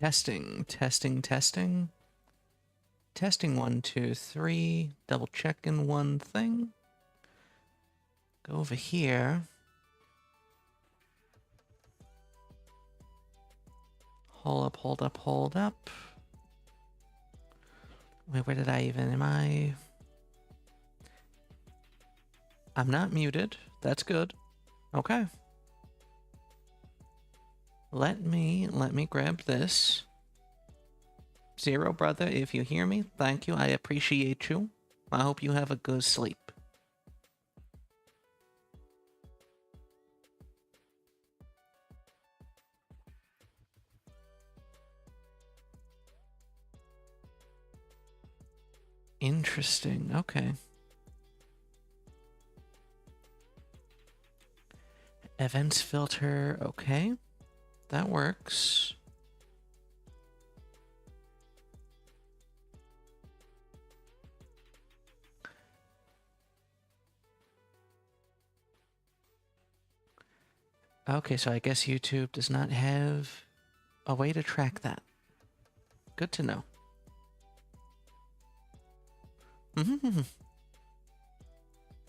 Testing, testing, testing. Testing 1, 2, 3. Double checking one thing. Go over here. Hold up, hold up, hold up. Wait, where did I even... am I... I'm not muted. That's good. Okay. Let me grab this. Zero, brother, if you hear me, thank you. I appreciate you. I hope you have a good sleep. Interesting. Okay. Events filter. Okay. That works. Okay, so I guess YouTube does not have a way to track that. Good to know.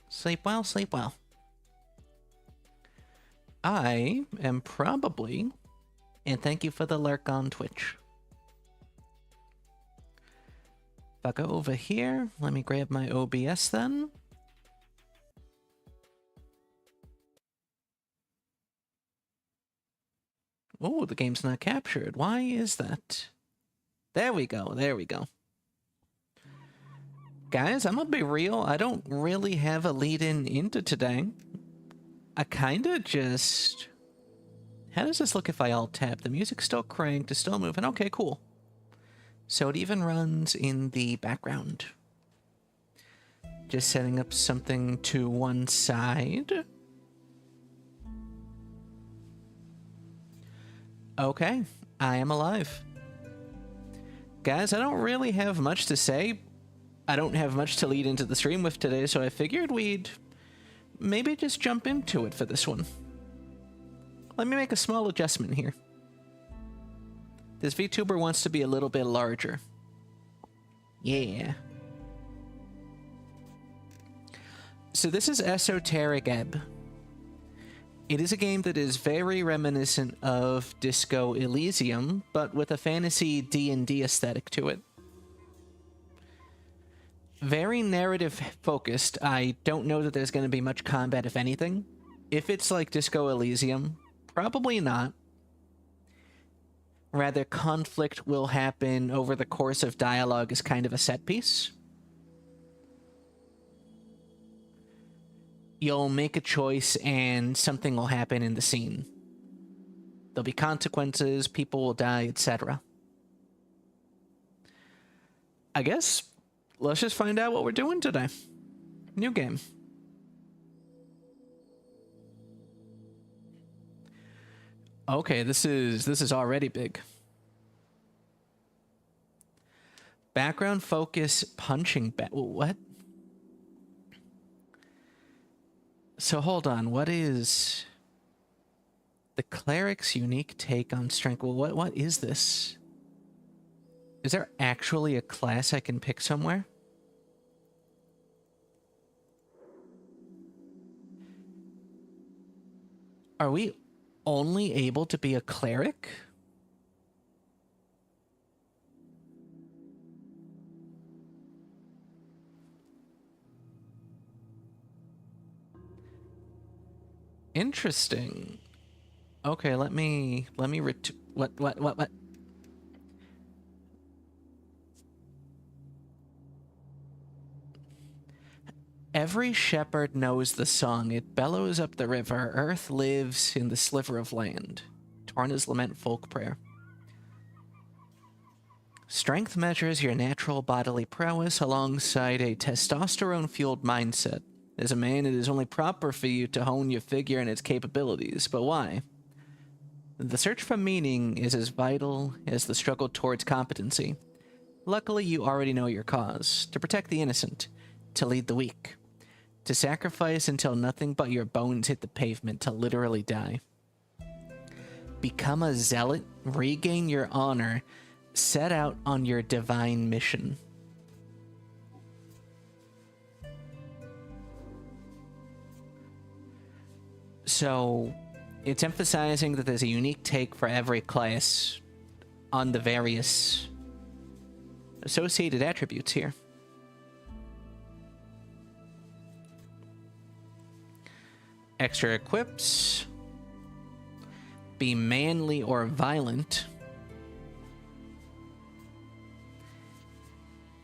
Sleep well, sleep well. I am probably... and thank you for the lurk on Twitch. If I go over here, let me grab my OBS then. Oh, the game's not captured. Why is that? There we go, there we go. Guys, I'm gonna be real. I don't really have a lead-in into today. I kinda just... how does this look if I alt-tab? The music's still cranked, it's still moving. Okay, cool. So it even runs in the background. Just setting up something to one side. Okay, I am alive. Guys, I don't really have much to say. I don't have much to lead into the stream with today, so I figured we'd maybe just jump into it for this one. Let me make a small adjustment here. This VTuber wants to be a little bit larger. Yeah. So this is Esoteric Ebb. It is a game that is very reminiscent of Disco Elysium, but with a fantasy D&D aesthetic to it. Very narrative focused. I don't know that there's going to be much combat, if anything. If it's like Disco Elysium, probably not. Rather, conflict will happen over the course of dialogue as kind of a set piece. You'll make a choice and something will happen in the scene. There'll be consequences, people will die, etc. I guess let's just find out what we're doing today. New game. Okay, this is already big. Background focus punching what? So hold on, what is the cleric's unique take on strength? Well, what is this? Is there actually a class I can pick somewhere? Are we only able to be a cleric? Interesting. Okay, let me what? Every shepherd knows the song. It bellows up the river. Earth lives in the sliver of land. Torna's lament folk prayer. Strength measures your natural bodily prowess alongside a testosterone-fueled mindset. As a man, it is only proper for you to hone your figure and its capabilities. But why? The search for meaning is as vital as the struggle towards competency. Luckily, you already know your cause. To protect the innocent. To lead the weak. To sacrifice until nothing but your bones hit the pavement to literally die. Become a zealot, regain your honor, set out on your divine mission. So, it's emphasizing that there's a unique take for every class on the various associated attributes here. Extra equips. Be manly or violent.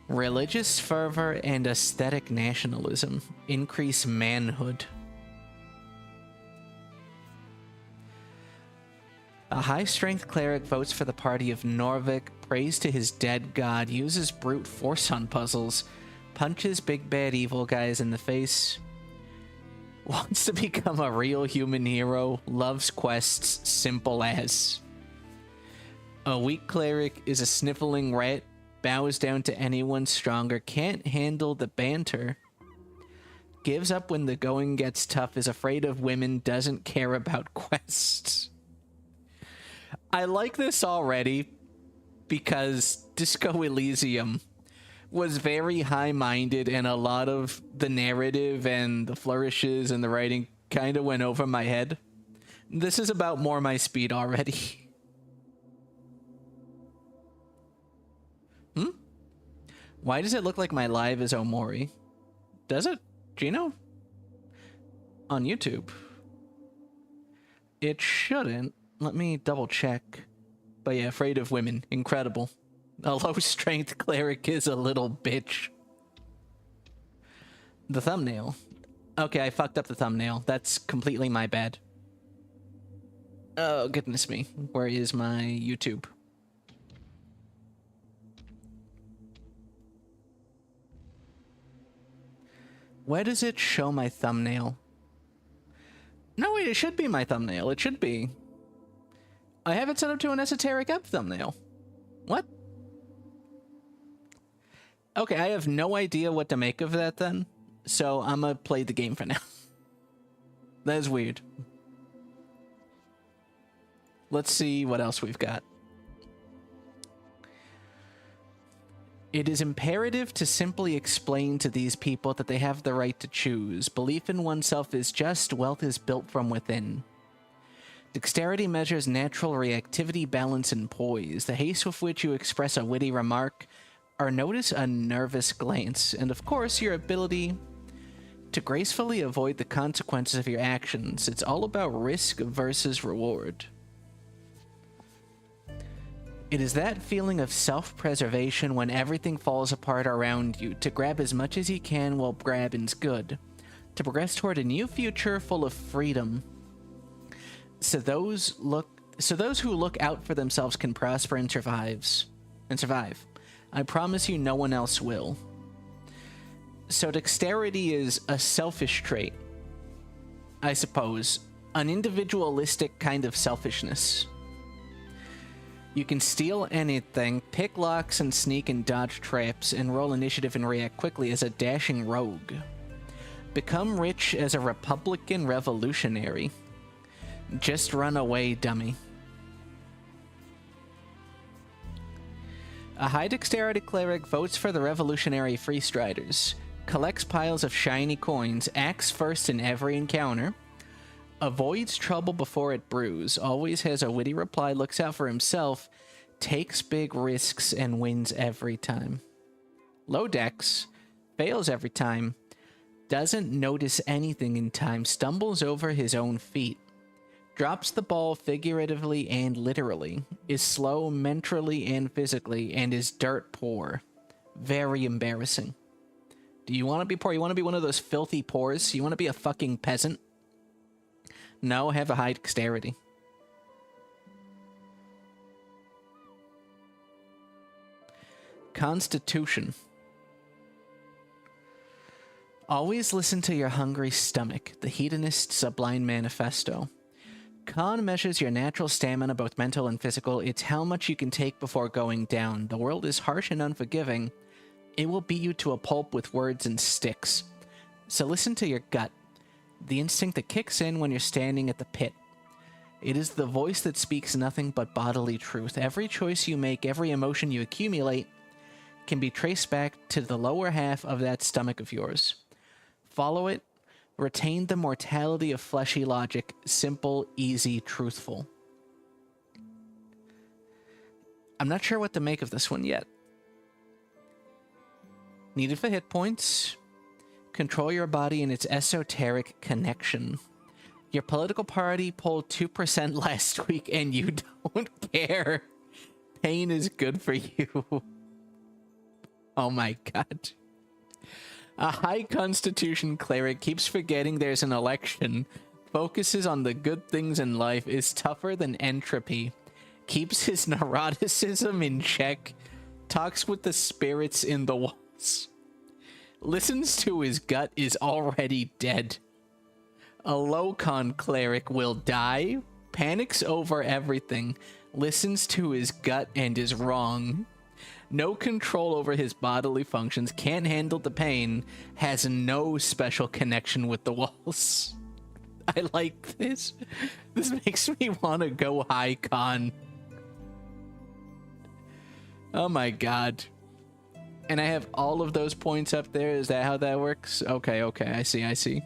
Religious fervor and aesthetic nationalism. Increase manhood. A high-strength cleric votes for the party of Norvik, prays to his dead god, uses brute force on puzzles, punches big bad evil guys in the face, wants to become a real human hero, loves quests, simple as. A weak cleric is a sniffling rat, bows down to anyone stronger, can't handle the banter, gives up when the going gets tough, is afraid of women, doesn't care about quests. I like this already because Disco Elysium was very high-minded, and a lot of the narrative and the flourishes and the writing kind of went over my head. This is about more my speed already. Why does it look like my live is Omori? Does it, Gino? On YouTube. It shouldn't. Let me double check. But yeah, afraid of women. Incredible. A low-strength cleric is a little bitch. The thumbnail. Okay, I fucked up the thumbnail. That's completely my bad. Oh, goodness me. Where is my YouTube? Where does it show my thumbnail? No, wait, it should be my thumbnail. It should be. I have it set up to an Esoteric Ebb thumbnail. What? Okay, I have no idea what to make of that then, so I'm gonna play the game for now. That is weird. Let's see what else we've got. It is imperative to simply explain to these people that they have the right to choose. Belief in oneself is just, wealth is built from within. Dexterity measures natural reactivity, balance, and poise. The haste with which you express a witty remark, or notice a nervous glance, and of course your ability to gracefully avoid the consequences of your actions. It's all about risk versus reward. It is that feeling of self-preservation when everything falls apart around you, to grab as much as you can while grabbing's good, to progress toward a new future full of freedom. So those who look out for themselves can prosper and survive. I promise you no one else will. So dexterity is a selfish trait, I suppose. An individualistic kind of selfishness. You can steal anything, pick locks and sneak and dodge traps, and roll initiative and react quickly as a dashing rogue. Become rich as a Republican revolutionary. Just run away, dummy. A high dexterity cleric votes for the revolutionary freestriders, collects piles of shiny coins, acts first in every encounter, avoids trouble before it brews, always has a witty reply, looks out for himself, takes big risks, and wins every time. Low dex, fails every time, doesn't notice anything in time, stumbles over his own feet, drops the ball figuratively and literally, is slow mentally and physically, and is dirt poor. Very embarrassing. Do you want to be poor? You want to be one of those filthy poors? You want to be a fucking peasant? No, have a high dexterity. Constitution. Always listen to your hungry stomach, the hedonist's sublime manifesto. Con measures your natural stamina, both mental and physical. It's how much you can take before going down. The world is harsh and unforgiving. It will beat you to a pulp with words and sticks. So listen to your gut, the instinct that kicks in when you're standing at the pit. It is the voice that speaks nothing but bodily truth. Every choice you make, every emotion you accumulate, can be traced back to the lower half of that stomach of yours. Follow it. Retain the mortality of fleshy logic. Simple, easy, truthful. I'm not sure what to make of this one yet. Needed for hit points. Control your body in its esoteric connection. Your political party polled 2% last week and you don't care. Pain is good for you. Oh my god. A high constitution cleric keeps forgetting there's an election, focuses on the good things in life, is tougher than entropy, keeps his neuroticism in check, talks with the spirits in the walls, listens to his gut, is already dead. A low-con cleric will die, panics over everything, listens to his gut and is wrong. No control over his bodily functions, can't handle the pain, has no special connection with the walls. I like this. This makes me want to go high con. Oh my god. And I have all of those points up there. Is that how that works? Okay, okay. I see.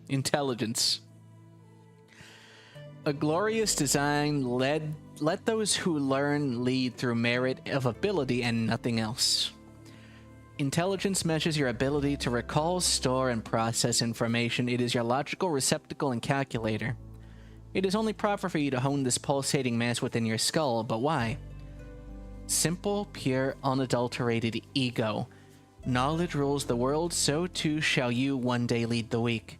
Intelligence. A glorious design let those who learn lead through merit of ability and nothing else. Intelligence measures your ability to recall, store, and process information. It is your logical receptacle and calculator. It is only proper for you to hone this pulsating mass within your skull, but why? Simple, pure, unadulterated ego. Knowledge rules the world, so too shall you one day lead the weak.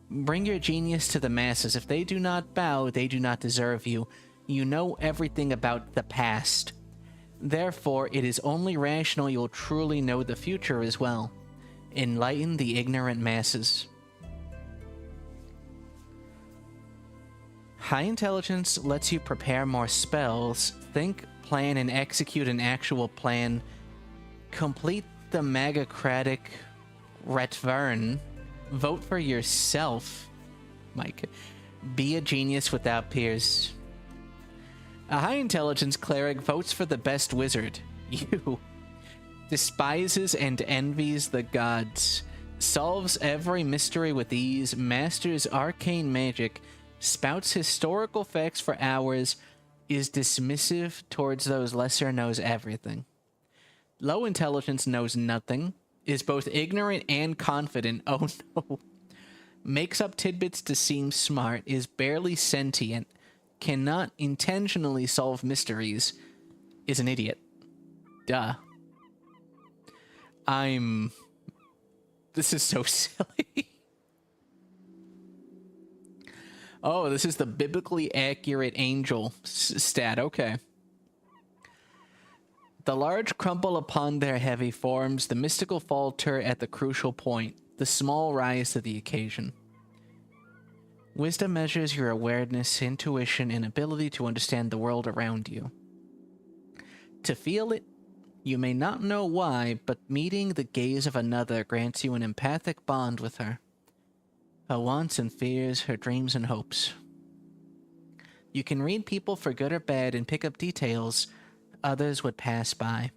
Bring your genius to the masses. If they do not bow, they do not deserve you. You know everything about the past. Therefore, it is only rational you'll truly know the future as well. Enlighten the ignorant masses. High intelligence lets you prepare more spells, think, plan, and execute an actual plan. Complete the magocratic Retvern. Vote for yourself, Mike. Be a genius without peers. A high intelligence cleric votes for the best wizard. You. Despises and envies the gods. Solves every mystery with ease. Masters arcane magic. Spouts historical facts for hours. Is dismissive towards those lesser, knows everything. Low intelligence knows nothing. Is both ignorant and confident. Oh no. Makes up tidbits to seem smart. Is barely sentient. Cannot intentionally solve mysteries. Is an idiot. Duh. This is so silly. Oh, this is the biblically accurate angel stat. Okay. The large crumple upon their heavy forms, the mystical falter at the crucial point, the small rise to the occasion. Wisdom measures your awareness, intuition, and ability to understand the world around you. To feel it, you may not know why, but meeting the gaze of another grants you an empathic bond with her. Her wants and fears, her dreams and hopes. You can read people for good or bad and pick up details others would pass by.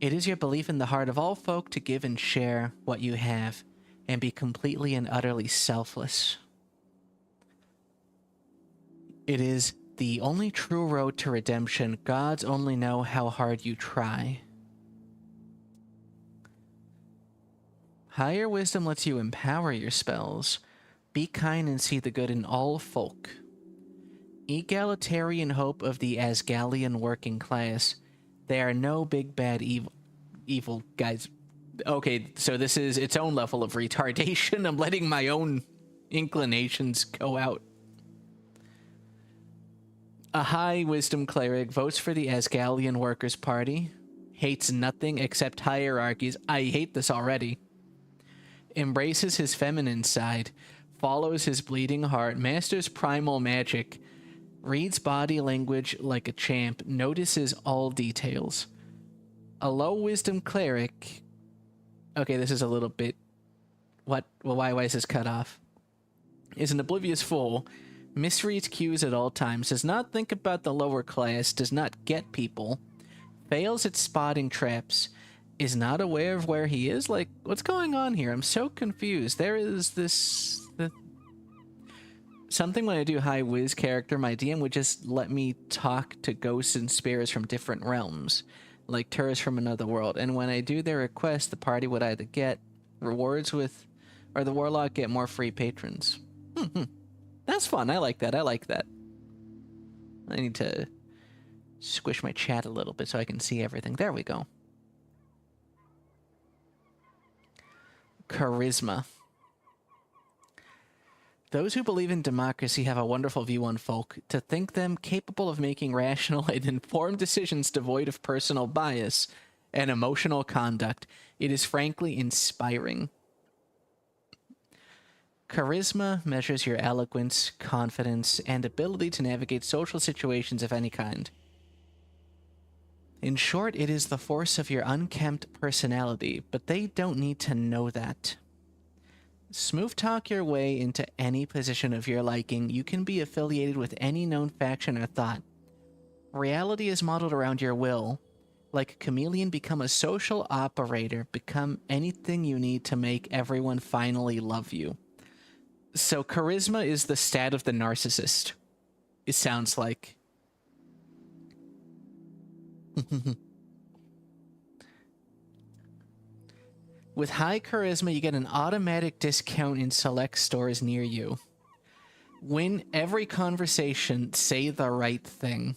It is your belief in the heart of all folk to give and share what you have, and be completely and utterly selfless. It is the only true road to redemption. Gods only know how hard you try. Higher wisdom lets you empower your spells. Be kind and see the good in all folk. Egalitarian hope of the Asgalian working class. There are no big bad evil guys. Okay, so this is its own level of retardation. I'm letting my own inclinations go out. A high wisdom cleric votes for the Asgalian Workers' Party. Hates nothing except hierarchies. I hate this already. Embraces his feminine side. Follows his bleeding heart. Masters primal magic. Reads body language like a champ. Notices all details. A low wisdom cleric. Okay, this is a little bit What? Well, why is this cut off? Is an oblivious fool, misreads cues at all times, does not think about the lower class, does not get people, fails at spotting traps, is not aware of where he is? Like, what's going on here? I'm so confused. There is this... something when I do high whiz character, my DM would just let me talk to ghosts and spirits from different realms, like tourists from another world. And when I do their request, the party would either get rewards with, or the warlock get more free patrons. That's fun. I like that. I like that. I need to squish my chat a little bit so I can see everything. There we go. Charisma. Those who believe in democracy have a wonderful view on folk. To think them capable of making rational and informed decisions devoid of personal bias and emotional conduct, it is frankly inspiring. Charisma measures your eloquence, confidence, and ability to navigate social situations of any kind. In short, it is the force of your unkempt personality, but they don't need to know that. Smooth talk your way into any position of your liking. You can be affiliated with any known faction or thought. Reality is modeled around your will. Like a chameleon, become a social operator. Become anything you need to make everyone finally love you. So charisma is the stat of the narcissist. It sounds like. With high charisma, you get an automatic discount in select stores near you. Win every conversation, say the right thing.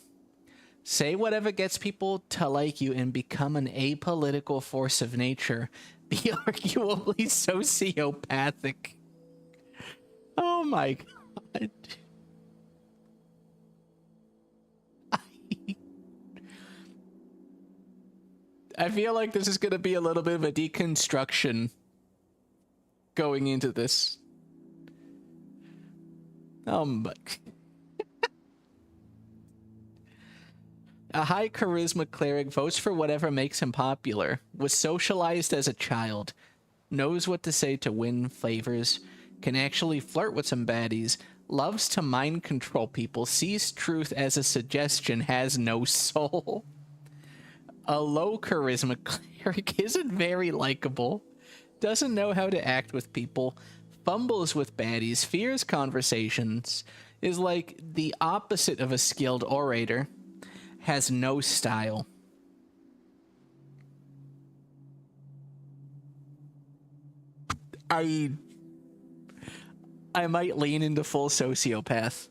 Say whatever gets people to like you and become an apolitical force of nature. Be arguably sociopathic. Oh my god. I feel like this is going to be a little bit of a deconstruction going into this. But a high charisma cleric votes for whatever makes him popular, was socialized as a child, knows what to say to win favors, can actually flirt with some baddies, loves to mind control people, sees truth as a suggestion, has no soul. A low charisma cleric isn't very likable, doesn't know how to act with people, fumbles with baddies, fears conversations, is like the opposite of a skilled orator, has no style. I might lean into full sociopath.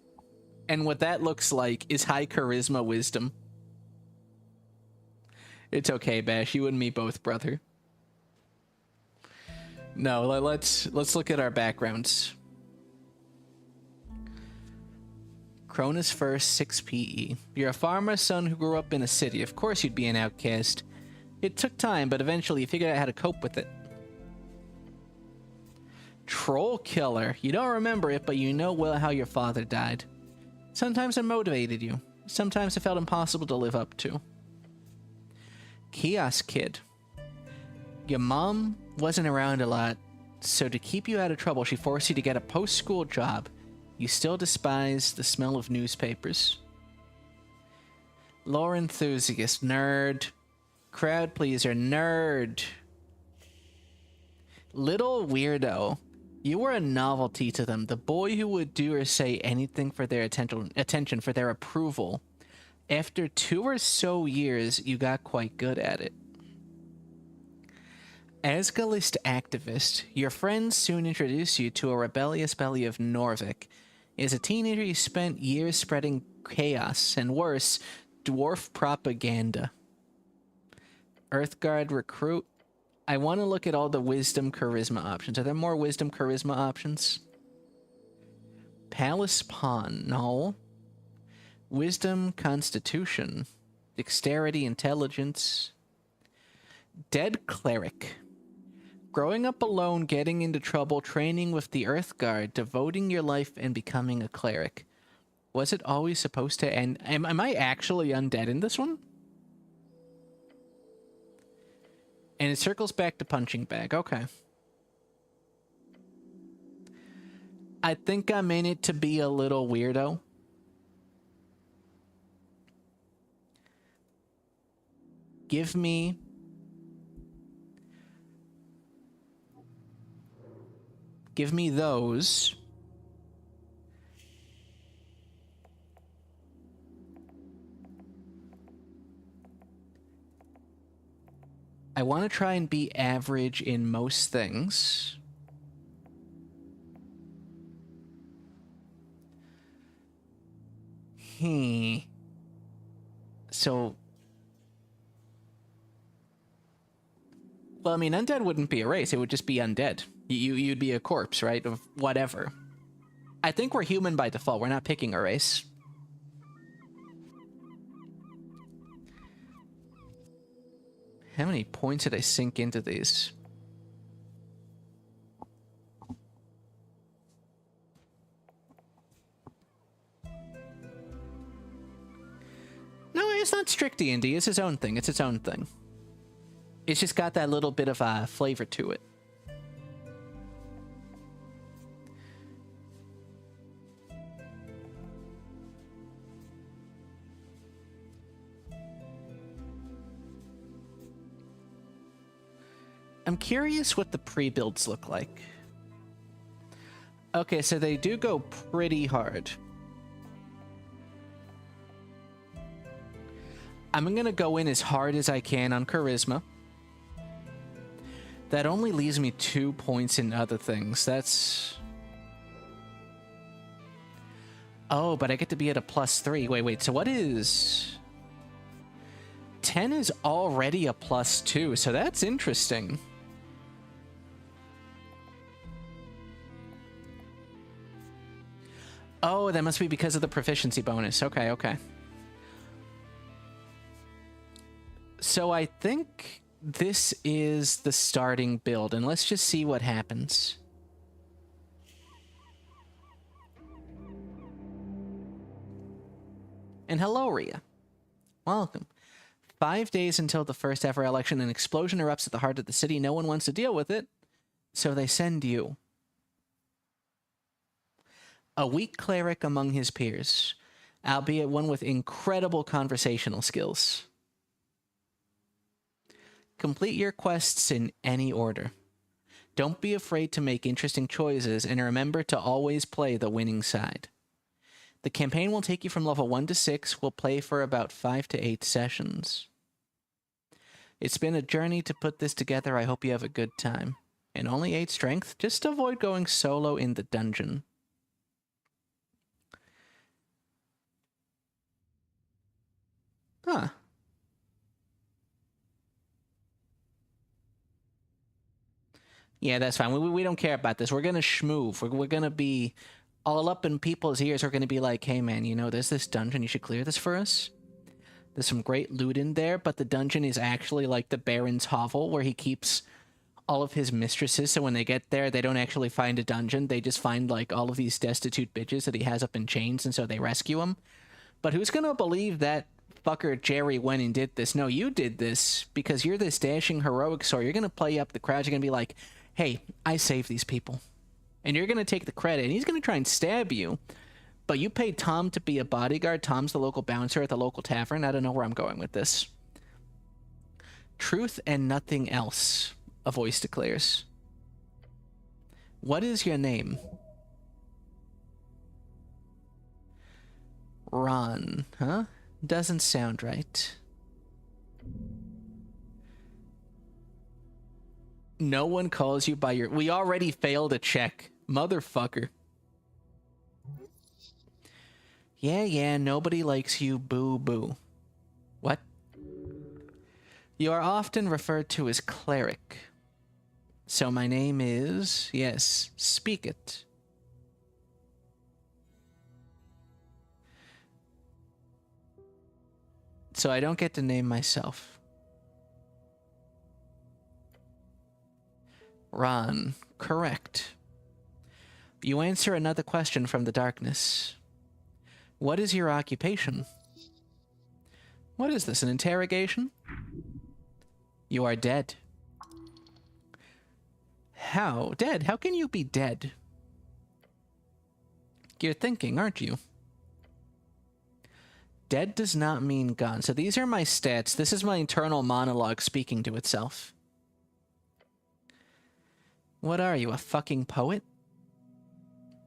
And what that looks like is high charisma wisdom. It's okay, Bash. You and me both, brother. No, let's look at our backgrounds. Cronus first, 6 PE. You're a farmer's son who grew up in a city. Of course you'd be an outcast. It took time, but eventually you figured out how to cope with it. Troll killer. You don't remember it, but you know well how your father died. Sometimes it motivated you. Sometimes it felt impossible to live up to. Kiosk kid. Your mom wasn't around a lot, so to keep you out of trouble, she forced you to get a post-school job. You still despise the smell of newspapers. Lore enthusiast, nerd. Crowd pleaser, nerd. Little weirdo. You were a novelty to them, the boy who would do or say anything for their attention, for their approval. After 2 or so years, you got quite good at it. Asgalist activist, your friends soon introduce you to a rebellious belly of Norvik. As a teenager, you spent years spreading chaos, and worse, dwarf propaganda. Earthguard recruit. I want to look at all the wisdom charisma options. Are there more wisdom charisma options? Palace pawn. No. Wisdom constitution. Dexterity intelligence. Dead cleric. Growing up alone, getting into trouble, training with the Earthguard, devoting your life and becoming a cleric. Was it always supposed to end? Am I actually undead in this one? And it circles back to punching bag. Okay. I think I'm in it to be a little weirdo. Give me those. I want to try and be average in most things. So, well, I mean, undead wouldn't be a race. It would just be undead. You'd be a corpse, right? Of whatever. I think we're human by default. We're not picking a race. How many points did I sink into these? No, it's not strict D&D. It's its own thing. It's its own thing. It's just got that little bit of a flavor to it. I'm curious what the pre-builds look like. Okay, so they do go pretty hard. I'm gonna go in as hard as I can on charisma. That only leaves me 2 points in other things. That's... Oh, but I get to be at a +3. Wait, so what is... 10 is already a +2, so that's interesting. Oh, that must be because of the proficiency bonus. Okay, okay. So I think this is the starting build, and let's just see what happens. And hello, Rhea. Welcome. 5 days until the first ever election, an explosion erupts at the heart of the city. No one wants to deal with it, so they send you. A weak cleric among his peers, albeit one with incredible conversational skills. Complete your quests in any order. Don't be afraid to make interesting choices, and remember to always play the winning side. The campaign will take you from level 1 to 6. We'll play for about 5 to 8 sessions. It's been a journey to put this together. I hope you have a good time. And only 8 strength. Just avoid going solo in the dungeon. Huh. Yeah, that's fine. We don't care about this. We're going to schmoove. We're going to be all up in people's ears. We're going to be like, hey, man, you know, there's this dungeon. You should clear this for us. There's some great loot in there, but the dungeon is actually like the Baron's hovel where he keeps all of his mistresses. So when they get there, they don't actually find a dungeon. They just find like all of these destitute bitches that he has up in chains, and so they rescue him. But who's going to believe that fucker Jerry went and did this? No, you did this because you're this dashing heroic sword. You're going to play up the crowd. You're going to be like, hey, I saved these people. And you're going to take the credit. And he's going to try and stab you. But you paid Tom to be a bodyguard. Tom's the local bouncer at the local tavern. I don't know where I'm going with this. Truth and nothing else, a voice declares. What is your name? Ron, huh? Doesn't sound right. No one calls you by your... We already failed a check. Motherfucker. Yeah, nobody likes you, boo-boo. What? You are often referred to as cleric. So my name is... Yes, speak it. So I don't get to name myself. Ron, correct. You answer another question from the darkness. What is your occupation? What is this, an interrogation? You are dead. How? Dead? How can you be dead? You're thinking, aren't you? Dead does not mean gone. So these are my stats. This is my internal monologue speaking to itself. What are you, a fucking poet?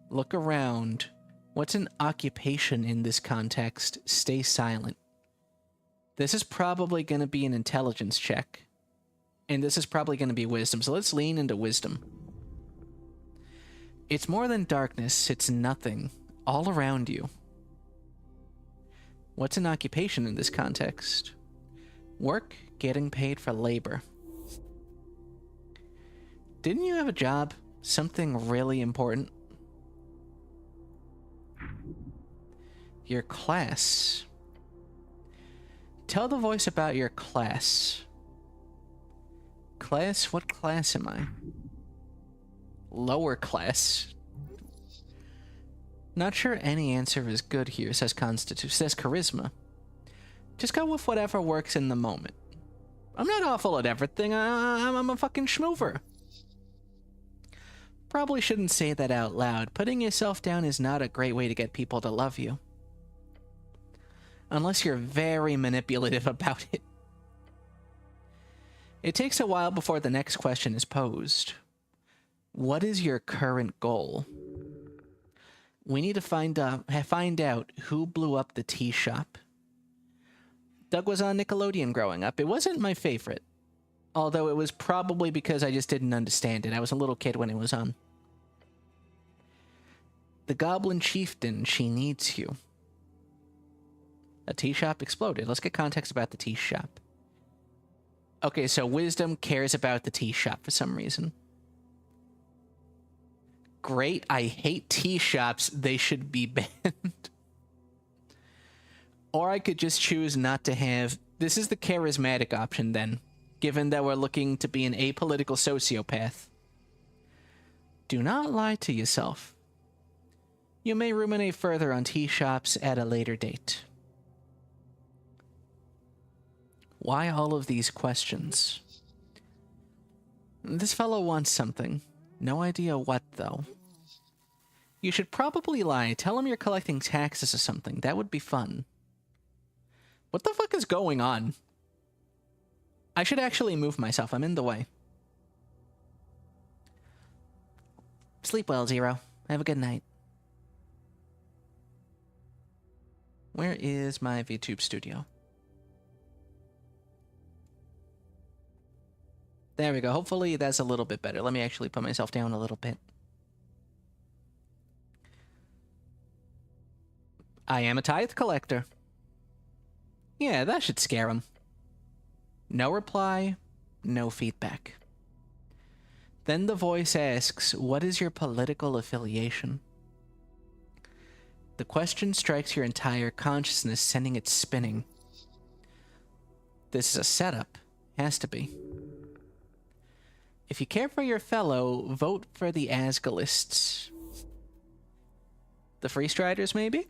Look around. What's an occupation in this context? Stay silent. This is probably going to be an intelligence check. And this is probably going to be wisdom. So let's lean into wisdom. It's more than darkness. It's nothing. All around you. What's an occupation in this context? Work, getting paid for labor. Didn't you have a job? Something really important? Your class. Tell the voice about your class. Class? What class am I? Lower class. Not sure any answer is good here, says charisma. Just go with whatever works in the moment. I'm not awful at everything. I'm a fucking schmoover. Probably shouldn't say that out loud. Putting yourself down is not a great way to get people to love you. Unless you're very manipulative about it. It takes a while before the next question is posed. What is your current goal? We need to find out who blew up the tea shop. Doug was on Nickelodeon growing up. It wasn't my favorite. Although it was probably because I just didn't understand it. I was a little kid when it was on. The Goblin Chieftain, she needs you. A tea shop exploded. Let's get context about the tea shop. Okay, so Wisdom cares about the tea shop for some reason. Great, I hate tea shops. They should be banned. Or I could just choose not to have... This is the charismatic option then, given that we're looking to be an apolitical sociopath. Do not lie to yourself. You may ruminate further on tea shops at a later date. Why all of these questions? This fellow wants something. No idea what, though. You should probably lie. Tell him you're collecting taxes or something. That would be fun. What the fuck is going on? I should actually move myself. I'm in the way. Sleep well, Zero. Have a good night. Where is my VTube studio? There we go. Hopefully that's a little bit better. Let me actually put myself down a little bit. I am a tithe collector. Yeah, that should scare him. No reply, no feedback. Then the voice asks, what is your political affiliation? The question strikes your entire consciousness, sending it spinning. This is a setup. Has to be. If you care for your fellow, vote for the Asgalists. The Freestriders, maybe?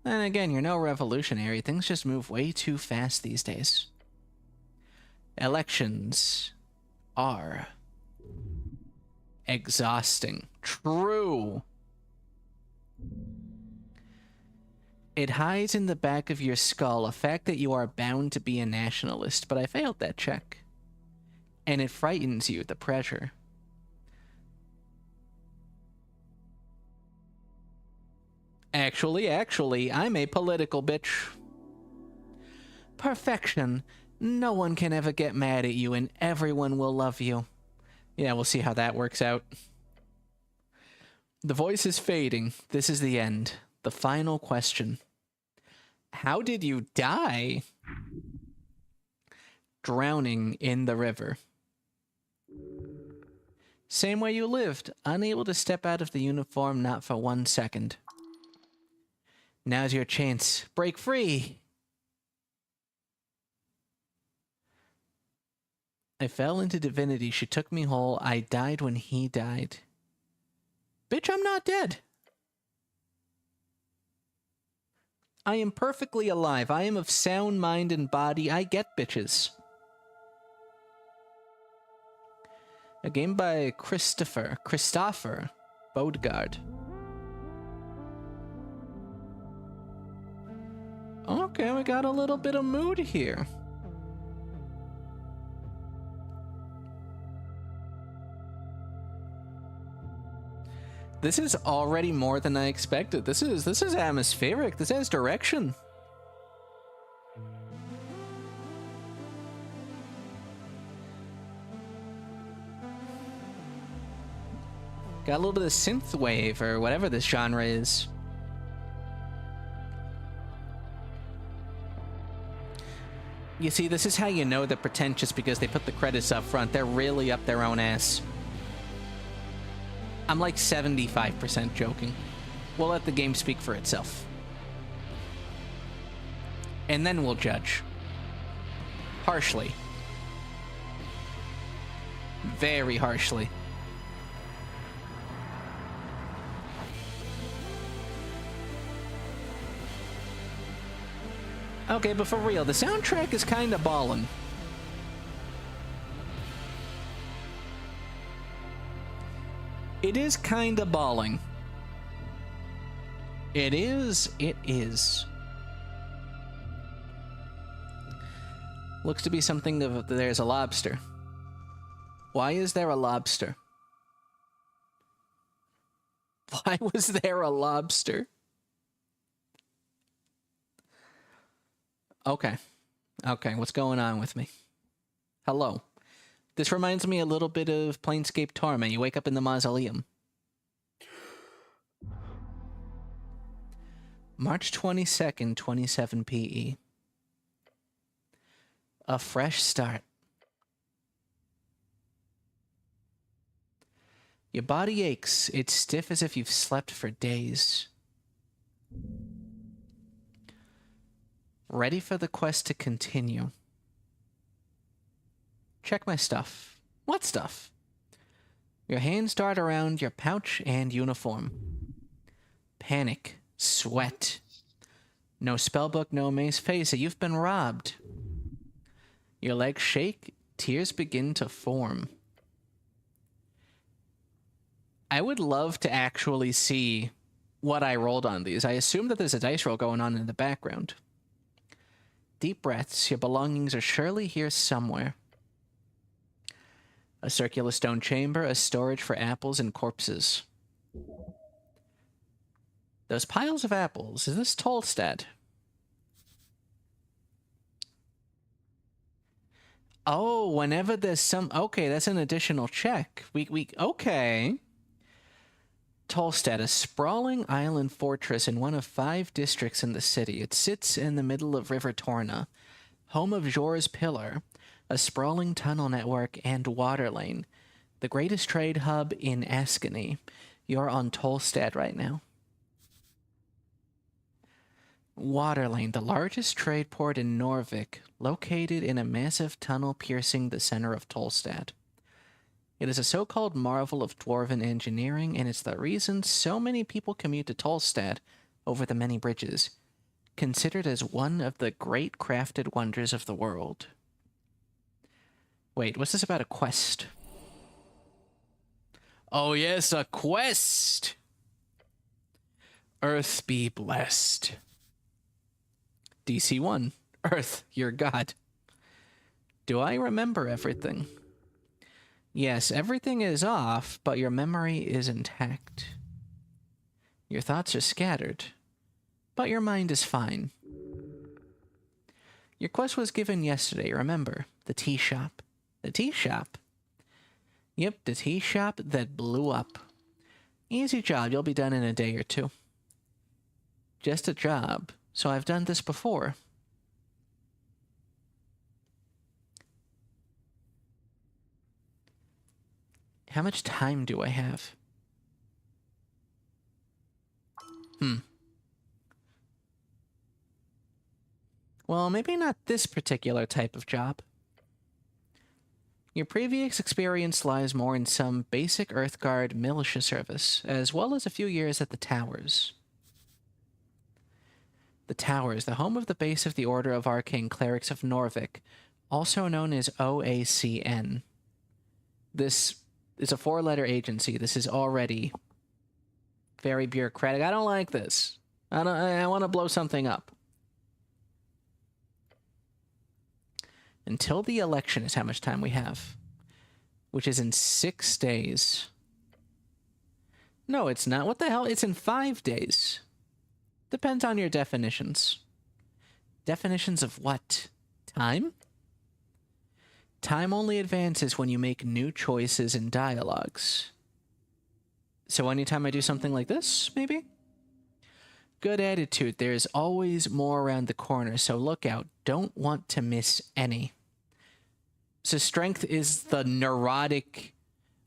Then again, you're no revolutionary. Things just move way too fast these days. Elections are exhausting. True. It hides in the back of your skull, a fact that you are bound to be a nationalist, but I failed that check. And it frightens you, the pressure. Actually, I'm a political bitch. Perfection. No one can ever get mad at you, and everyone will love you. Yeah, we'll see how that works out. The voice is fading. This is the end. The final question. How did you die? Drowning in the river. Same way you lived, unable to step out of the uniform, not for 1 second. Now's your chance. Break free! I fell into divinity. She took me whole. I died when he died. Bitch, I'm not dead. I am perfectly alive. I am of sound mind and body. I get bitches. A game by Christopher Bodgaard. Okay, we got a little bit of mood here. This is already more than I expected. This is atmospheric. This has direction. Got a little bit of synthwave or whatever this genre is. You see, this is how you know they're pretentious, because they put the credits up front. They're really up their own ass. I'm like 75% joking. We'll let the game speak for itself. And then we'll judge. Harshly. Very harshly. Okay, but for real, the soundtrack is kinda ballin'. It is kinda balling. It is. Looks to be something of there's a lobster. Why is there a lobster? Why was there a lobster? Okay. Okay, what's going on with me? Hello. This reminds me a little bit of Planescape Torment. You wake up in the mausoleum. March 22nd, 27 PE. A fresh start. Your body aches. It's stiff as if you've slept for days. Ready for the quest to continue. Check my stuff. What stuff? Your hands dart around your pouch and uniform. Panic. Sweat. No spellbook, no mace. Face it, you've been robbed. Your legs shake. Tears begin to form. I would love to actually see what I rolled on these. I assume that there's a dice roll going on in the background. Deep breaths. Your belongings are surely here somewhere. A circular stone chamber, a storage for apples and corpses. Those piles of apples, is this Tolstad? Oh, whenever there's some... Okay, that's an additional check. Okay. Tolstad, a sprawling island fortress in one of 5 districts in the city. It sits in the middle of River Torna, home of Jor's Pillar, a sprawling tunnel network, and water lane. The greatest trade hub in Ascany. You're on Tolstad right now. Water lane, the largest trade port in Norvik, located in a massive tunnel piercing the center of Tolstad. It is a so-called marvel of dwarven engineering, and it's the reason so many people commute to Tolstad over the many bridges, considered as one of the great crafted wonders of the world. Wait, what's this about a quest? Oh yes, a quest! Earth be blessed. DC 1. Earth, your god. Do I remember everything? Yes, everything is off, but your memory is intact. Your thoughts are scattered, but your mind is fine. Your quest was given yesterday, remember? The tea shop. The tea shop? Yep, the tea shop that blew up. Easy job, you'll be done in a day or 2. Just a job, so I've done this before. How much time do I have? Well, maybe not this particular type of job. Your previous experience lies more in some basic Earthguard militia service, as well as a few years at the Towers. The Towers, the home of the base of the Order of Arcane Clerics of Norvik, also known as OACN. This is a 4-letter agency. This is already very bureaucratic. I don't like this. I want to blow something up. Until the election is how much time we have. Which is in 6 days. No, it's not. What the hell? It's in 5 days. Depends on your definitions. Definitions of what? Time? Time only advances when you make new choices in dialogues. So anytime I do something like this, maybe? Good attitude. There's always more around the corner, so look out. Don't want to miss any. So strength is the neurotic,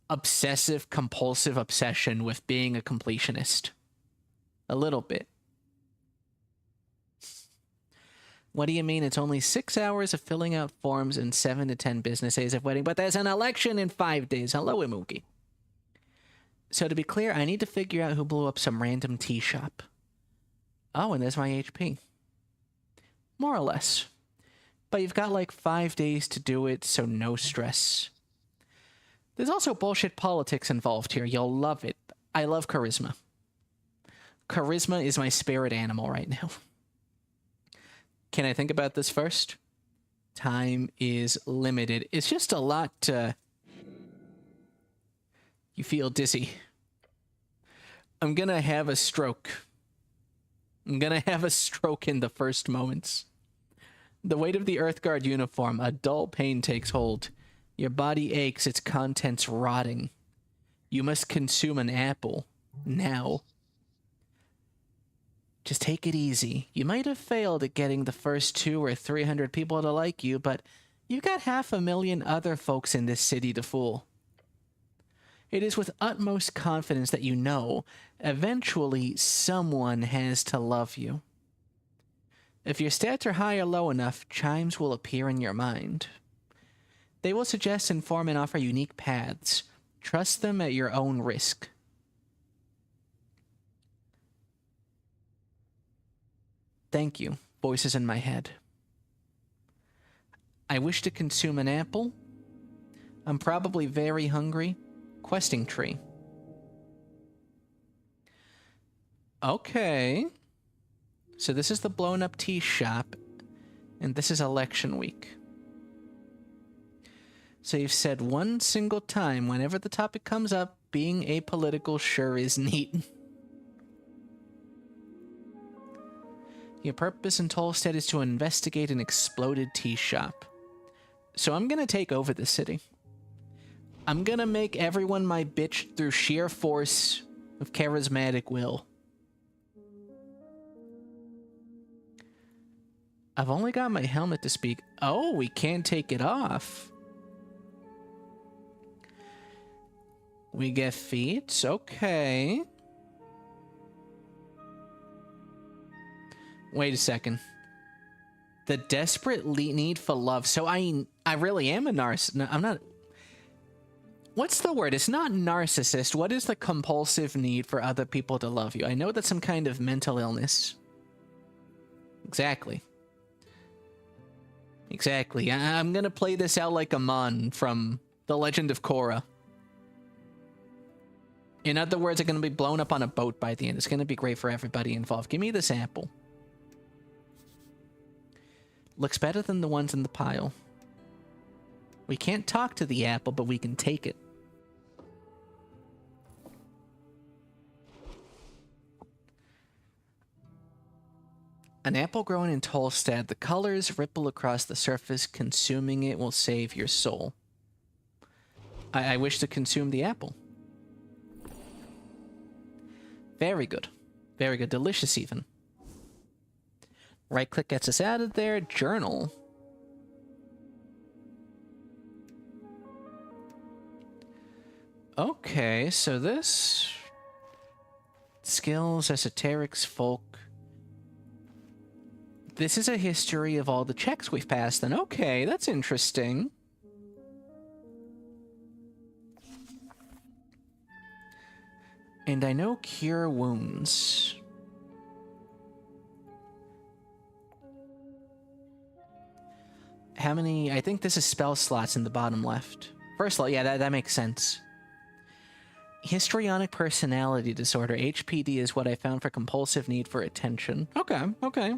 obsessive, compulsive obsession with being a completionist. A little bit. What do you mean? It's only 6 hours of filling out forms and 7 to 10 business days of waiting, but there's an election in 5 days. Hello, Imuki. So to be clear, I need to figure out who blew up some random tea shop. Oh, and there's my HP. More or less. But you've got like 5 days to do it, so no stress. There's also bullshit politics involved here. You'll love it. I love charisma. Charisma is my spirit animal right now. Can I think about this first? Time is limited. It's just a lot to... You feel dizzy. I'm gonna have a stroke. I'm gonna have a stroke in the first moments. The weight of the Earthguard uniform, a dull pain takes hold. Your body aches, its contents rotting. You must consume an apple. Now. Just take it easy. You might have failed at getting the first 200 or 300 people to like you, but you've got 500,000 other folks in this city to fool. It is with utmost confidence that you know, eventually someone has to love you. If your stats are high or low enough, chimes will appear in your mind. They will suggest, inform, and offer unique paths. Trust them at your own risk. Thank you, voices in my head. I wish to consume an apple. I'm probably very hungry. Questing tree. Okay. So this is the blown up tea shop, and this is election week. So you've said one single time, whenever the topic comes up, being apolitical sure is neat. Your purpose in Tolstead is to investigate an exploded tea shop. So I'm gonna take over the city. I'm gonna make everyone my bitch through sheer force of charismatic will. I've only got my helmet to speak. Oh, we can't take it off. We get feet. Okay. Wait a second. The desperate need for love. So I really am a narcissist. No, I'm not... What's the word? It's not narcissist. What is the compulsive need for other people to love you? I know that's some kind of mental illness. Exactly. Exactly. I'm gonna play this out like Amon from The Legend of Korra. In other words, I'm gonna be blown up on a boat by the end. It's gonna be great for everybody involved. Give me this apple. Looks better than the ones in the pile. We can't talk to the apple, but we can take it. An apple grown in Tolstad. The colors ripple across the surface. Consuming it will save your soul. I wish to consume the apple. Very good. Very good. Delicious, even. Right-click gets us out of there. Journal. Okay, so this... Skills, esoterics, folk... This is a history of all the checks we've passed, then. Okay, that's interesting. And I know cure wounds. How many... I think this is spell slots in the bottom left. First slot, yeah, that makes sense. Histrionic personality disorder. HPD is what I found for compulsive need for attention. Okay, okay.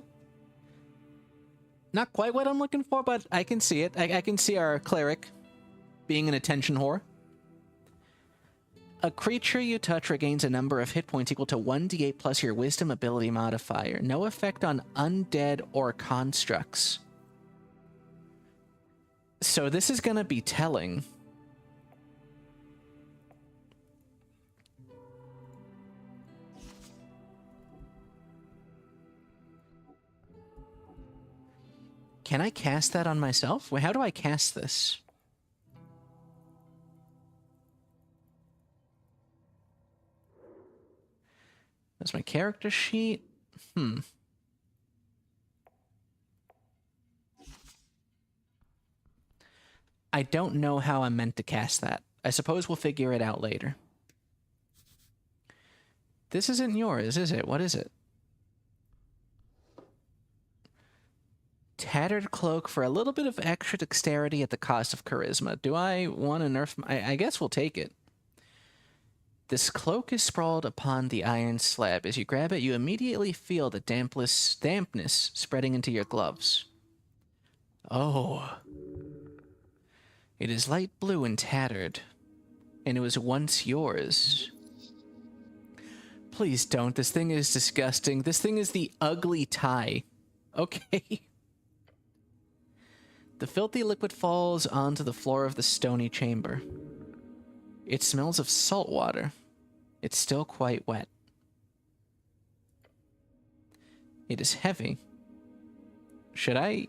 Not quite what I'm looking for, but I can see it. I can see our cleric being an attention whore. A creature you touch regains a number of hit points equal to 1d8 plus your wisdom ability modifier. No effect on undead or constructs. So this is gonna be telling. Can I cast that on myself? Wait, how do I cast this? That's my character sheet. I don't know how I'm meant to cast that. I suppose we'll figure it out later. This isn't yours, is it? What is it? Tattered cloak for a little bit of extra dexterity at the cost of charisma. Do I want to nerf I guess we'll take it. This cloak is sprawled upon the iron slab. As you grab it, you immediately feel the dampness spreading into your gloves. Oh. It is light blue and tattered, and it was once yours. Please don't. This thing is disgusting. This thing is the ugly tie. Okay. The filthy liquid falls onto the floor of the stony chamber. It smells of salt water. It's still quite wet. It is heavy. Should I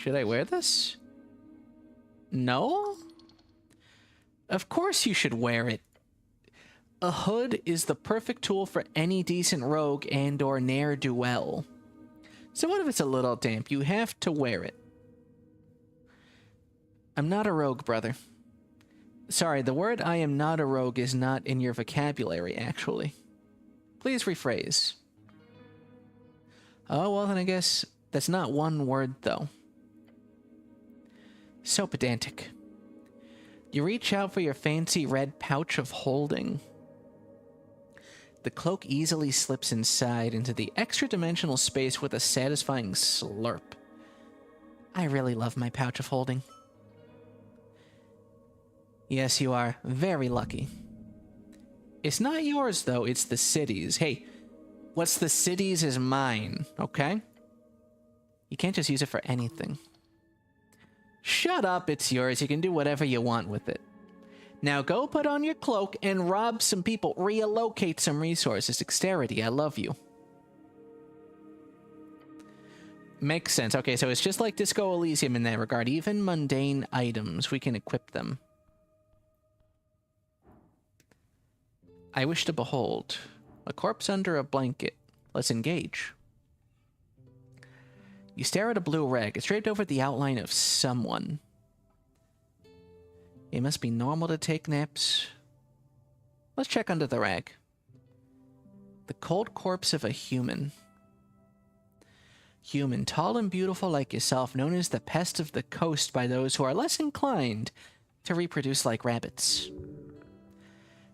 wear this? No? Of course you should wear it. A hood is the perfect tool for any decent rogue and or ne'er-do-well. So what if it's a little damp? You have to wear it. I'm not a rogue, brother. Sorry, the word I am not a rogue is not in your vocabulary, actually. Please rephrase. Oh, well, then I guess that's not one word, though. So pedantic. You reach out for your fancy red pouch of holding. The cloak easily slips inside into the extra-dimensional space with a satisfying slurp. I really love my pouch of holding. Yes, you are very lucky. It's not yours, though. It's the city's. Hey, what's the city's is mine, okay? You can't just use it for anything. Shut up, it's yours. You can do whatever you want with it. Now go put on your cloak and rob some people. Reallocate some resources. Dexterity, I love you. Makes sense. Okay, so it's just like Disco Elysium in that regard. Even mundane items, we can equip them. I wish to behold a corpse under a blanket. Let's engage. You stare at a blue rag. It's draped over the outline of someone. It must be normal to take naps. Let's check under the rag. The cold corpse of a human. Human, tall and beautiful like yourself, known as the pest of the coast by those who are less inclined to reproduce like rabbits.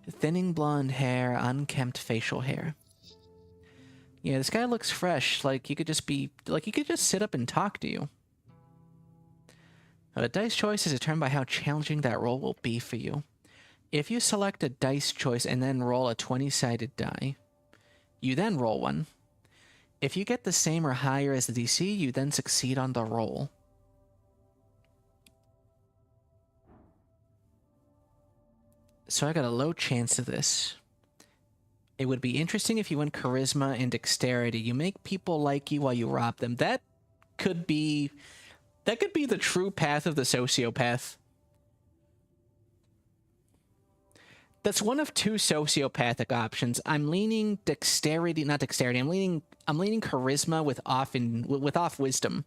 Thinning blonde hair, unkempt facial hair. Yeah, this guy looks fresh, like he could just sit up and talk to you. Now, the dice choice is determined by how challenging that roll will be for you. If you select a dice choice and then roll a 20-sided die, you then roll one. If you get the same or higher as the DC, you then succeed on the roll. So I got a low chance of this. It would be interesting if you went charisma and dexterity. You make people like you while you rob them. That could be the true path of the sociopath. That's one of two sociopathic options. I'm leaning dexterity, not dexterity. I'm leaning charisma with off wisdom.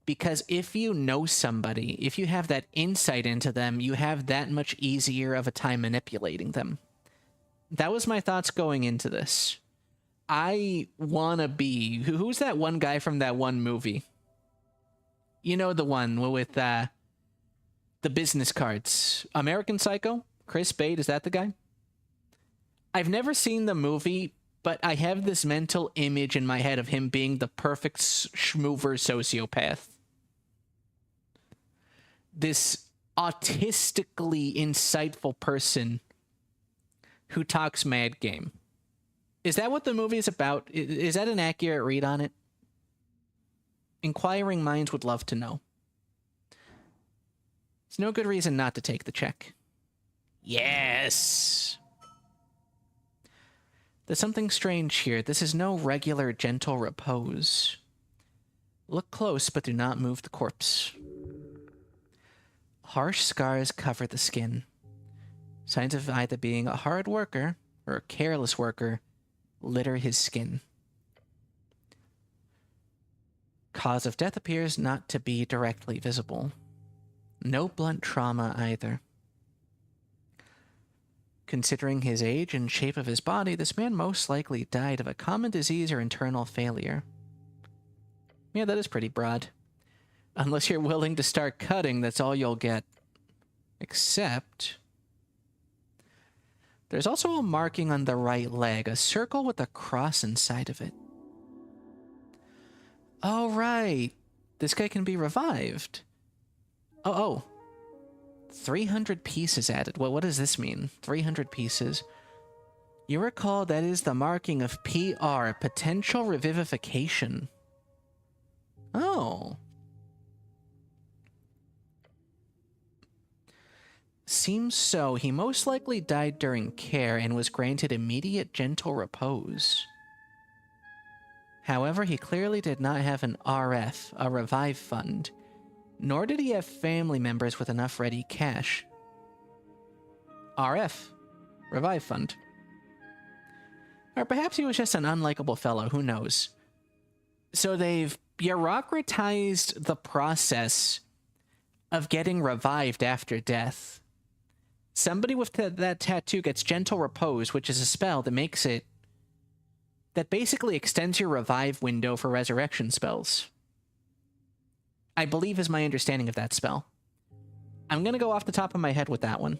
Because if you know somebody, if you have that insight into them, you have that much easier of a time manipulating them. That was my thoughts going into this. I wanna be... Who's that one guy from that one movie? You know, the one with the business cards. American Psycho? Chris Bate, is that the guy? I've never seen the movie, but I have this mental image in my head of him being the perfect schmoover sociopath. This autistically insightful person who talks mad game. Is that what the movie is about? Is that an accurate read on it? Inquiring minds would love to know. It's no good reason not to take the check. Yes! There's something strange here. This is no regular gentle repose. Look close, but do not move the corpse. Harsh scars cover the skin. Signs of either being a hard worker or a careless worker litter his skin. Cause of death appears not to be directly visible. No blunt trauma either. Considering his age and shape of his body, this man most likely died of a common disease or internal failure. Yeah, that is pretty broad. Unless you're willing to start cutting, that's all you'll get. Except... there's also a marking on the right leg, a circle with a cross inside of it. Oh, right. This guy can be revived. Oh. 300 pieces added. Well, what does this mean? 300 pieces. You recall that is the marking of PR, potential revivification. Oh. Seems so. He most likely died during care and was granted immediate gentle repose. However, he clearly did not have an RF, a revive fund, nor did he have family members with enough ready cash. RF, revive fund. Or perhaps he was just an unlikable fellow, who knows. So they've bureaucratized the process of getting revived after death. Somebody with that tattoo gets gentle repose, which is a spell that makes it... that basically extends your revive window for resurrection spells. I believe is my understanding of that spell. I'm gonna go off the top of my head with that one.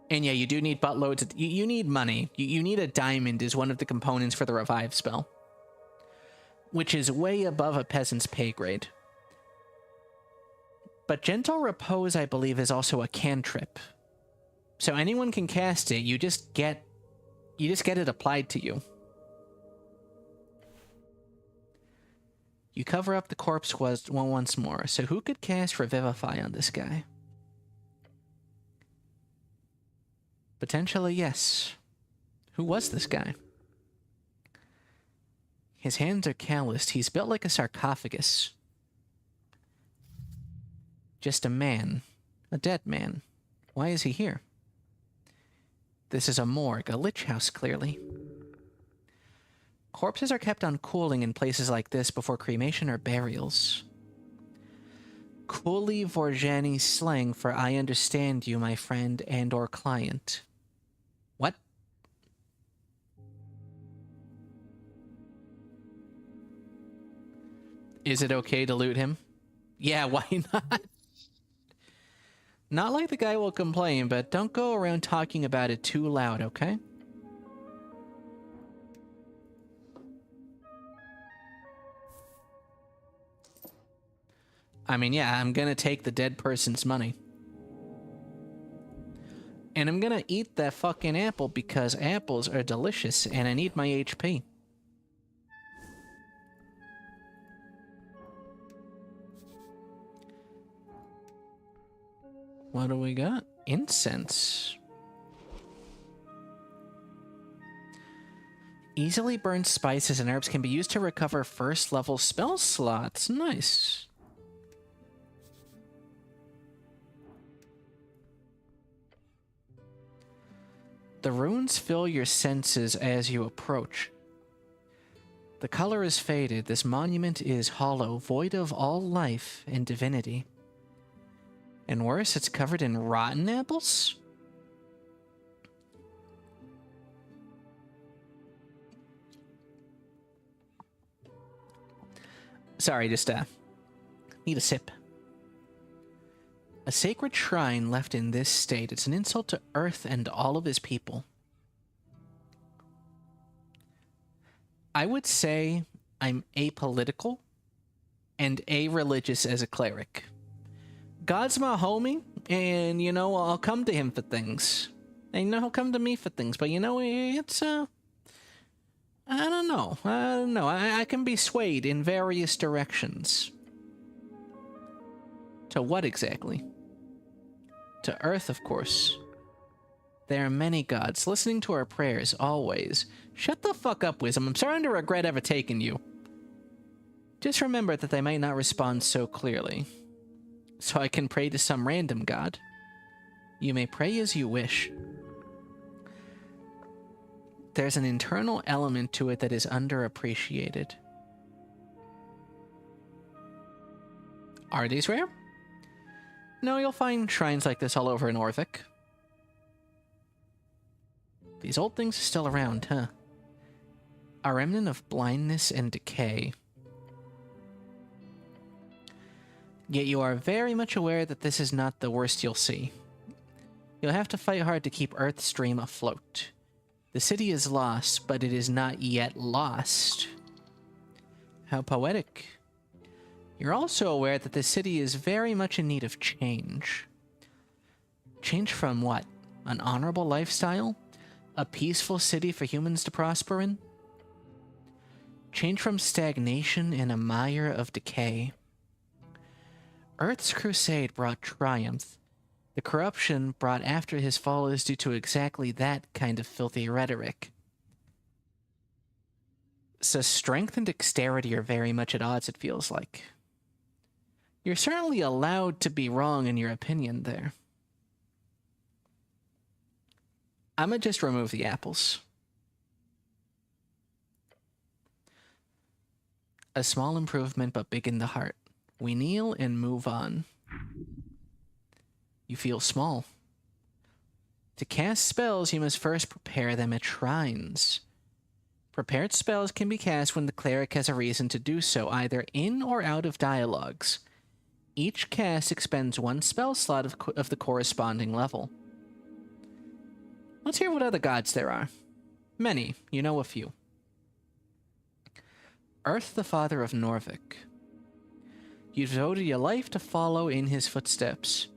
And yeah, you do need buttloads. You need money. You need a diamond is one of the components for the revive spell. Which is way above a peasant's pay grade. But gentle repose, I believe, is also a cantrip. So anyone can cast it, you just get it applied to you. You cover up the corpse once more. So who could cast Revivify on this guy? Potentially, yes. Who was this guy? His hands are calloused. He's built like a sarcophagus. Just a man. A dead man. Why is he here? This is a morgue, a lich house, clearly. Corpses are kept on cooling in places like this before cremation or burials. Kuli Vorjani slang for I understand you, my friend and or client. What? Is it okay to loot him? Yeah, why not? Not like the guy will complain, but don't go around talking about it too loud, okay? I mean, yeah, I'm gonna take the dead person's money. And I'm gonna eat that fucking apple because apples are delicious and I need my HP. What do we got? Incense. Easily burned spices and herbs can be used to recover first level spell slots. Nice. The runes fill your senses as you approach. The color is faded. This monument is hollow, void of all life and divinity. And worse, it's covered in rotten apples? Sorry, just need a sip. A sacred shrine left in this state. It's an insult to Earth and all of his people. I would say I'm apolitical and a-religious as a cleric. God's my homie, and, you know, I'll come to him for things. And, you know, he'll come to me for things. But, you know, it's, I don't know. I can be swayed in various directions. To what exactly? To Earth, of course. There are many gods listening to our prayers, always. Shut the fuck up, Wisdom. I'm starting to regret ever taking you. Just remember that they might not respond so clearly. So I can pray to some random god. You may pray as you wish. There's an internal element to it that is underappreciated. Are these rare? No, you'll find shrines like this all over in Orvik. These old things are still around, huh? A remnant of blindness and decay. Yet you are very much aware that this is not the worst you'll see. You'll have to fight hard to keep Earth's dream afloat. The city is lost, but it is not yet lost. How poetic. You're also aware that the city is very much in need of change. Change from what? An honorable lifestyle? A peaceful city for humans to prosper in? Change from stagnation and a mire of decay. Earth's crusade brought triumph. The corruption brought after his fall is due to exactly that kind of filthy rhetoric. So strength and dexterity are very much at odds, it feels like. You're certainly allowed to be wrong in your opinion there. I'ma just remove the apples. A small improvement, but big in the heart. We kneel and move on. You feel small. To cast spells, you must first prepare them at shrines. Prepared spells can be cast when the cleric has a reason to do so, either in or out of dialogues. Each cast expends one spell slot of the corresponding level. Let's hear what other gods there are. Many, you know a few. Earth, the father of Norvik. You devoted your life to follow in his footsteps.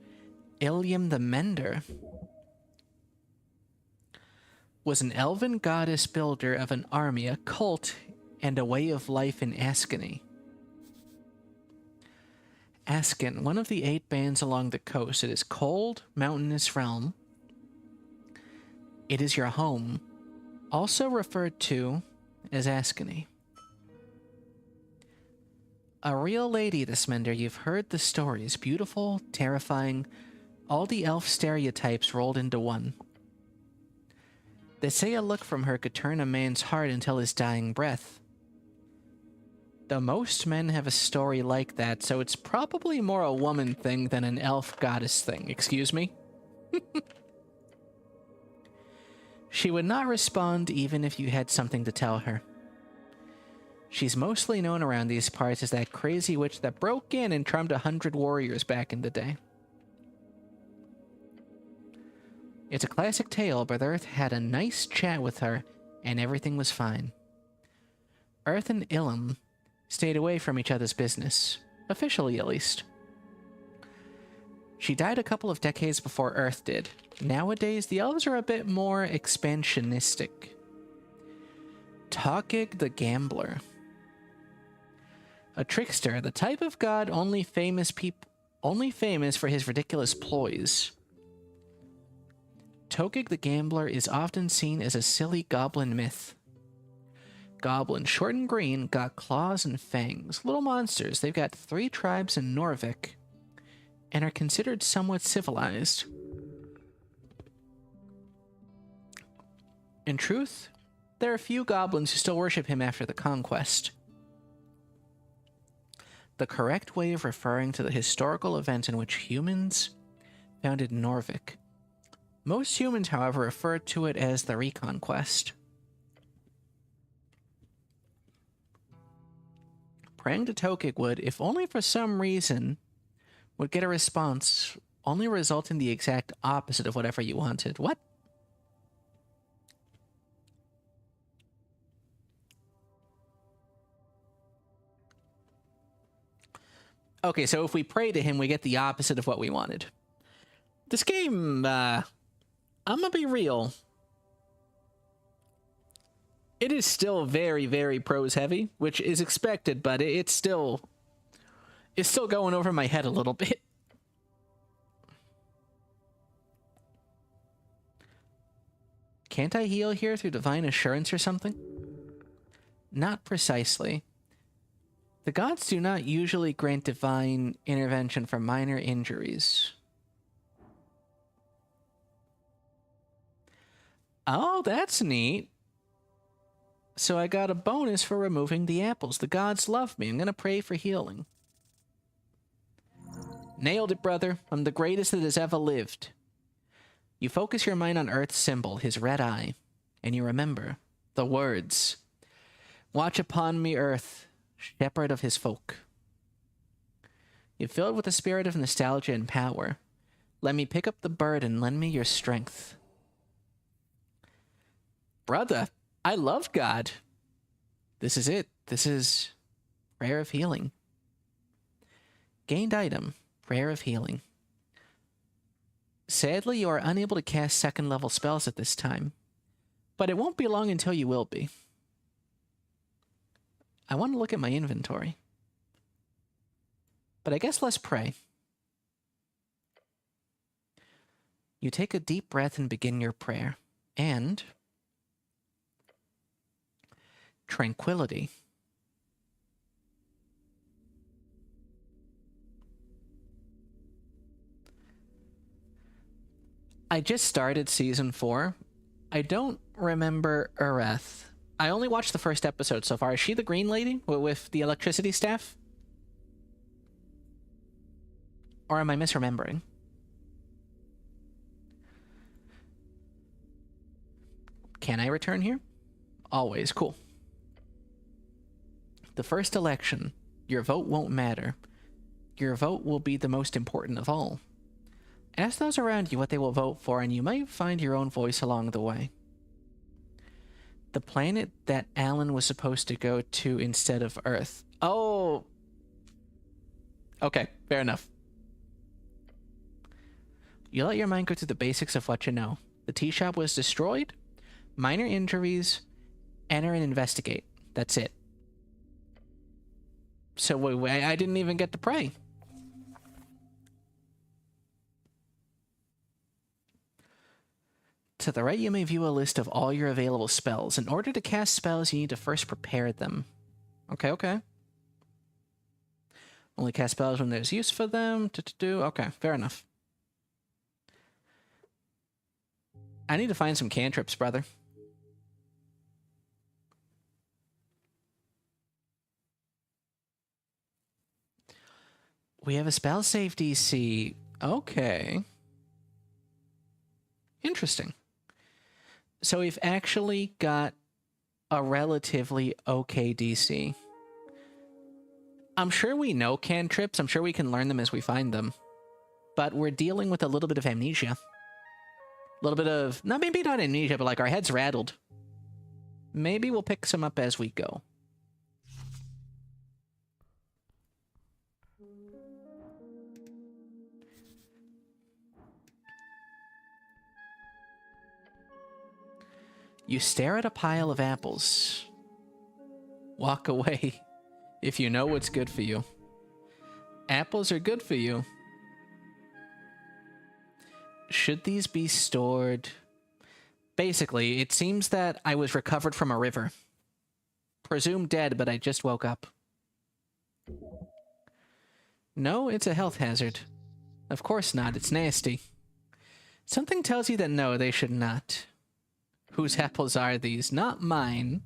Ilium the Mender was an elven goddess builder of an army, a cult, and a way of life in Askany. Asken, one of the 8 bands along the coast. It is cold, mountainous realm. It is your home, also referred to as Askany. A real lady, this Mender. You've heard the stories. Beautiful, terrifying, all the elf stereotypes rolled into one. They say a look from her could turn a man's heart until his dying breath. Though most men have a story like that, so it's probably more a woman thing than an elf goddess thing. Excuse me? She would not respond even if you had something to tell her. She's mostly known around these parts as that crazy witch that broke in and charmed 100 warriors back in the day. It's a classic tale, but Earth had a nice chat with her, and everything was fine. Earth and Ilum stayed away from each other's business, officially at least. She died a couple of decades before Earth did. Nowadays, the elves are a bit more expansionistic. Taugig the Gambler. A trickster, the type of god only famous for his ridiculous ploys. Taugig the Gambler is often seen as a silly goblin myth. Goblins, short and green, got claws and fangs. Little monsters. They've got 3 tribes in Norvik and are considered somewhat civilized. In truth, there are few goblins who still worship him after the conquest. The correct way of referring to the historical event in which humans founded Norvik. Most humans, however, refer to it as the Reconquest. Praying to Taugig would, if only for some reason, would get a response Only result in the exact opposite of whatever you wanted. What? Okay, so if we pray to him, we get the opposite of what we wanted. This game, I'm gonna be real. It is still very, very prose heavy, which is expected, but it's still going over my head a little bit. Can't I heal here through divine assurance or something? Not precisely. The gods do not usually grant divine intervention for minor injuries. Oh, that's neat. So I got a bonus for removing the apples. The gods love me. I'm gonna pray for healing. Nailed it, brother. I'm the greatest that has ever lived. You focus your mind on Earth's symbol, his red eye, and you remember the words. Watch upon me, Earth, shepherd of his folk. You're filled with a spirit of nostalgia and power. Let me pick up the burden, lend me your strength. Brother, I love God. This is it. This is Prayer of Healing. Gained item, Prayer of Healing. Sadly, you are unable to cast second-level spells at this time, but it won't be long until you will be. I want to look at my inventory, but I guess let's pray. You take a deep breath and begin your prayer, and tranquility. I just started season 4. I don't remember Ureth. I only watched the first episode so far. Is she the green lady with the electricity staff? Or am I misremembering? Can I return here? Always. Cool. The first election. Your vote won't matter. Your vote will be the most important of all. Ask those around you what they will vote for, and you might find your own voice along the way. The planet that Alan was supposed to go to instead of Earth. Oh! Okay, fair enough. You let your mind go through the basics of what you know. The tea shop was destroyed, minor injuries, enter and investigate. That's it. So I didn't even get to pray. To the right, you may view a list of all your available spells. In order to cast spells, you need to first prepare them. Okay, okay. Only cast spells when there's use for them. Okay, fair enough. I need to find some cantrips, brother. We have a spell save DC. Okay. Interesting. So we've actually got a relatively okay DC. I'm sure we know cantrips. I'm sure we can learn them as we find them. But we're dealing with a little bit of amnesia. A little bit of, maybe not amnesia, but like our heads rattled. Maybe we'll pick some up as we go. You stare at a pile of apples. Walk away if you know what's good for you. Apples are good for you. Should these be stored? Basically, it seems that I was recovered from a river. Presumed dead, but I just woke up. No, it's a health hazard. Of course not, it's nasty. Something tells you that no, they should not. Whose apples are these? Not mine.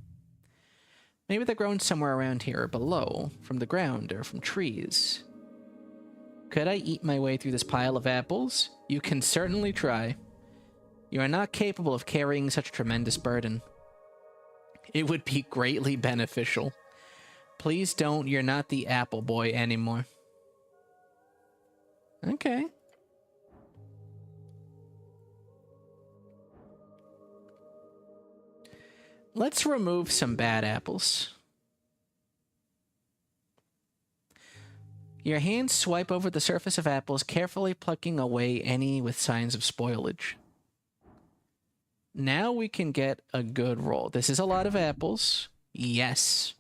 Maybe they're grown somewhere around here or below, from the ground or from trees. Could I eat my way through this pile of apples? You can certainly try. You are not capable of carrying such a tremendous burden. It would be greatly beneficial. Please don't, you're not the apple boy anymore. Okay. Let's remove some bad apples. Your hands swipe over the surface of apples, carefully plucking away any with signs of spoilage. Now we can get a good roll. This is a lot of apples. Yes.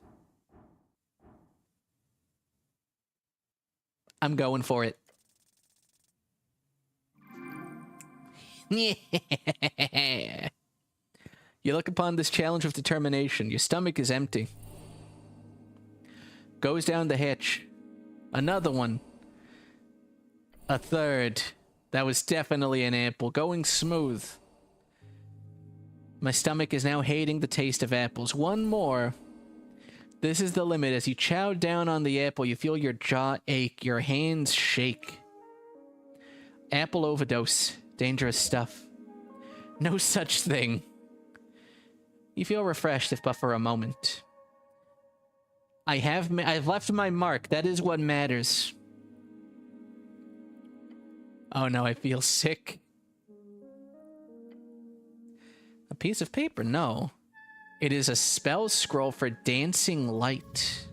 I'm going for it. Yeah. You look upon this challenge with determination. Your stomach is empty. Goes down the hatch. Another one. A third. That was definitely an apple. Going smooth. My stomach is now hating the taste of apples. One more. This is the limit. As you chow down on the apple, you feel your jaw ache, your hands shake. Apple overdose. Dangerous stuff. No such thing. You feel refreshed if but for a moment. I've left my mark. That is what matters. Oh no, I feel sick. A piece of paper? No. It is a spell scroll for dancing light.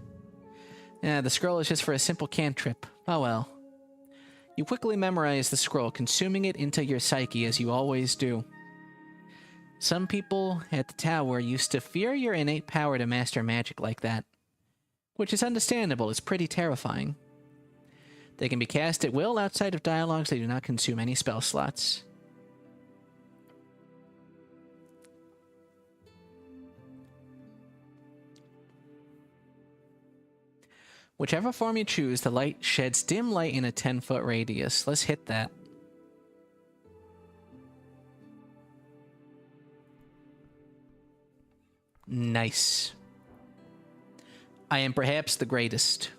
Yeah, the scroll is just for a simple cantrip. Oh well. You quickly memorize the scroll, consuming it into your psyche as you always do. Some people at the tower used to fear your innate power to master magic like that. Which is understandable, it's pretty terrifying. They can be cast at will outside of dialogues, they do not consume any spell slots. Whichever form you choose, the light sheds dim light in a 10-foot radius. Let's hit that. Nice. I am perhaps the greatest.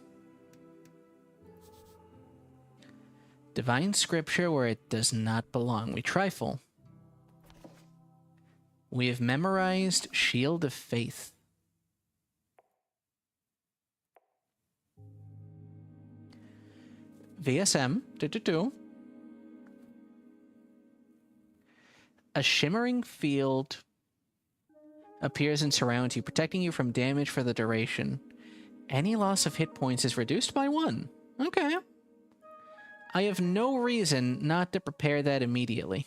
Divine scripture where it does not belong. We trifle. We have memorized Shield of Faith. VSM. A shimmering field appears and surrounds you, protecting you from damage for the duration. Any loss of hit points is reduced by 1. Okay. I have no reason not to prepare that immediately.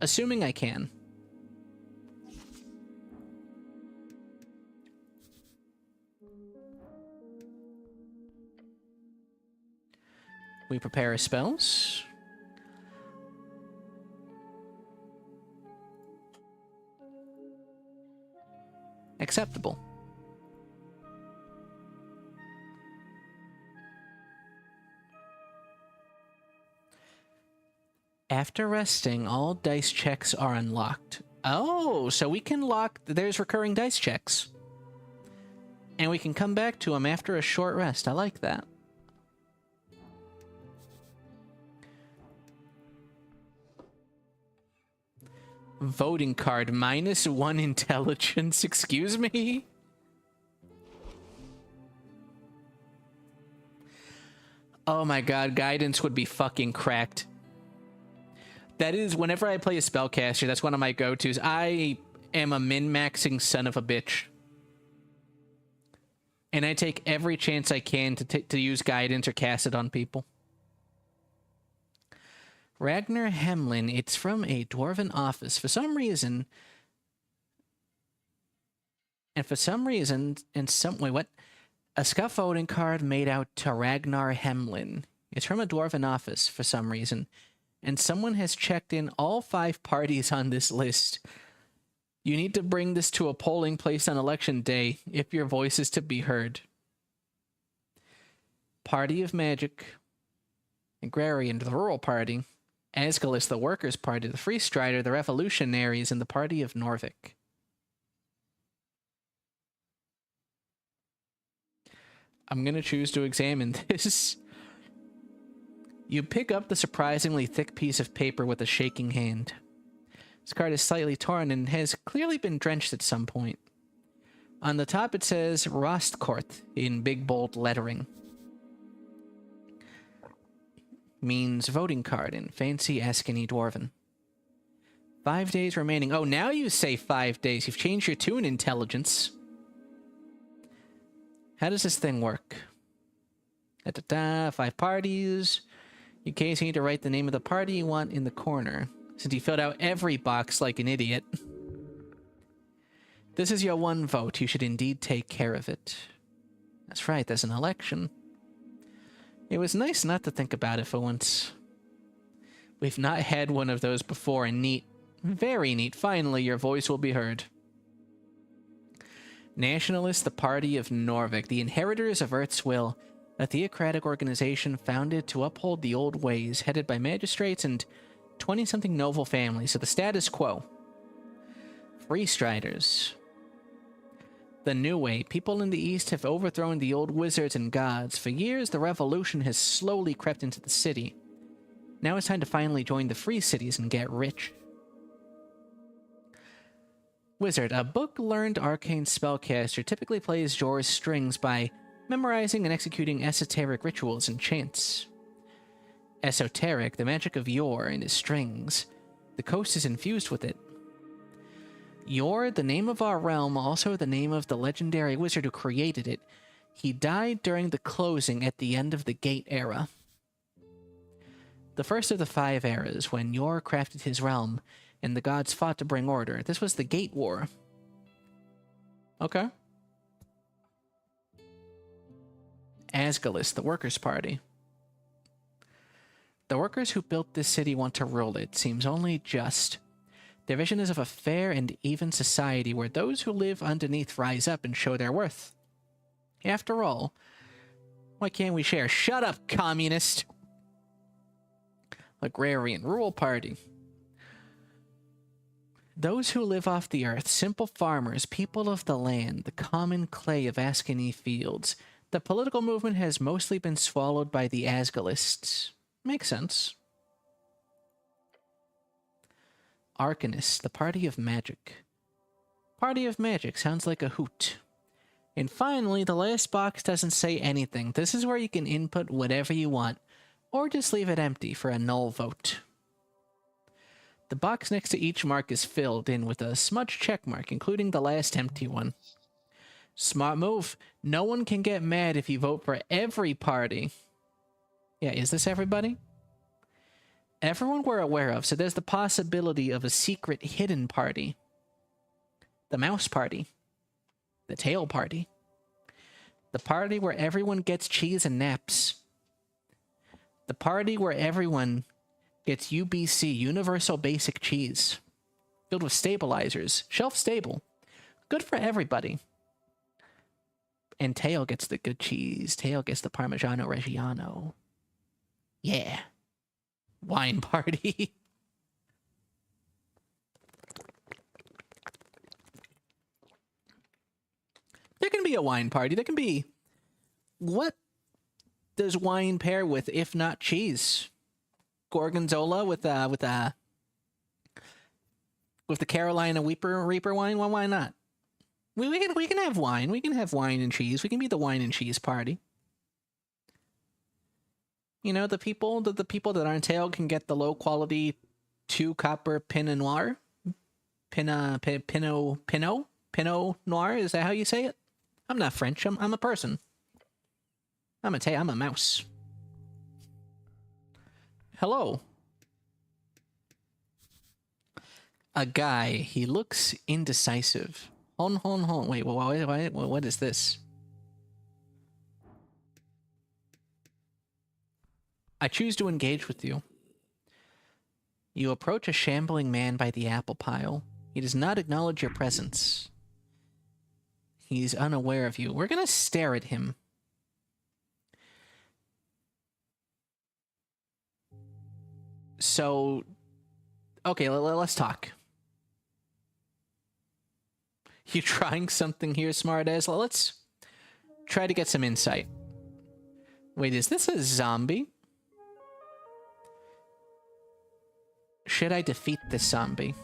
Assuming I can. We prepare our spells. Acceptable. After resting, all dice checks are unlocked. Oh, so we can lock... There's recurring dice checks. And we can come back to them after a short rest. I like that. Voting card, -1 intelligence. Excuse me? Oh my god, guidance would be fucking cracked. That is, whenever I play a spellcaster, that's one of my go-tos. I am a min-maxing son of a bitch. And I take every chance I can to use guidance or cast it on people. Ragnar Hemlin, it's from a dwarven office. For some reason... Wait, what? A scuff voting card made out to Ragnar Hemlin. It's from a dwarven office, for some reason. And someone has checked in all 5 parties on this list. You need to bring this to a polling place on election day if your voice is to be heard. Party of Magic. Agrarian, the Rural Party. Asgalis, the Workers' Party. The Free Strider, the Revolutionaries, and the Party of Norvik. I'm going to choose to examine this. You pick up the surprisingly thick piece of paper with a shaking hand. This card is slightly torn and has clearly been drenched at some point. On the top it says Rostkort in big bold lettering. Means voting card in fancy Askany Dwarven. 5 days remaining. Oh, now you say 5 days. You've changed your tune, intelligence. How does this thing work? 5 parties. You occasionally need to write the name of the party you want in the corner, since you filled out every box like an idiot. This is your one vote. You should indeed take care of it. That's right, there's an election. It was nice not to think about it for once. We've not had one of those before, and neat. Very neat. Finally, your voice will be heard. Nationalists, the Party of Norvik, the inheritors of Earth's will, a theocratic organization founded to uphold the old ways, headed by magistrates and 20-something noble families of the status quo. Freestriders. The new way. People in the East have overthrown the old wizards and gods. For years, the revolution has slowly crept into the city. Now it's time to finally join the free cities and get rich. Wizard. A book-learned arcane spellcaster typically plays Jor's strings by memorizing and executing esoteric rituals and chants. Esoteric, the magic of Yor and his strings. The coast is infused with it. Yor, the name of our realm, also the name of the legendary wizard who created it. He died during the closing at the end of the Gate Era. The first of the 5 eras, when Yor crafted his realm, and the gods fought to bring order. This was the Gate War. Okay. Asgalis, the Workers' Party. The workers who built this city want to rule it. Seems only just. Their vision is of a fair and even society where those who live underneath rise up and show their worth. After all, why can't we share? Shut up, communist! Agrarian Rural Party. Those who live off the earth, simple farmers, people of the land, the common clay of Askany fields. The political movement has mostly been swallowed by the Asgalists. Makes sense. Arcanists, the Party of Magic. Party of Magic sounds like a hoot. And finally, the last box doesn't say anything. This is where you can input whatever you want, or just leave it empty for a null vote. The box next to each mark is filled in with a smudged check mark, including the last empty one. Smart move. No one can get mad if you vote for every party. Yeah, is this everybody? Everyone we're aware of, so there's the possibility of a secret hidden party. The Mouse Party. The Tayle Party. The party where everyone gets cheese and naps. The party where everyone gets UBC, Universal Basic Cheese. Filled with stabilizers. Shelf stable. Good for everybody. And Tayle gets the good cheese. Tayle gets the Parmigiano Reggiano. Yeah. Wine party. There can be a wine party. There can be... What does wine pair with, if not cheese? Gorgonzola with the Carolina Reaper wine? Well, why not? We can have wine. We can have wine and cheese. We can be the wine and cheese party. You know, the people that aren't Tayle can get the low quality 2 copper Pinot Noir. Pinot Noir. Is that how you say it? I'm not French. I'm a person. I'm a mouse. Hello. A guy. He looks indecisive. Hold on. Wait, what is this? I choose to engage with you. You approach a shambling man by the apple pile. He does not acknowledge your presence. He's unaware of you. We're gonna stare at him. So, okay, let's talk. You trying something here, smartass? Let's try to get some insight. Wait, is this a zombie? Should I defeat this zombie?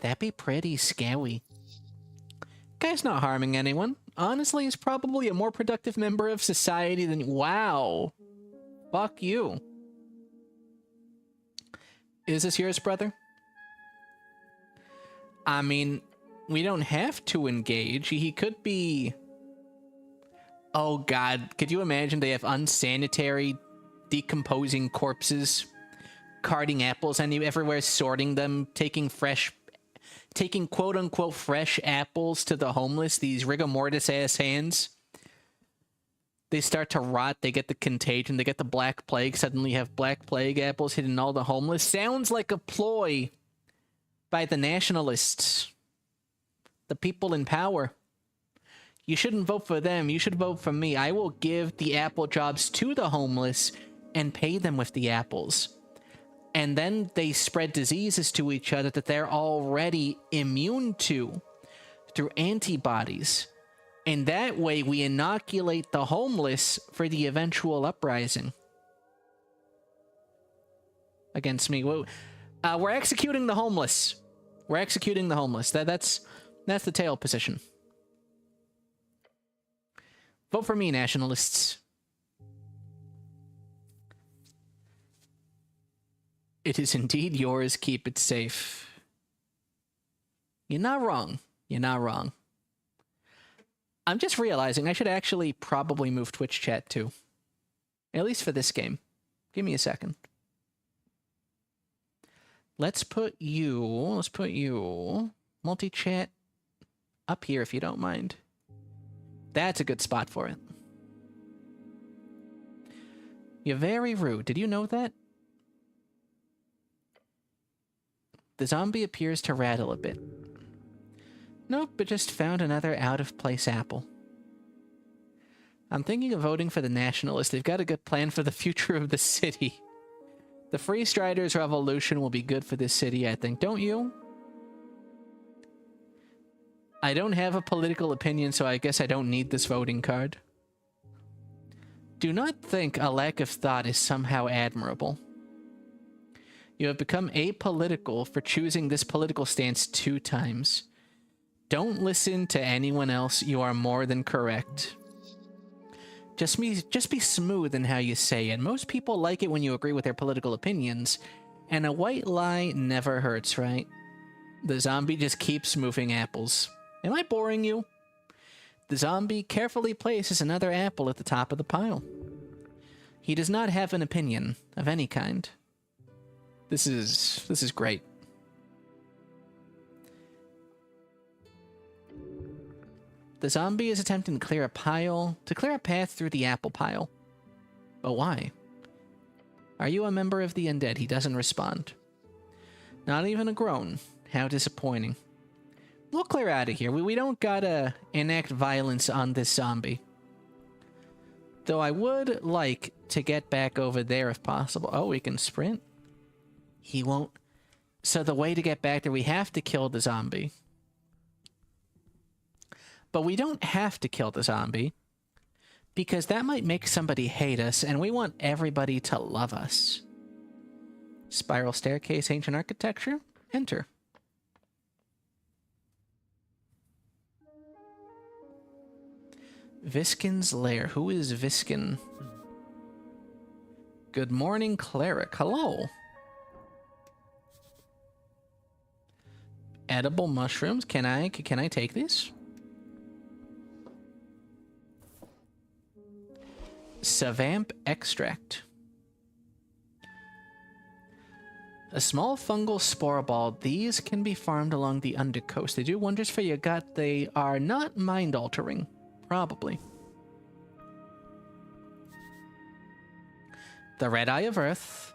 That'd be pretty scary. Guy's not harming anyone. Honestly, he's probably a more productive member of society than... Wow. Fuck you. Is this yours, brother? I mean, we don't have to engage. He could be... Oh god, could you imagine they have unsanitary, decomposing corpses, carting apples everywhere, sorting them, taking quote-unquote fresh apples to the homeless, these rigor mortis-ass hands. They start to rot, they get the contagion, they get the Black Plague, suddenly you have Black Plague apples hitting all the homeless. Sounds like a ploy by the nationalists, the people in power. You shouldn't vote for them, you should vote for me. I will give the apple jobs to the homeless and pay them with the apples. And then they spread diseases to each other that they're already immune to through antibodies. And that way we inoculate the homeless for the eventual uprising against me. We're executing the homeless. We're executing the homeless. That's the Tayle position. Vote for me, nationalists. It is indeed yours. Keep it safe. You're not wrong. You're not wrong. I'm just realizing I should actually probably move Twitch chat too. At least for this game. Give me a second. Let's put you multi-chat up here if you don't mind. That's a good spot for it. You're very rude. Did you know that? The zombie appears to rattle a bit. Nope, but just found another out-of-place apple. I'm thinking of voting for the nationalists. They've got a good plan for the future of the city. The Free Striders revolution will be good for this city, I think. Don't you? I don't have a political opinion, so I guess I don't need this voting card. Do not think a lack of thought is somehow admirable. You have become apolitical for choosing this political stance 2 times. Don't listen to anyone else. You are more than correct. Just be smooth in how you say it. Most people like it when you agree with their political opinions, and a white lie never hurts, right? The zombie just keeps moving apples. Am I boring you? The zombie carefully places another apple at the top of the pile. He does not have an opinion of any kind. This is great. The zombie is attempting to clear a path through the apple pile. But why? Are you a member of the undead? He doesn't respond. Not even a groan. How disappointing. We'll clear out of here. We don't gotta enact violence on this zombie. Though I would like to get back over there if possible. Oh, we can sprint. He won't. So the way to get back there, we have to kill the zombie. But we don't have to kill the zombie, because that might make somebody hate us, and we want everybody to love us. Spiral staircase, ancient architecture. Enter. Viskin's lair. Who is Viskin? Good morning, cleric. Hello. Edible mushrooms. Can I take these? Savamp extract. A small fungal spore ball. These can be farmed along the undercoast. They do wonders for your gut. They are not mind-altering. Probably. The Red Eye of Earth.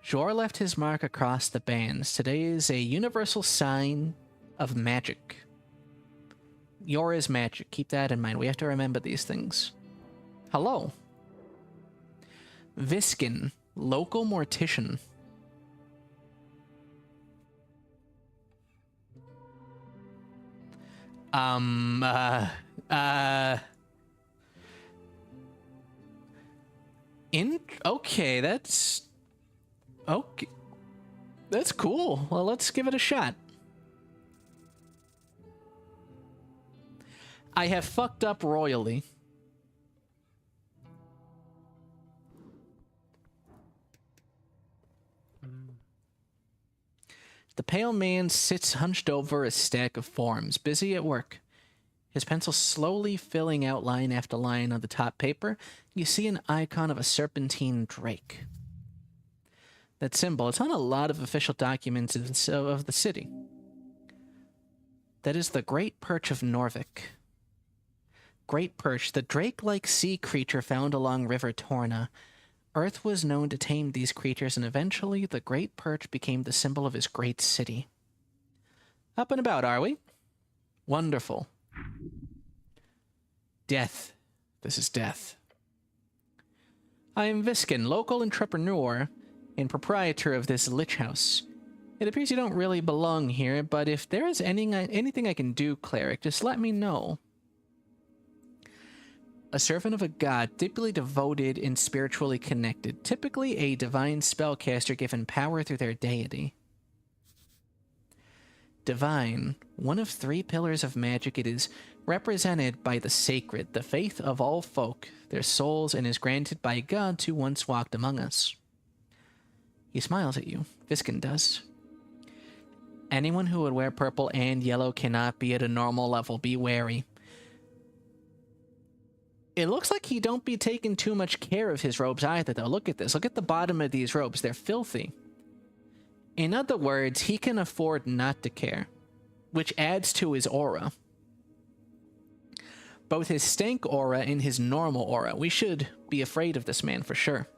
Jor left his mark across the bands. Today is a universal sign of magic. Yor is magic. Keep that in mind. We have to remember these things. Hello. Viskin, local mortician. Okay, that's... Okay. That's cool. Well, let's give it a shot. I have fucked up royally. The pale man sits hunched over a stack of forms, busy at work. His pencil slowly filling out line after line on the top paper. You see an icon of a serpentine drake. That symbol, it's on a lot of official documents of the city. That is the Great Perch of Norvik. Great Perch, the drake-like sea creature found along River Torna. Earth was known to tame these creatures, and eventually the Great Perch became the symbol of his great city. Up and about, are we? Wonderful. Death. This is death. I am Viskin, local entrepreneur and proprietor of this lich house. It appears you don't really belong here, but if there is anything I can do, cleric, just let me know. A servant of a god, deeply devoted and spiritually connected, typically a divine spellcaster given power through their deity. Divine, one of 3 pillars of magic, it is represented by the sacred, the faith of all folk, their souls, and is granted by gods who once walked among us. He smiles at you. Viskin does. Anyone who would wear purple and yellow cannot be at a normal level. Be wary. It looks like he don't be taking too much care of his robes either, though. Look at this. Look at the bottom of these robes. They're filthy. In other words, he can afford not to care, which adds to his aura. Both his stank aura and his normal aura. We should be afraid of this man for sure.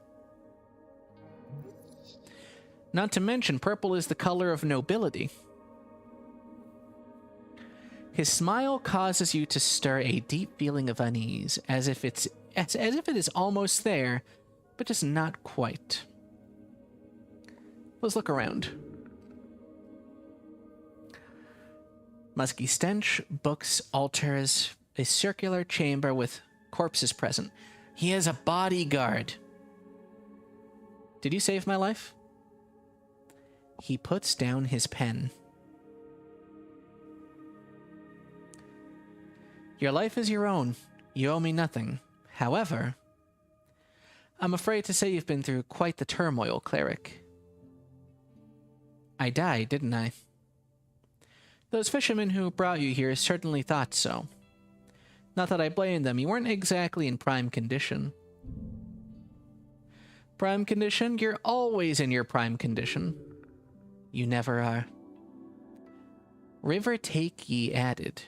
Not to mention, purple is the color of nobility. His smile causes you to stir a deep feeling of unease, as if it is almost there, but just not quite. Let's look around. Musky stench, books, altars, a circular chamber with corpses present. He has a bodyguard. Did you save my life? He puts down his pen. Your life is your own. You owe me nothing. However, I'm afraid to say you've been through quite the turmoil, cleric. I died, didn't I? Those fishermen who brought you here certainly thought so. Not that I blame them. You weren't exactly in prime condition. Prime condition? You're always in your prime condition. You never are. River take ye added.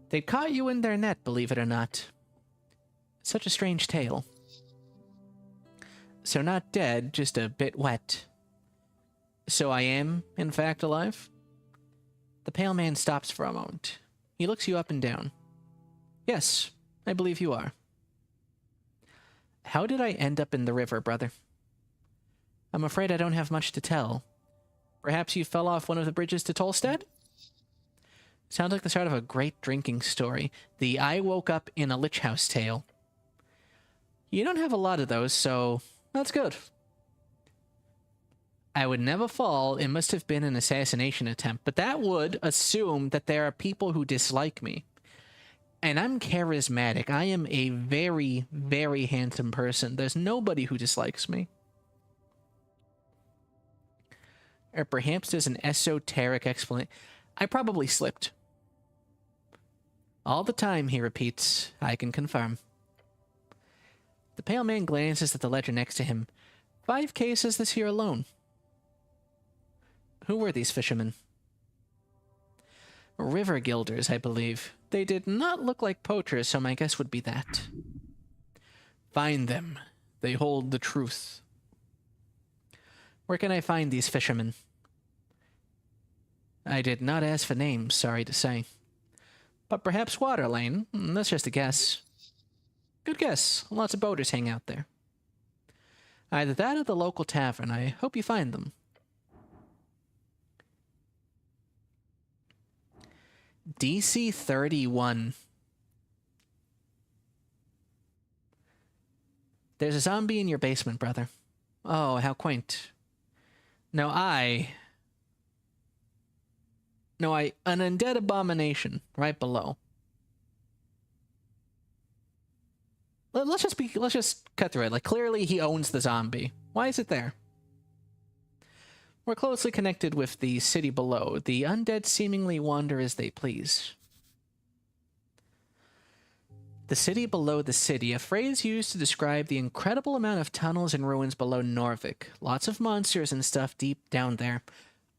They caught you in their net, believe it or not. Such a strange tale. So not dead, just a bit wet. So I am, in fact, alive? The pale man stops for a moment. He looks you up and down. Yes, I believe you are. How did I end up in the river, brother? I'm afraid I don't have much to tell. Perhaps you fell off one of the bridges to Tolstad? Sounds like the start of a great drinking story. The I woke up in a lich house tale. You don't have a lot of those, so that's good. I would never fall. It must have been an assassination attempt, but that would assume that there are people who dislike me. And I'm charismatic. I am a very, very handsome person. There's nobody who dislikes me. Or perhaps there's an esoteric explanation. I probably slipped. All the time, he repeats. I can confirm. The pale man glances at the ledger next to him. 5 cases this year alone. Who were these fishermen? River guilders, I believe. They did not look like poachers, so my guess would be that. Find them. They hold the truth. Where can I find these fishermen? I did not ask for names, sorry to say. But perhaps Waterlane? That's just a guess. Good guess. Lots of boaters hang out there. Either that or the local tavern. I hope you find them. DC 31. There's a zombie in your basement, brother. Oh, how quaint. No, an undead abomination right below. Let's just cut through it. Like, clearly he owns the zombie. Why is it there? We're closely connected with the city below. The undead seemingly wander as they please. The city below the city, a phrase used to describe the incredible amount of tunnels and ruins below Norvik. Lots of monsters and stuff deep down there.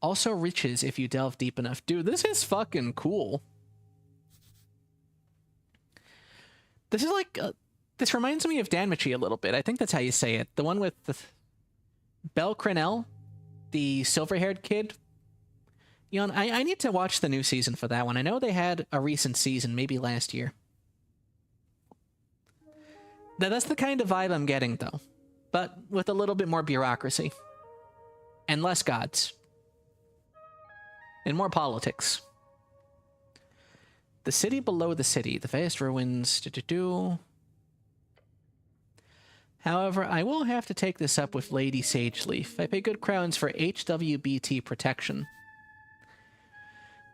Also riches if you delve deep enough. Dude, this is fucking cool. This is like... this reminds me of Danmachi a little bit. I think that's how you say it. The one with the... Bel Crenel, the silver-haired kid. You know, I need to watch the new season for that one. I know they had a recent season, maybe last year. That's the kind of vibe I'm getting, though. But with a little bit more bureaucracy. And less gods. And more politics. The city below the city. The vast ruins. However, I will have to take this up with Lady Sageleaf. I pay good crowns for HWBT protection.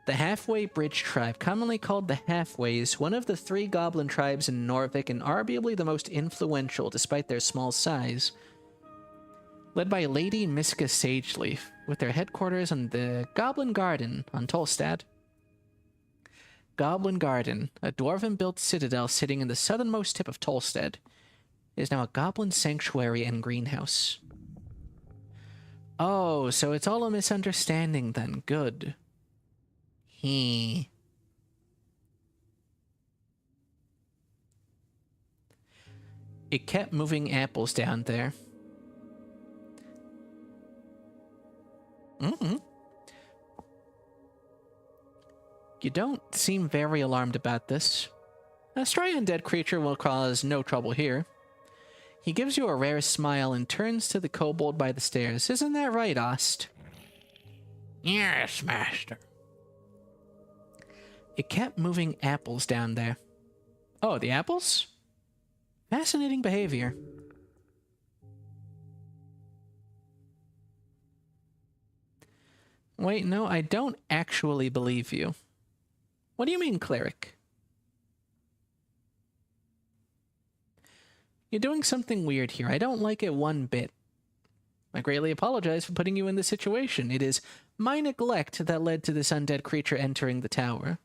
The Halfway Bridge tribe, commonly called the Halfways, one of the 3 goblin tribes in Norvik and arguably the most influential despite their small size. Led by Lady Miska Sageleaf, with their headquarters on the Goblin Garden on Tolstad. Goblin Garden, a dwarven-built citadel sitting in the southernmost tip of Tolstad, is now a goblin sanctuary and greenhouse. Oh, so it's all a misunderstanding then. Good. It kept moving apples down there. You don't seem very alarmed about this. A stray undead creature will cause no trouble here. He gives you a rare smile and turns to the kobold by the stairs. Isn't that right, Ost? Yes, master. It kept moving apples down there. Oh, the apples? Fascinating behavior. Wait, no, I don't actually believe you. What do you mean, cleric? You're doing something weird here. I don't like it one bit. I greatly apologize for putting you in this situation. It is my neglect that led to this undead creature entering the tower.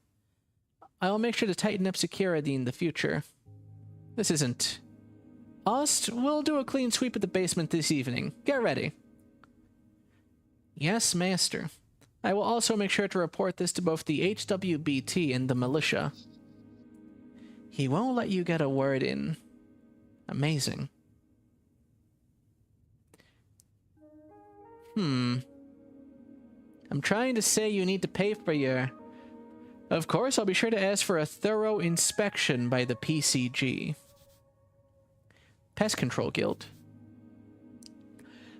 I will make sure to tighten up security in the future. This isn't... Ost, we'll do a clean sweep of the basement this evening. Get ready. Yes, master. I will also make sure to report this to both the HWBT and the militia. He won't let you get a word in. Amazing. I'm trying to say you need to pay for your... Of course, I'll be sure to ask for a thorough inspection by the PCG. Pest Control Guild.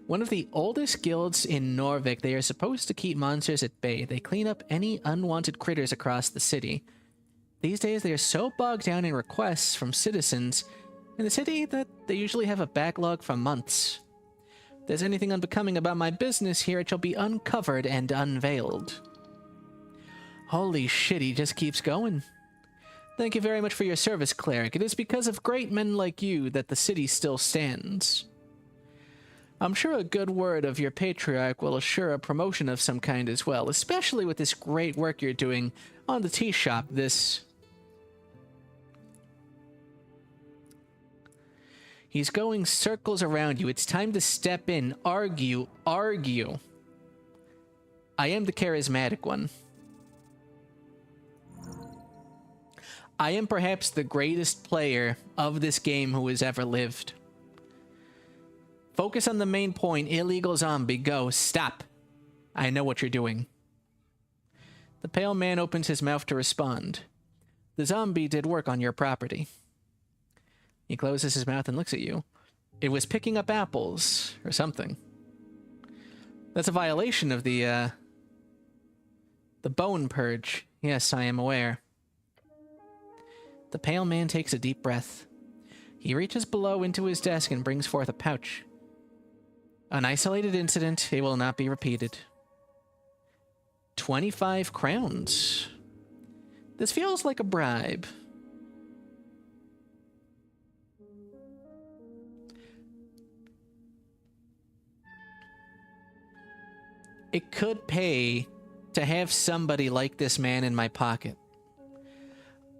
One of the oldest guilds in Norvik, they are supposed to keep monsters at bay. They clean up any unwanted critters across the city. These days, they are so bogged down in requests from citizens in the city that they usually have a backlog for months. If there's anything unbecoming about my business here, it shall be uncovered and unveiled. Holy shit, he just keeps going. Thank you very much for your service, cleric. It is because of great men like you that the city still stands. I'm sure a good word of your patriarch will assure a promotion of some kind as well, especially with this great work you're doing on the tea shop. He's going circles around you. It's time to step in. Argue. Argue. I am the charismatic one. I am perhaps the greatest player of this game who has ever lived. Focus on the main point. Illegal zombie. Go. Stop. I know what you're doing. The pale man opens his mouth to respond. The zombie did work on your property. He closes his mouth and looks at you. It was picking up apples, or something. That's a violation of the bone purge. Yes, I am aware. The pale man takes a deep breath. He reaches below into his desk and brings forth a pouch. An isolated incident, it will not be repeated. 25 crowns. This feels like a bribe. It could pay to have somebody like this man in my pocket.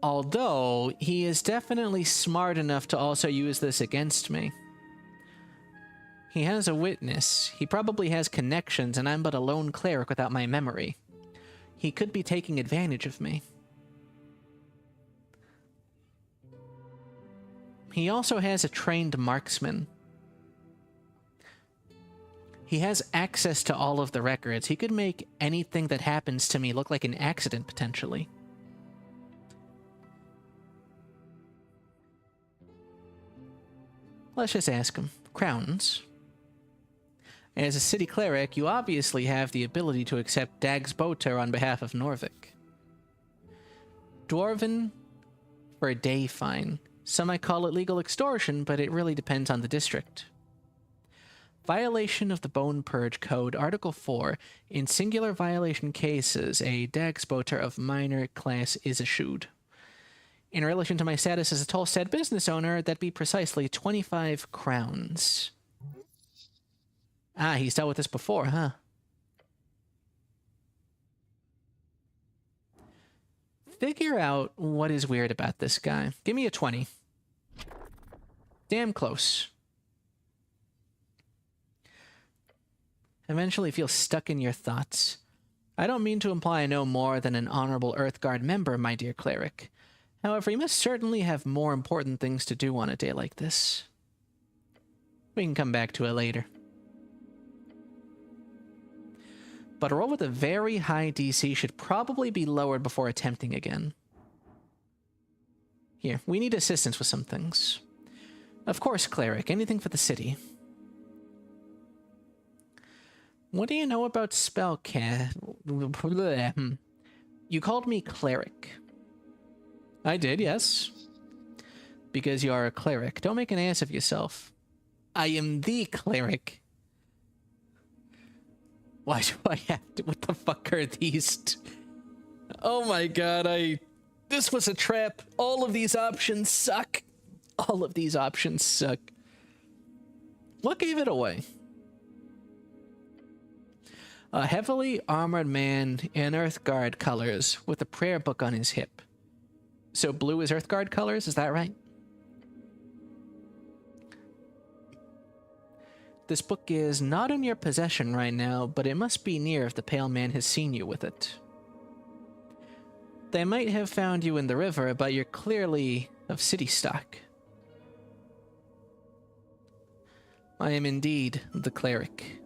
Although, he is definitely smart enough to also use this against me. He has a witness. He probably has connections, and I'm but a lone cleric without my memory. He could be taking advantage of me. He also has a trained marksman. He has access to all of the records. He could make anything that happens to me look like an accident, potentially. Let's just ask him. Crowns. As a city cleric, you obviously have the ability to accept Dag's Boter on behalf of Norvik. Dwarven for a day fine. Some might call it legal extortion, but it really depends on the district. Violation of the Bone Purge Code, Article 4. In singular violation cases, a Dag's Boter of minor class is issued. In relation to my status as a Tolstad business owner, that'd be precisely 25 crowns. Ah, he's dealt with this before, huh? Figure out what is weird about this guy. Give me a 20. Damn close. Eventually feel stuck in your thoughts. I don't mean to imply I know more than an honorable Earthguard member, my dear cleric. However, you must certainly have more important things to do on a day like this. We can come back to it later. But a roll with a very high DC should probably be lowered before attempting again. Here, we need assistance with some things. Of course, cleric, anything for the city. What do you know about spellcast? You called me cleric. I did, yes. Because you are a cleric. Don't make an ass of yourself. I am the cleric. Why do I have to? What the fuck are these? Oh my god, this was a trap. All of these options suck. All of these options suck. What gave it away? A heavily armored man in Earthguard colors with a prayer book on his hip. So blue is Earthguard colors, is that right? This book is not in your possession right now, but it must be near if the pale man has seen you with it. They might have found you in the river, but you're clearly of city stock. I am indeed the cleric.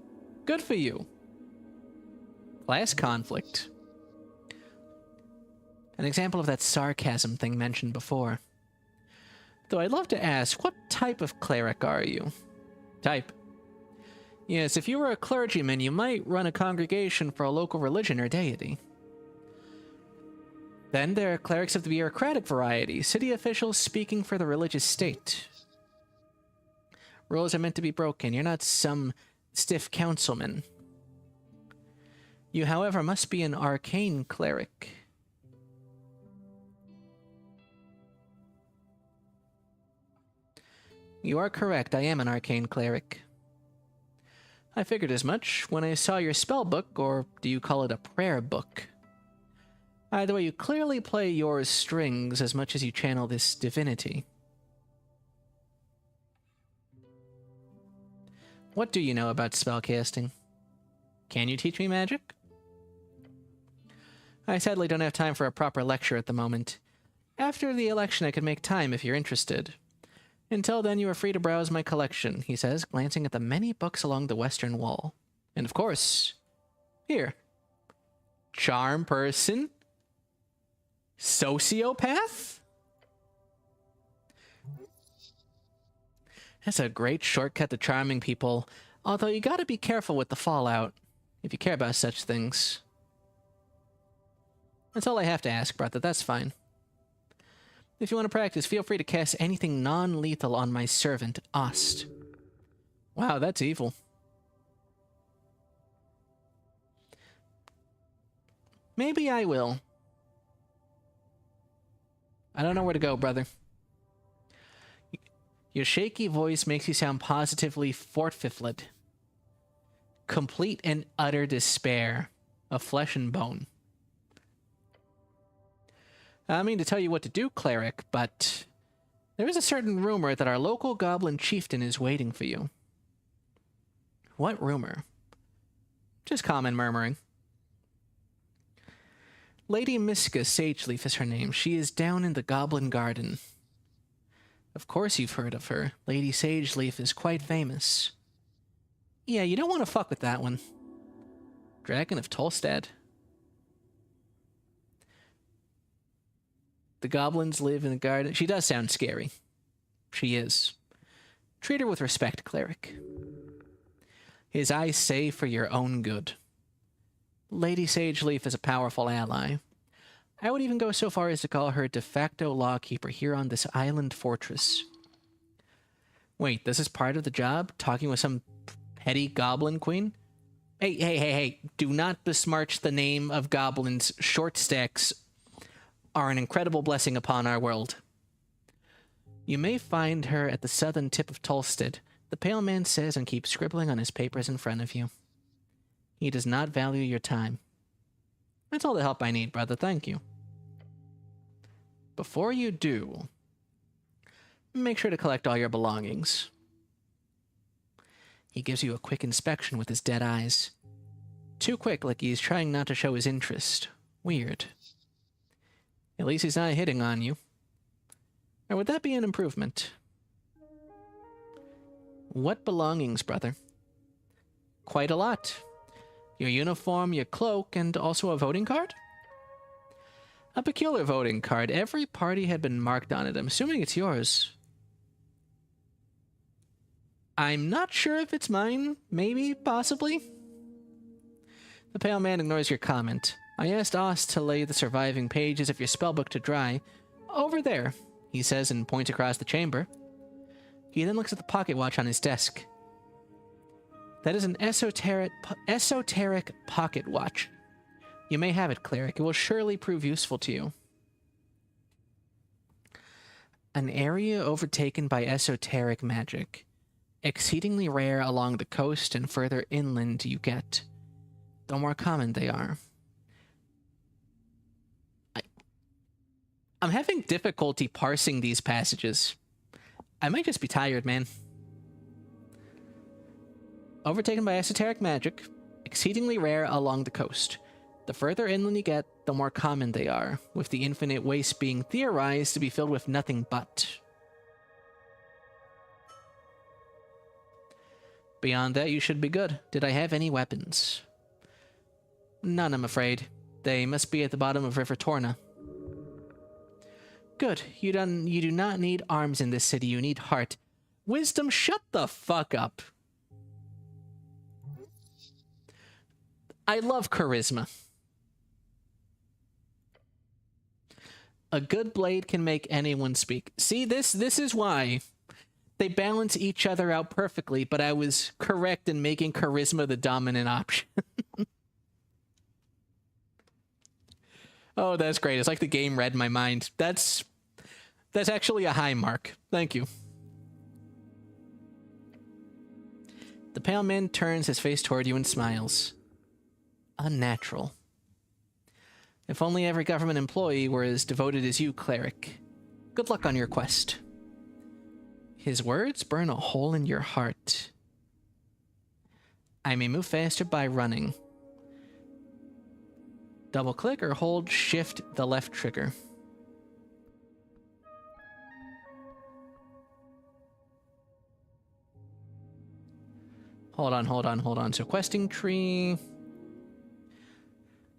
Good for you. Class conflict. An example of that sarcasm thing mentioned before. Though I'd love to ask, what type of cleric are you? Type. Yes, if you were a clergyman, you might run a congregation for a local religion or deity. Then there are clerics of the bureaucratic variety, city officials speaking for the religious state. Rules are meant to be broken. You're not some stiff councilman. You, however, must be an arcane cleric. You are correct, I am an arcane cleric. I figured as much when I saw your spell book, or do you call it a prayer book? Either way, you clearly play your strings as much as you channel this divinity. What do you know about spellcasting? Can you teach me magic? I sadly don't have time for a proper lecture at the moment. After the election, I could make time if you're interested. Until then, you are free to browse my collection, he says, glancing at the many books along the western wall. And of course, here. Charm person? Sociopath? That's a great shortcut to charming people, although you gotta be careful with the fallout, if you care about such things. That's all I have to ask, brother, that's fine. If you want to practice, feel free to cast anything non-lethal on my servant, Ost. Wow, that's evil. Maybe I will. I don't know where to go, brother. Your shaky voice makes you sound positively fortfiflet. Complete and utter despair of flesh and bone. I mean to tell you what to do, cleric, but there is a certain rumor that our local goblin chieftain is waiting for you. What rumor? Just common murmuring. Lady Miska Sageleaf is her name. She is down in the Goblin Garden. Of course you've heard of her. Lady Sageleaf is quite famous. Yeah, you don't want to fuck with that one. Dragon of Tolstad. The goblins live in the garden. She does sound scary. She is. Treat her with respect, cleric. His eyes say for your own good. Lady Sageleaf is a powerful ally. I would even go so far as to call her de facto lawkeeper here on this island fortress. Wait, this is part of the job? Talking with some petty goblin queen? Hey. Do not besmirch the name of goblins. Short stacks are an incredible blessing upon our world. You may find her at the southern tip of Tolstad, the pale man says and keeps scribbling on his papers in front of you. He does not value your time. That's all the help I need, brother. Thank you. Before you do, make sure to collect all your belongings. He gives you a quick inspection with his dead eyes. Too quick, like he's trying not to show his interest. Weird. At least he's not hitting on you. Or would that be an improvement? What belongings, brother? Quite a lot. Your uniform, your cloak, and also a voting card? A peculiar voting card. Every party had been marked on it. I'm assuming it's yours. I'm not sure if it's mine. Maybe, possibly. The pale man ignores your comment. I asked Oz to lay the surviving pages of your spellbook to dry. Over there, he says and points across the chamber. He then looks at the pocket watch on his desk. That is an esoteric pocket watch. You may have it, cleric. It will surely prove useful to you. An area overtaken by esoteric magic. Exceedingly rare along the coast and further inland you get, the more common they are. I'm having difficulty parsing these passages. I might just be tired, man. Overtaken by esoteric magic, exceedingly rare along the coast. The further inland you get, the more common they are, with the infinite waste being theorized to be filled with nothing but. Beyond that, you should be good. Did I have any weapons? None, I'm afraid. They must be at the bottom of River Torna. Good. You do not need arms in this city. You need heart. Wisdom, shut the fuck up. I love charisma. A good blade can make anyone speak. See, this is why they balance each other out perfectly, but I was correct in making charisma the dominant option. Oh, that's great. It's like the game read my mind. That's actually a high mark. Thank you. The pale man turns his face toward you and smiles. Unnatural. If only every government employee were as devoted as you, cleric. Good luck on your quest. His words burn a hole in your heart. I may move faster by running. Double click or hold shift the left trigger. Hold on. So questing tree.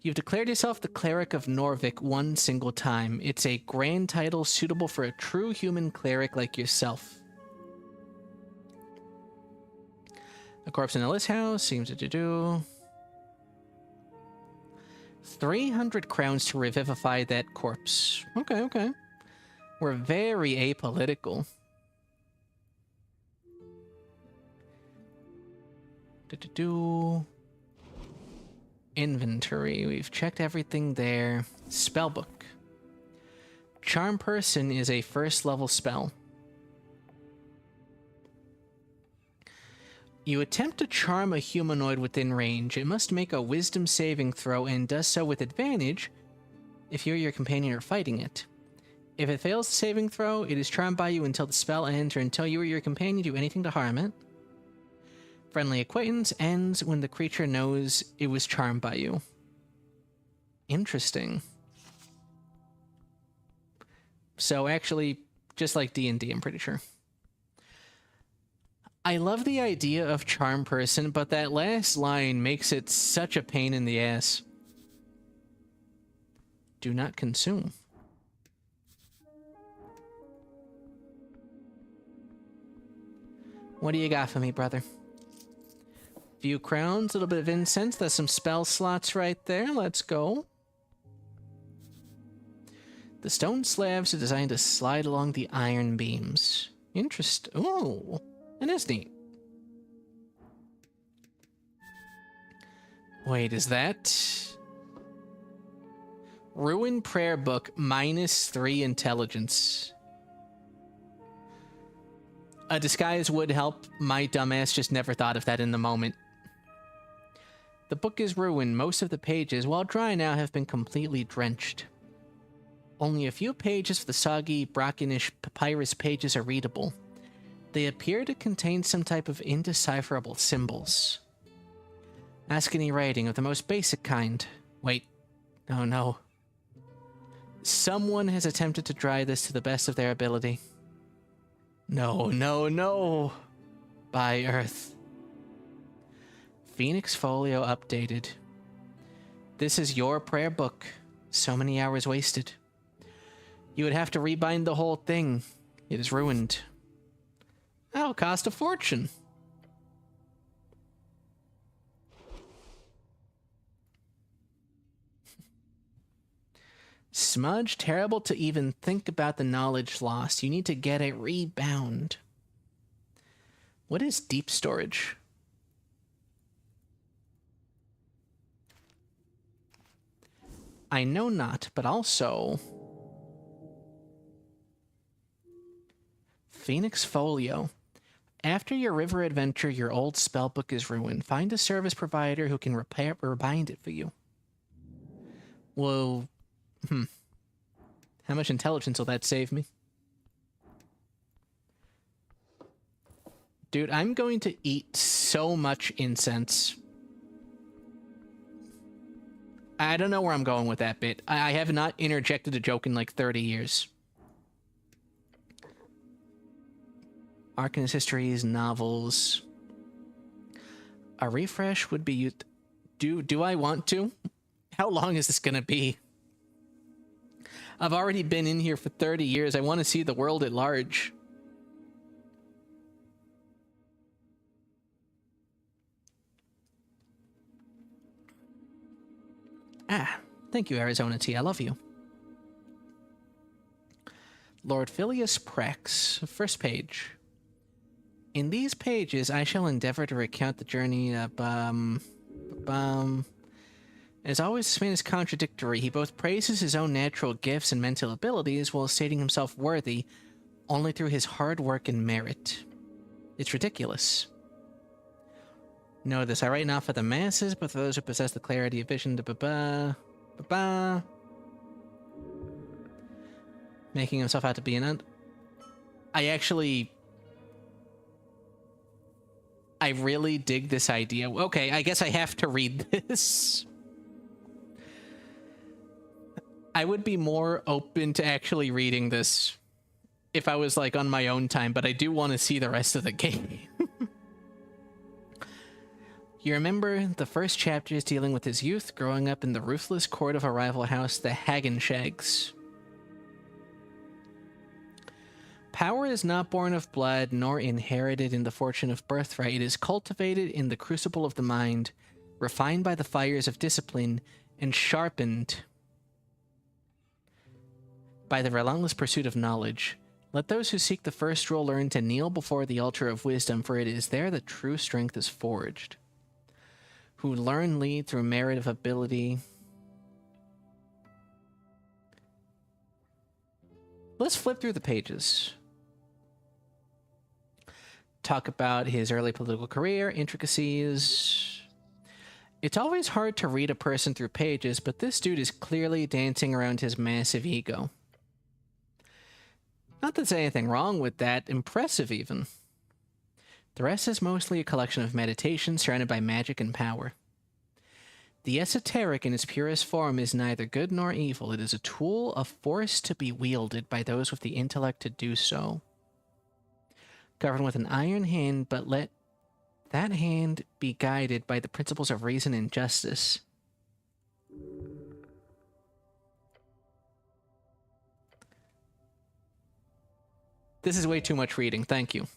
You've declared yourself the cleric of Norvik one single time. It's a grand title suitable for a true human cleric like yourself. A corpse in the list house seems to do 300 crowns to revivify that corpse. Okay. We're very apolitical. Inventory. We've checked everything there. Spellbook. Charm Person is a first level spell. You attempt to charm a humanoid within range. It must make a wisdom saving throw and does so with advantage if you or your companion are fighting it. If it fails the saving throw, it is charmed by you until the spell ends or until you or your companion do anything to harm it. Friendly acquaintance ends when the creature knows it was charmed by you. Interesting. So actually, just like D&D, I'm pretty sure. I love the idea of charm person, but that last line makes it such a pain in the ass. Do not consume. What do you got for me, brother? Few crowns, a little bit of incense. There's some spell slots right there. Let's go. The stone slabs are designed to slide along the iron beams. Oh, that is neat. Wait, is that... Ruin Prayer Book, -3 intelligence. A disguise would help. My dumbass just never thought of that in the moment. The book is ruined. Most of the pages, while dry now, have been completely drenched. Only a few pages of the soggy, Brockenish papyrus pages are readable. They appear to contain some type of indecipherable symbols. Ask any writing of the most basic kind. Wait. Oh no. Someone has attempted to dry this to the best of their ability. No, no, no. By Earth. Phoenix Folio updated. This is your prayer book. So many hours wasted. You would have to rebind the whole thing. It is ruined. That'll cost a fortune. Smudge, terrible to even think about the knowledge lost. You need to get it rebound. What is deep storage? I know not, but also... Phoenix Folio. After your river adventure, your old spellbook is ruined. Find a service provider who can repair or bind it for you. Well, how much intelligence will that save me? Dude, I'm going to eat so much incense. I don't know where I'm going with that bit. I have not interjected a joke in like 30 years. Arcanist histories, novels. A refresh would be used. Do I want to? How long is this gonna be? I've already been in here for 30 years. I want to see the world at large. Thank you, Arizona T. I love you. Lord Phileas Prex, first page. In these pages, I shall endeavor to recount the journey of, As always, this man is contradictory. He both praises his own natural gifts and mental abilities while stating himself worthy only through his hard work and merit. It's ridiculous. Know this, I write not for the masses, but for those who possess the clarity of vision to making himself out to be an I really dig this idea. Okay, I guess I have to read this. I would be more open to actually reading this if I was like on my own time, but I do want to see the rest of the game. You remember the first chapters dealing with his youth growing up in the ruthless court of a rival house, the Hagenshags. Power is not born of blood, nor inherited in the fortune of birthright. It is cultivated in the crucible of the mind, refined by the fires of discipline, and sharpened by the relentless pursuit of knowledge. Let those who seek the first rule learn to kneel before the altar of wisdom, for it is there that true strength is forged. Who learn lead through merit of ability. Let's flip through the pages. talk about his early political career, intricacies. It's always hard to read a person through pages, but this dude is clearly dancing around his massive ego. Not that there's anything wrong with that, impressive even. The rest is mostly a collection of meditations surrounded by magic and power. The esoteric in its purest form is neither good nor evil. It is a tool of force to be wielded by those with the intellect to do so. Governed with an iron hand, but let that hand be guided by the principles of reason and justice. This is way too much reading, thank you.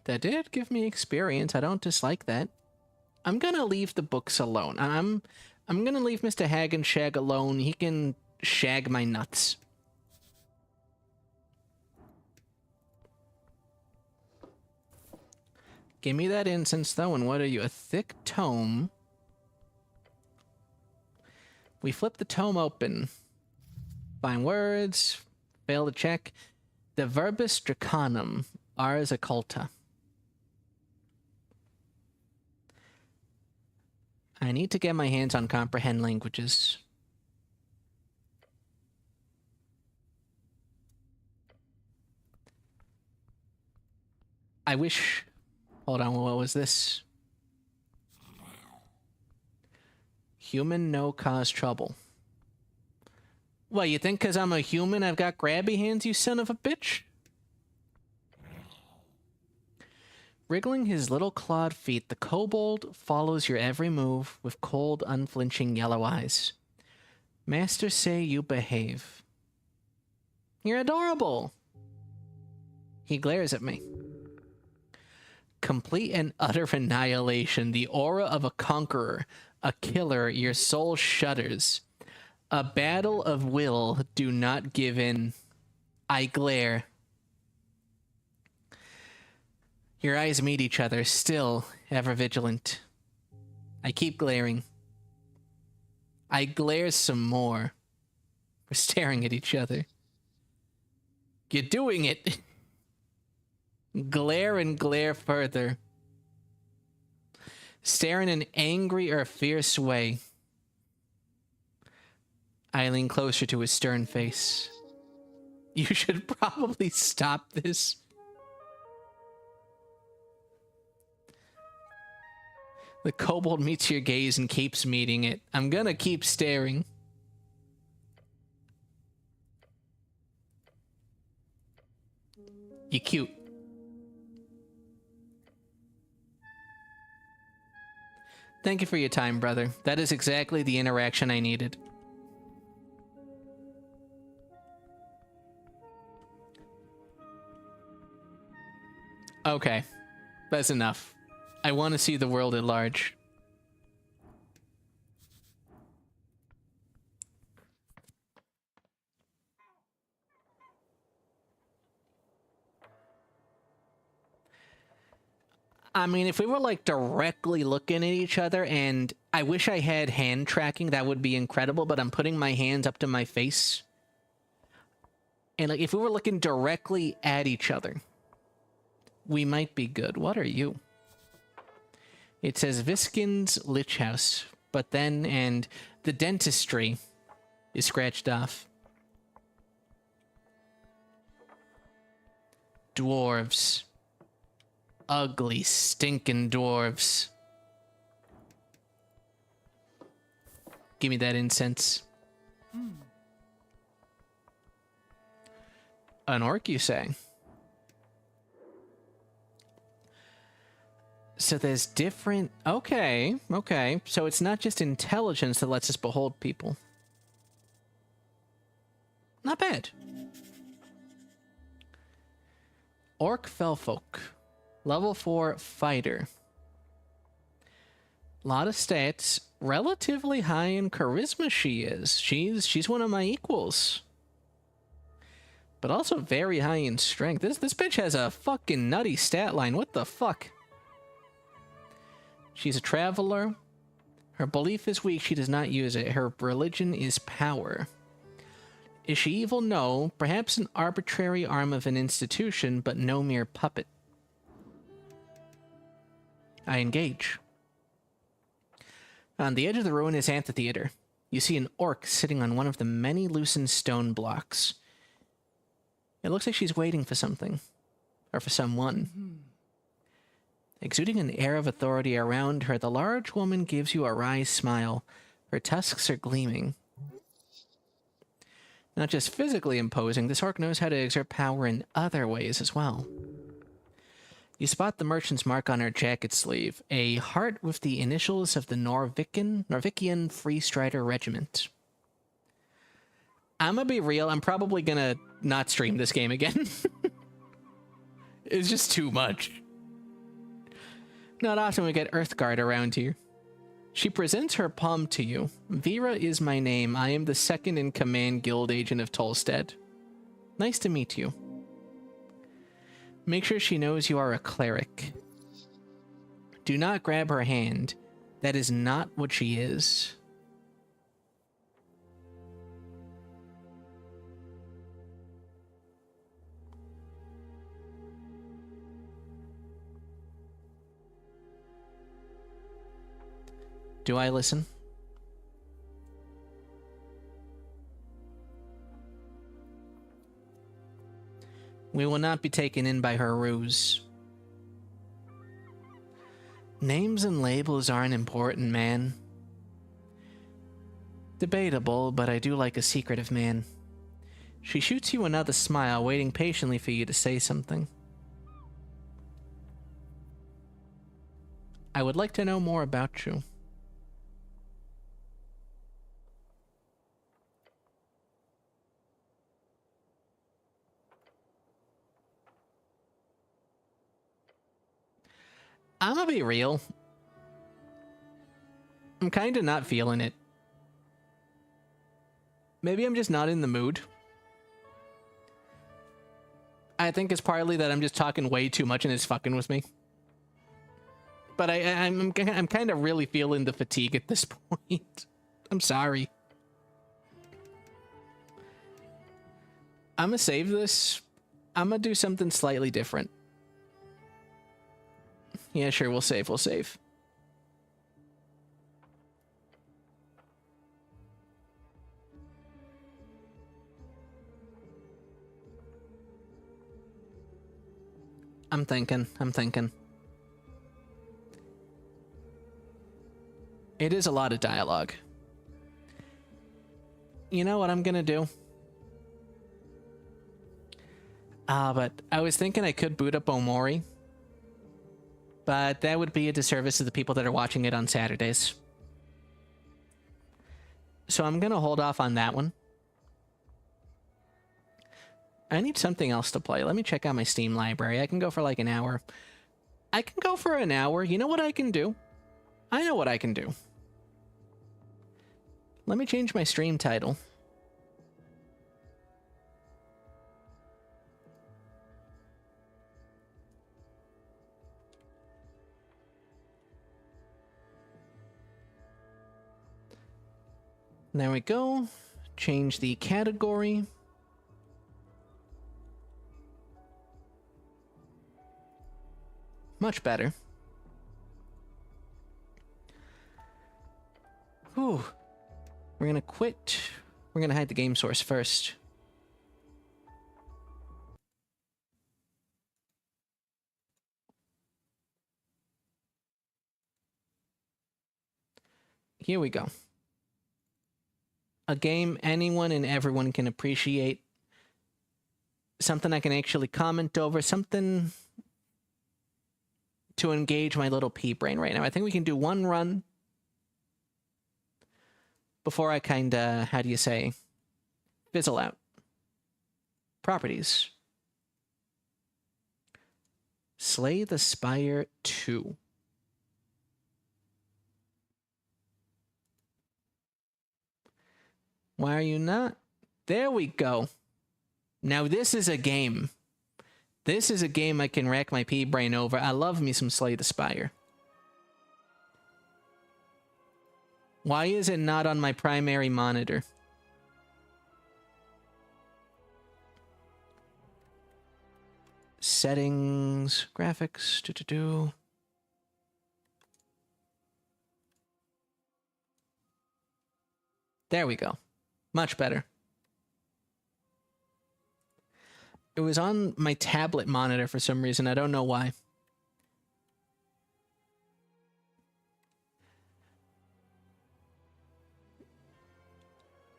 That did give me experience. I don't dislike that. I'm gonna leave the books alone. I'm gonna leave Mr. Hag and Shag alone. He can shag my nuts. Give me that incense, though, and what are you? A thick tome. We flip the tome open. Find words. Fail to check. The verbis draconum. Ars occulta. I need to get my hands on comprehend languages. I wish... Hold on, what was this? Human no cause trouble. What, you think because I'm a human I've got grabby hands, you son of a bitch? Wriggling his little clawed feet, the kobold follows your every move with cold, unflinching yellow eyes. Masters say you behave. You're adorable. He glares at me. Complete and utter annihilation, the aura of a conqueror, a killer, your soul shudders. A battle of will, do not give in. I glare. Your eyes meet each other, still, ever vigilant. I keep glaring. I glare some more. We're staring at each other. You're doing it! Glare and glare further. Stare in an angry or fierce way. I lean closer to his stern face. You should probably stop this. The kobold meets your gaze and keeps meeting it. I'm gonna keep staring. You cute. Thank you for your time, brother. That is exactly the interaction I needed. Okay. That's enough. I want to see the world at large. I mean, if we were, like, directly looking at each other, and I wish I had hand tracking, that would be incredible, but I'm putting my hands up to my face. And, like, if we were looking directly at each other, we might be good. What are you? It says Viskin's Lich House, but then, and the dentistry is scratched off. Dwarves. Ugly, stinking dwarves. Give me that incense. An orc, you say? So there's different... Okay, okay. So it's not just intelligence that lets us behold people. Not bad. Orc Fellfolk. Level 4 fighter. Lot of stats. Relatively high in charisma she is. She's one of my equals. But also very high in strength. This bitch has a fucking nutty stat line. What the fuck? She's a traveler. Her belief is weak. She does not use it. Her religion is power. Is she evil? No. Perhaps an arbitrary arm of an institution, but no mere puppet. I engage. On the edge of the ruinous amphitheater, you see an orc sitting on one of the many loosened stone blocks. It looks like she's waiting for something. Or for someone. Exuding an air of authority around her, the large woman gives you a wry smile. Her tusks are gleaming. Not just physically imposing, this orc knows how to exert power in other ways as well. You spot the merchant's mark on her jacket sleeve, a heart with the initials of the Norvikian Free Strider Regiment. I'm gonna be real, I'm probably gonna not stream this game again. It's just too much. Not often we get Earthguard around here. She presents her palm to you. Vera is my name. I am the second in command guild agent of Tolstead. Nice to meet you. Make sure she knows you are a cleric. Do not grab her hand. That is not what she is. Do I listen? We will not be taken in by her ruse. Names and labels aren't important, man. Debatable, but I do like a secretive man. She shoots you another smile, waiting patiently for you to say something. I would like to know more about you. I'm gonna be real. I'm kind of not feeling it. Maybe I'm just not in the mood. I think it's partly that I'm just talking way too much and it's fucking with me. But I'm kind of really feeling the fatigue at this point. I'm sorry. I'm gonna save this. I'm gonna do something slightly different. Yeah, sure, we'll save, we'll save. I'm thinking. It is a lot of dialogue. You know what I'm gonna do? But I was thinking I could boot up Omori. But that would be a disservice to the people that are watching it on Saturdays. So I'm gonna hold off on that one. I need something else to play. Let me check out my Steam library. I can go for like an hour. I can go for an hour. You know what I can do? I know what I can do. Let me change my stream title. There we go. Change the category. Much better. Whew. We're gonna quit. We're gonna hide the game source first. Here we go. A game anyone and everyone can appreciate. Something I can actually comment over. Something to engage my little pea brain right now. I think we can do one run before I kinda, how do you say, fizzle out. Properties. Slay the Spire 2. Why are you not? There we go. Now this is a game. This is a game I can rack my pea brain over. I love me some Slay the Spire. Why is it not on my primary monitor? Settings, graphics, There we go. Much better. It was on my tablet monitor for some reason. I don't know why.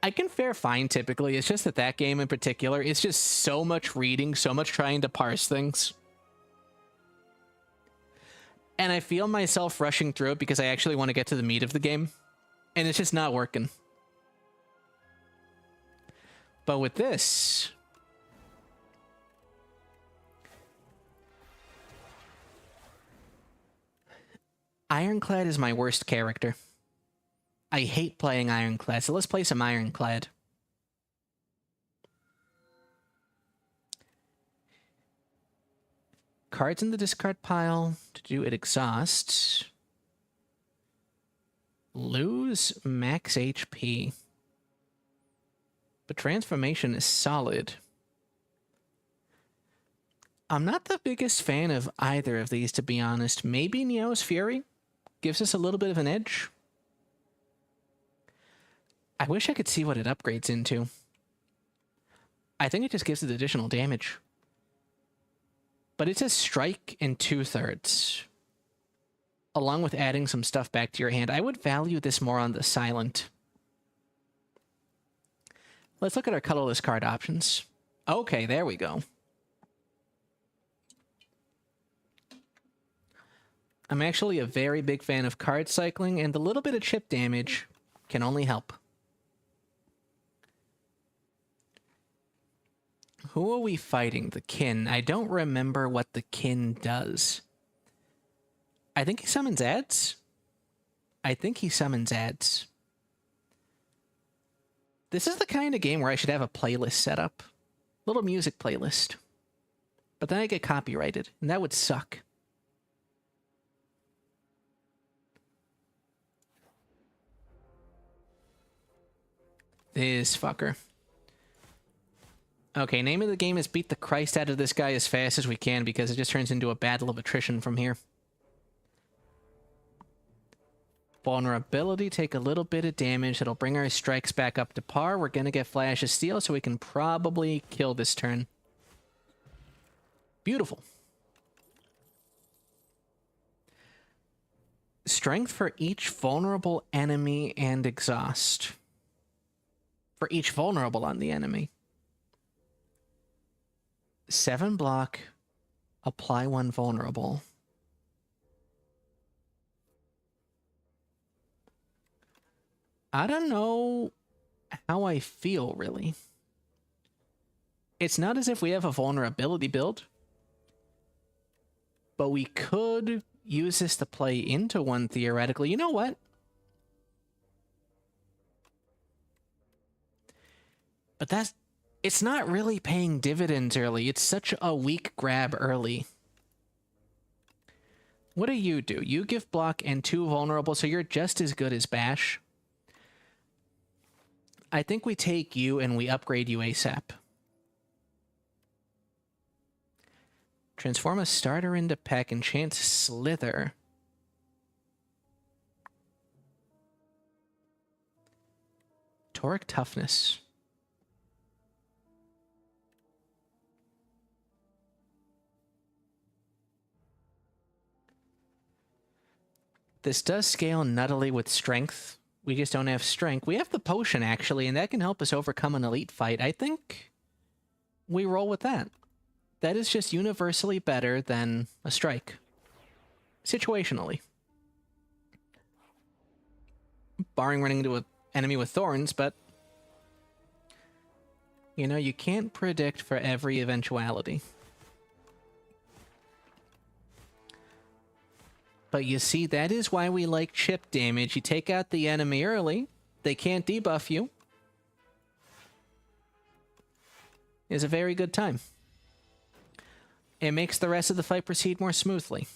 I can fare fine typically. It's just that that game in particular, it's just so much reading, so much trying to parse things. And I feel myself rushing through it because I actually want to get to the meat of the game. And it's just not working. But with this... Ironclad is my worst character. I hate playing Ironclad, so let's play some Ironclad. Cards in the discard pile. To do it, exhaust. Lose max HP. But transformation is solid. I'm not the biggest fan of either of these, to be honest. Maybe Neo's Fury gives us a little bit of an edge. I wish I could see what it upgrades into. I think it just gives it additional damage. But it says strike in 2/3. Along with adding some stuff back to your hand. I would value this more on the silent. Let's look at our colorless card options. Okay, there we go. I'm actually a very big fan of card cycling, and the little bit of chip damage can only help. Who are we fighting? The Kin. I don't remember what the Kin does. I think he summons ads. This is the kind of game where I should have a playlist set up. Little music playlist. But then I get copyrighted, and that would suck. This fucker. Okay, name of the game is beat the Christ out of this guy as fast as we can because it just turns into a battle of attrition from here. Vulnerability, take a little bit of damage. It'll bring our strikes back up to par. We're going to get Flash of Steel, so we can probably kill this turn. Beautiful. Strength for each vulnerable enemy and exhaust. For each vulnerable on the enemy. 7 block, apply 1 vulnerable. I don't know how I feel, really. It's not as if we have a vulnerability build, but we could use this to play into one theoretically. You know what? But it's not really paying dividends early. It's such a weak grab early. What do? You give block and 2 vulnerable, so you're just as good as Bash. I think we take you and we upgrade you ASAP. Transform a starter into Peck, enchant Slither. Toric Toughness. This does scale nuttily with strength. We just don't have strength. We have the potion, actually, and that can help us overcome an elite fight. I think we roll with that. That is just universally better than a strike. Situationally. Barring running into an enemy with thorns, but... you know, you can't predict for every eventuality. But you see, that is why we like chip damage. You take out the enemy early, they can't debuff you. It's a very good time. It makes the rest of the fight proceed more smoothly.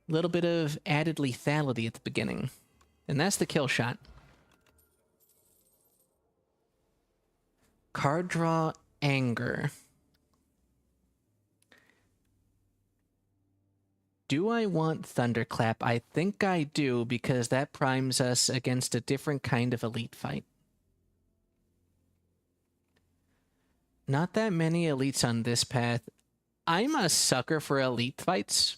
A little bit of added lethality at the beginning. And that's the kill shot. Card draw, Anger. Do I want Thunderclap? I think I do, because that primes us against a different kind of elite fight. Not that many elites on this path. I'm a sucker for elite fights.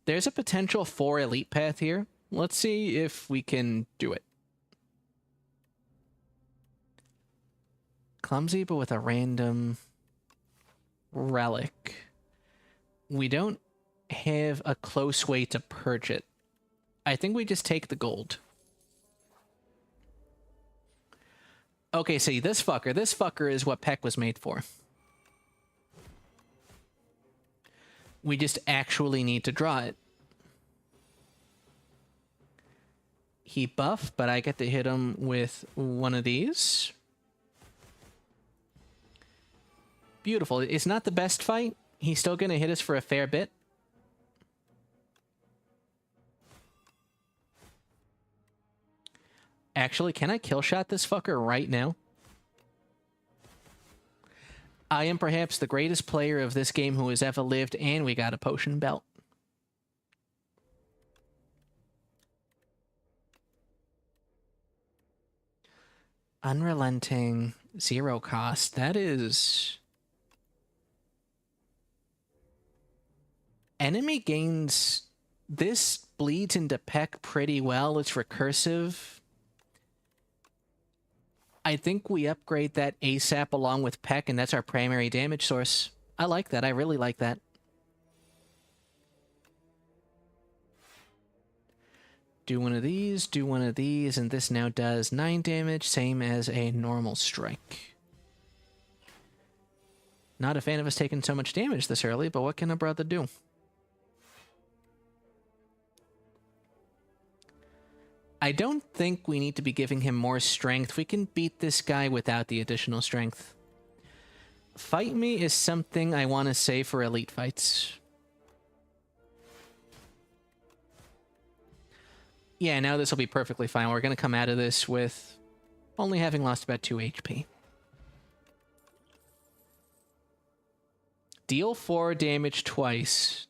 There's a potential 4 elite path here. Let's see if we can do it. Clumsy, but with a random relic. We don't have a close way to purge it. I think we just take the gold. Okay, see, this fucker is what Peck was made for. We just actually need to draw it. He buffed, but I get to hit him with one of these. Beautiful. It's not the best fight. He's still going to hit us for a fair bit. Actually, can I kill shot this fucker right now? I am perhaps the greatest player of this game who has ever lived, and we got a potion belt. Unrelenting, 0 cost. That is... Enemy gains... This bleeds into Peck pretty well. It's recursive. I think we upgrade that ASAP along with Peck, and that's our primary damage source. I like that. I really like that. Do one of these, do one of these, and this now does 9 damage, same as a normal strike. Not a fan of us taking so much damage this early, but what can a brother do? I don't think we need to be giving him more strength. We can beat this guy without the additional strength. Fight me is something I want to say for elite fights. Yeah, now this will be perfectly fine. We're going to come out of this with only having lost about 2 HP. Deal 4 damage twice.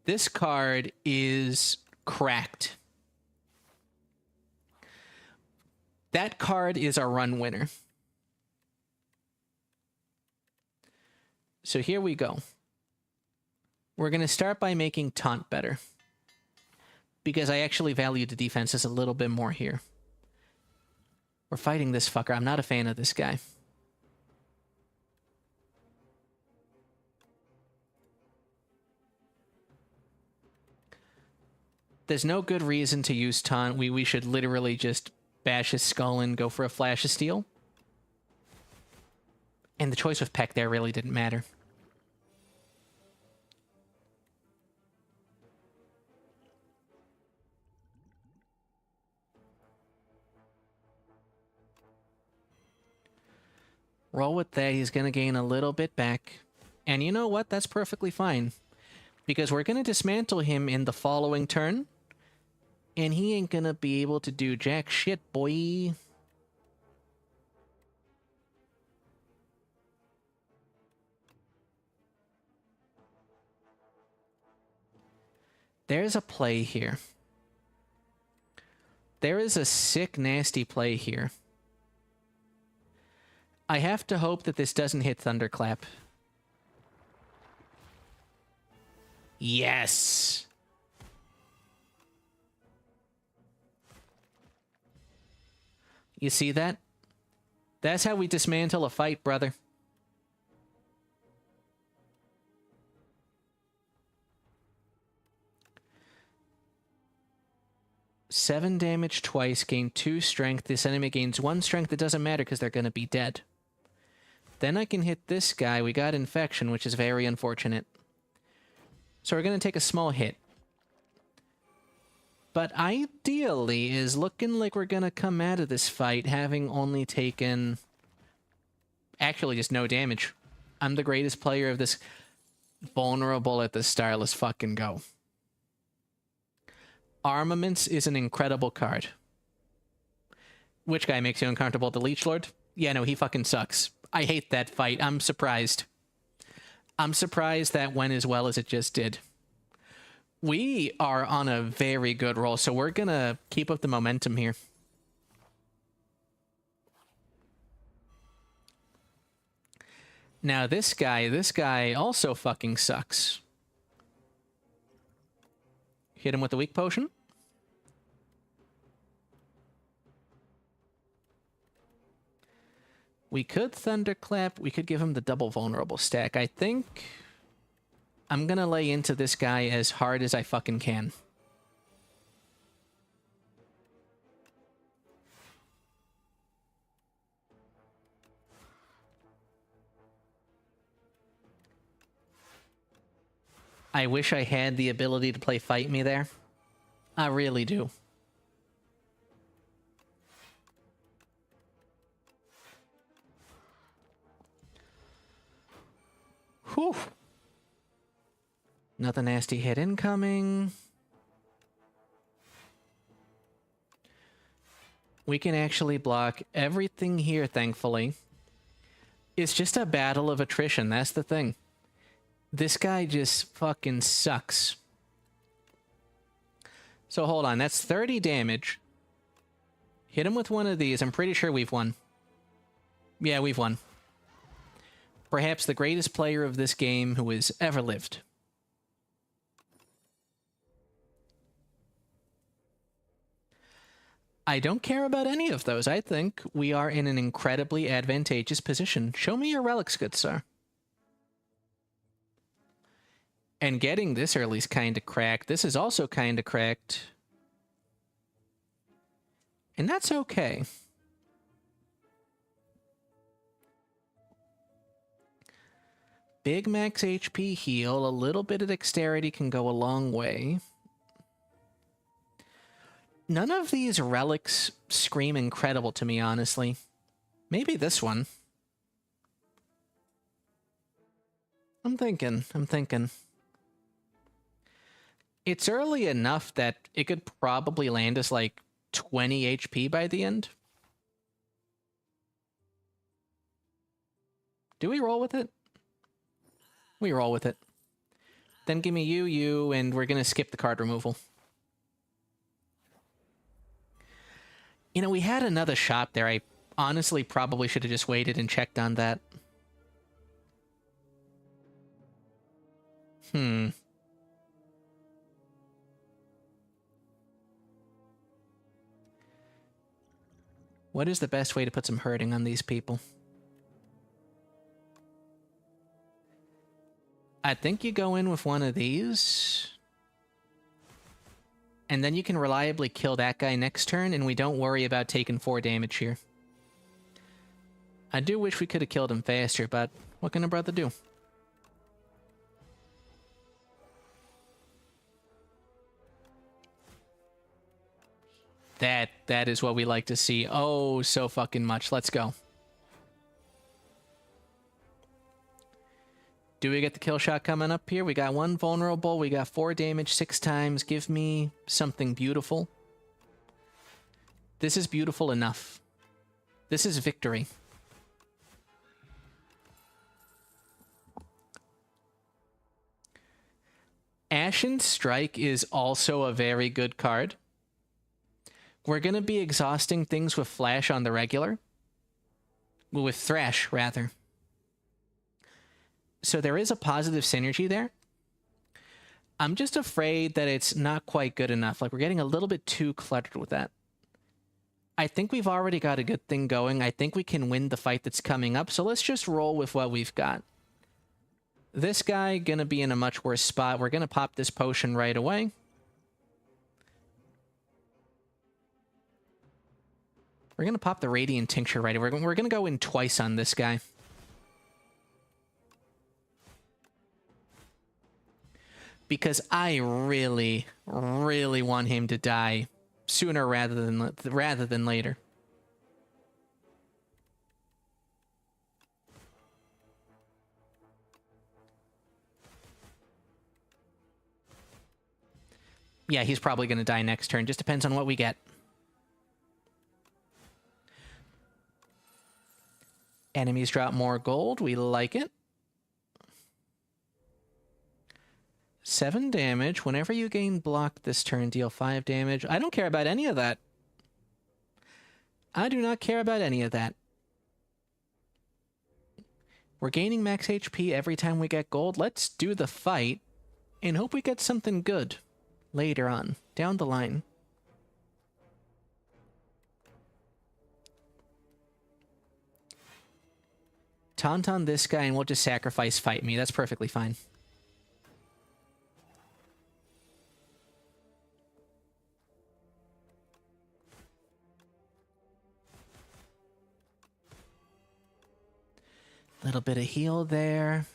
This card is cracked. That card is a run winner. So here we go. We're going to start by making Taunt better, because I actually value the defenses a little bit more here. We're fighting this fucker. I'm not a fan of this guy. There's no good reason to use Taunt. We should literally just bash his skull and go for a Flash of Steel. And the choice of Peck there really didn't matter. Roll with that. He's going to gain a little bit back. And you know what? That's perfectly fine. Because we're going to dismantle him in the following turn. And he ain't gonna be able to do jack shit, boy. There's a play here. There is a sick, nasty play here. I have to hope that this doesn't hit Thunderclap. Yes! You see that? That's how we dismantle a fight, brother. Seven damage twice, gain 2 strength. This enemy gains 1 strength. It doesn't matter because they're going to be dead. Then I can hit this guy. We got infection, which is very unfortunate. So we're going to take a small hit. But ideally is looking like we're going to come out of this fight having only taken... actually just no damage. I'm the greatest player of this. Vulnerable at the start. Let's fucking go. Armaments is an incredible card. Which guy makes you uncomfortable? The Leech Lord? Yeah, no, he fucking sucks. I hate that fight. I'm surprised. I'm surprised that went as well as it just did. We are on a very good roll, so we're gonna keep up the momentum here. Now this guy also fucking sucks. Hit him with the weak potion. We could thunderclap. We could give him the double vulnerable stack. I think I'm gonna lay into this guy as hard as I fucking can. I wish I had the ability to play Fight Me there. I really do. Whew. Another nasty hit incoming. We can actually block everything here, thankfully. It's just a battle of attrition, that's the thing. This guy just fucking sucks. So hold on, that's 30 damage. Hit him with one of these. I'm pretty sure we've won. Yeah, we've won. Perhaps the greatest player of this game who has ever lived. I don't care about any of those. I think we are in an incredibly advantageous position. Show me your relics, good sir. And getting this early is kind of cracked. This is also kind of cracked. And that's okay. Big max HP heal. A little bit of dexterity can go a long way. None of these relics scream incredible to me, honestly. Maybe this one. I'm thinking. It's early enough that it could probably land us like 20 HP by the end. Do we roll with it? We roll with it. Then give me you, and we're going to skip the card removal. You know, we had another shot there. I honestly probably should have just waited and checked on that. What is the best way to put some hurting on these people? I think you go in with one of these. And then you can reliably kill that guy next turn, and we don't worry about taking 4 damage here. I do wish we could have killed him faster, but what can a brother do? That is what we like to see. Oh, so fucking much. Let's go. Do we get the kill shot coming up here? We got 1 vulnerable. We got 4 damage 6 times. Give me something beautiful. This is beautiful enough. This is victory. Ashen Strike is also a very good card. We're going to be exhausting things with Flash on the regular. Well, with Thrash, rather. So there is a positive synergy there. I'm just afraid that it's not quite good enough. Like, we're getting a little bit too cluttered with that. I think we've already got a good thing going. I think we can win the fight that's coming up. So let's just roll with what we've got. This guy going to be in a much worse spot. We're going to pop this potion right away. We're going to pop the Radiant Tincture right away. We're going to go in twice on this guy. Because I really, really want him to die sooner rather than later. Yeah, he's probably going to die next turn. Just depends on what we get. Enemies drop more gold. We like it. 7 damage. Whenever you gain block this turn, deal 5 damage. I don't care about any of that. I do not care about any of that. We're gaining max HP every time we get gold. Let's do the fight and hope we get something good later on, down the line. Taunt on this guy and we'll just sacrifice fight me. That's perfectly fine. Little bit of heal there.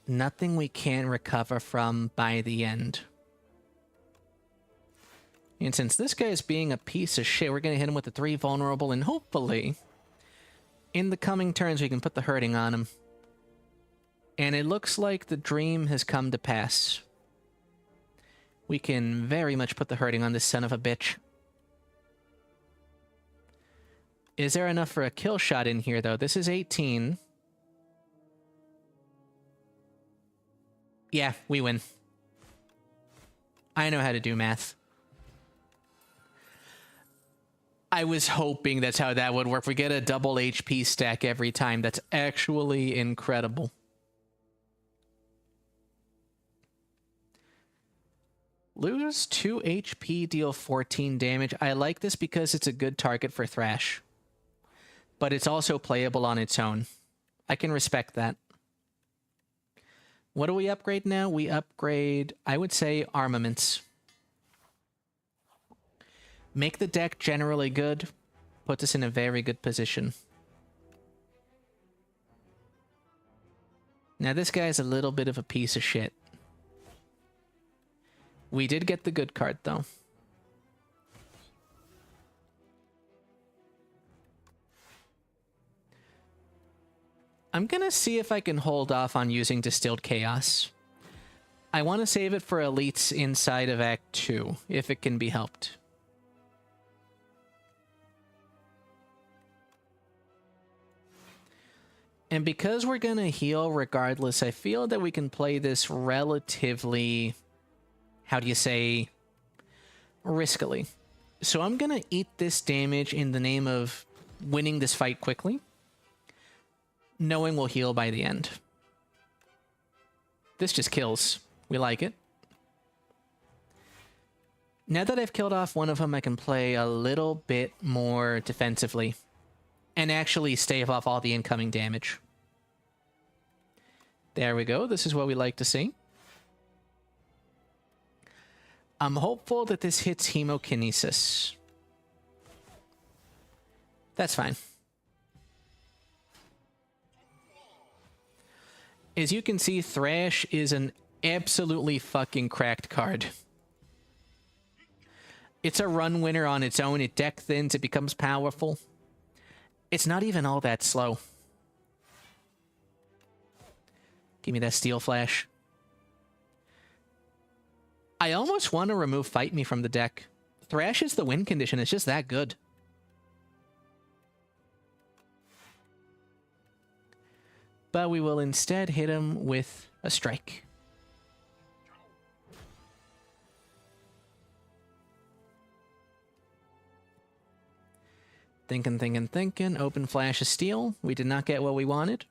Nothing we can't recover from by the end. And since this guy is being a piece of shit, we're going to hit him with the 3 vulnerable, and hopefully, in the coming turns, we can put the hurting on him. And it looks like the dream has come to pass. We can very much put the hurting on this son of a bitch. Is there enough for a kill shot in here, though? This is 18. Yeah, we win. I know how to do math. I was hoping that's how that would work. We get a double HP stack every time. That's actually incredible. Lose 2 HP, deal 14 damage. I like this because it's a good target for Thrash. But it's also playable on its own. I can respect that. What do we upgrade now? We upgrade, I would say, armaments. Make the deck generally good. Puts us in a very good position. Now this guy's a little bit of a piece of shit. We did get the good card, though. I'm gonna see if I can hold off on using Distilled Chaos. I want to save it for elites inside of Act 2, if it can be helped. And because we're gonna heal regardless, I feel that we can play this relatively, how do you say, riskily. So I'm gonna eat this damage in the name of winning this fight quickly, knowing we'll heal by the end. This just kills. We like it. Now that I've killed off one of them, I can play a little bit more defensively and actually stave off all the incoming damage. There we go. This is what we like to see. I'm hopeful that this hits Hemokinesis. That's fine. As you can see, Thrash is an absolutely fucking cracked card. It's a run winner on its own. It deck thins, it becomes powerful. It's not even all that slow. Give me that Steel Flash. I almost want to remove Fight Me from the deck. Thrash is the win condition. It's just that good. But we will instead hit him with a strike. Thinking, thinking, thinking. Open Flash of Steel. We did not get what we wanted.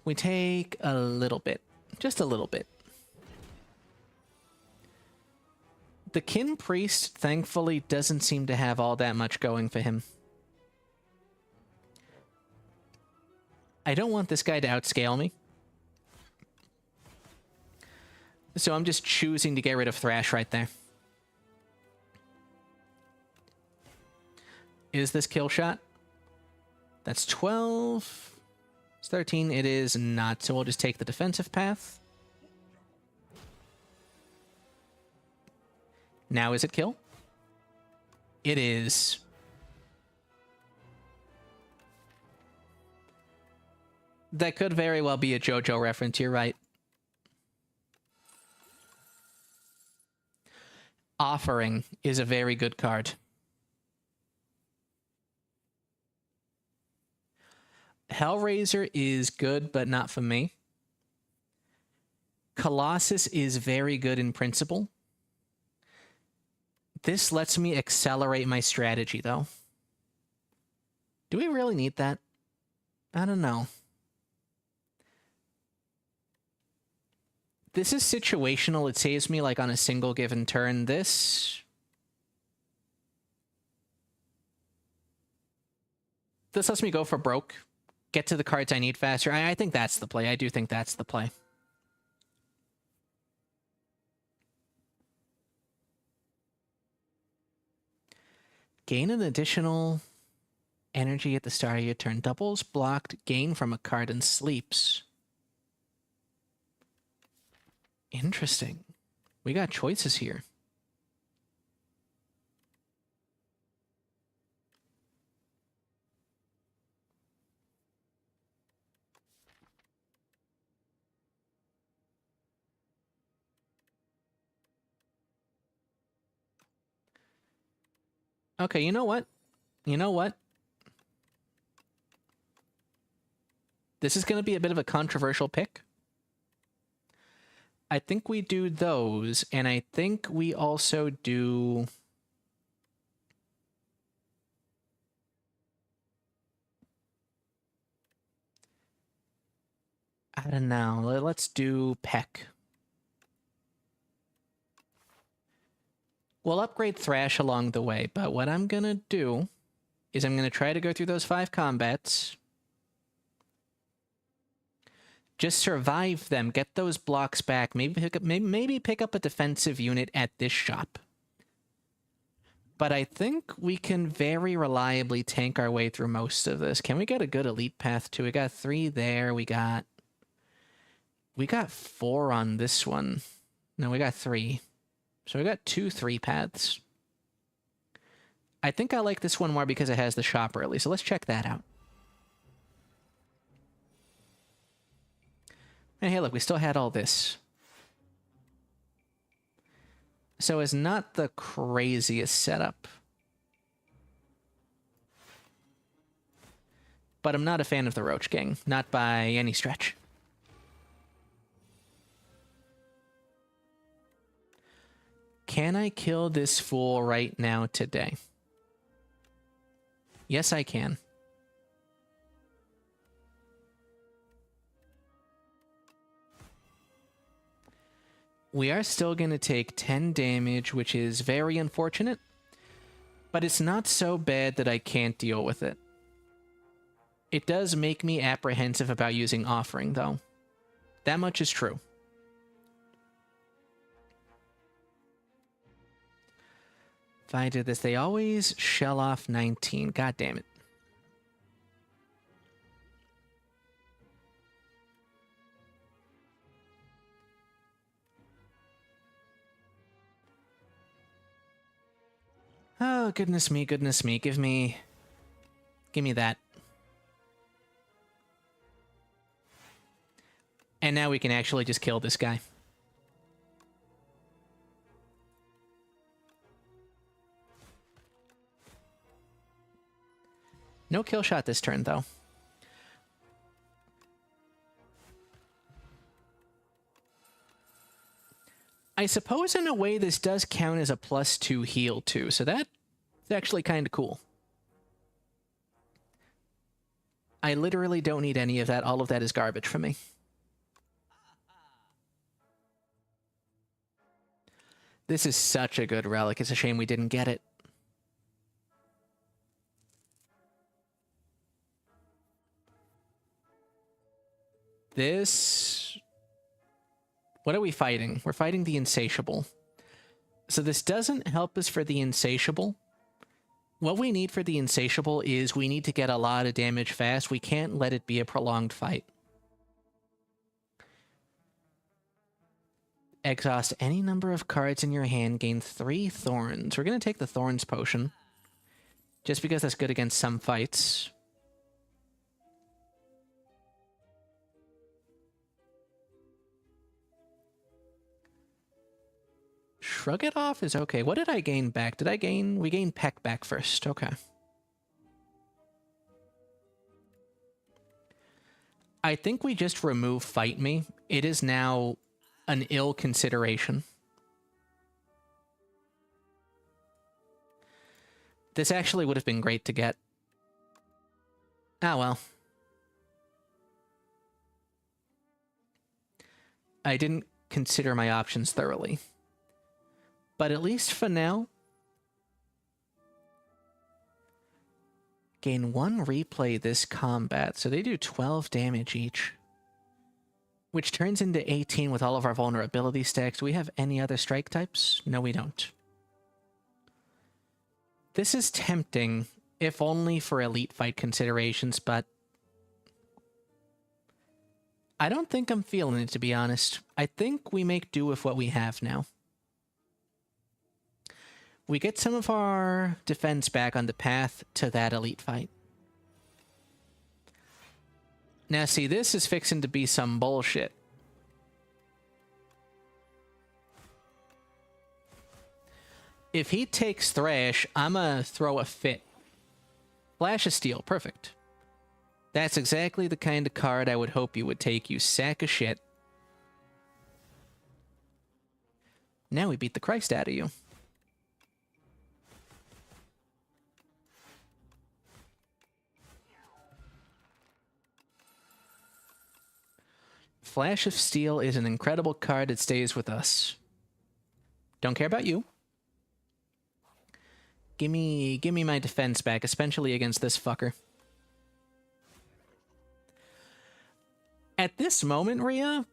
We take a little bit. Just a little bit. The Kin Priest, thankfully, doesn't seem to have all that much going for him. I don't want this guy to outscale me. So I'm just choosing to get rid of Thrash right there. Is this kill shot? That's 12. It's 13. It is not. So we'll just take the defensive path. Now is it kill? It is. That could very well be a JoJo reference, you're right. Offering is a very good card. Hellraiser is good, but not for me. Colossus is very good in principle. This lets me accelerate my strategy, though. Do we really need that? I don't know. This is situational. It saves me, like, on a single given turn. This lets me go for broke. Get to the cards I need faster. I think that's the play. I do think that's the play. Gain an additional energy at the start of your turn. Doubles blocked gain from a card and sleeps. Interesting. We got choices here. Okay, you know what? You know what? This is going to be a bit of a controversial pick. I think we do those, and I think we also do... I don't know. Let's do Peck. We'll upgrade Thrash along the way, but what I'm going to do is I'm going to try to go through those 5 combats. Just survive them, get those blocks back, maybe pick up a defensive unit at this shop. But I think we can very reliably tank our way through most of this. Can we get a good elite path too? We got 3 there, we got 4 on this one. No, we got 3. So we got 2 3 paths. I think I like this one more because it has the shop early, so let's check that out. And hey, look, we still had all this. So it's not the craziest setup. But I'm not a fan of the Roach Gang, not by any stretch. Can I kill this fool right now today? Yes, I can. We are still going to take 10 damage, which is very unfortunate. But it's not so bad that I can't deal with it. It does make me apprehensive about using Offering, though. That much is true. If I do this, they always shell off 19. God damn it. Oh, goodness me, goodness me. Give me that. And now we can actually just kill this guy. No kill shot this turn, though. I suppose in a way this does count as a +2 heal, too, so that's actually kind of cool. I literally don't need any of that. All of that is garbage for me. This is such a good relic. It's a shame we didn't get it. This... What are we fighting? We're fighting the Insatiable. So this doesn't help us for the Insatiable. What we need for the Insatiable is we need to get a lot of damage fast. We can't let it be a prolonged fight. Exhaust any number of cards in your hand. Gain 3 Thorns. We're going to take the Thorns potion. Just because that's good against some fights. Shrug it off is okay. What did I gain back? Did I gain... We gained Peck back first. Okay. I think we just remove Fight Me. It is now an ill consideration. This actually would have been great to get. Ah, well. I didn't consider my options thoroughly. But at least for now, gain 1 replay this combat. So they do 12 damage each, which turns into 18 with all of our vulnerability stacks. Do we have any other strike types? No, we don't. This is tempting, if only for elite fight considerations, but I don't think I'm feeling it, to be honest. I think we make do with what we have now. We get some of our defense back on the path to that elite fight. Now, see, this is fixing to be some bullshit. If he takes Thrash, I'm gonna throw a fit. Flash of Steel, perfect. That's exactly the kind of card I would hope you would take, you sack of shit. Now we beat the Christ out of you. Flash of Steel is an incredible card that stays with us. Don't care about you. Give me my defense back, especially against this fucker. At this moment, Rhea,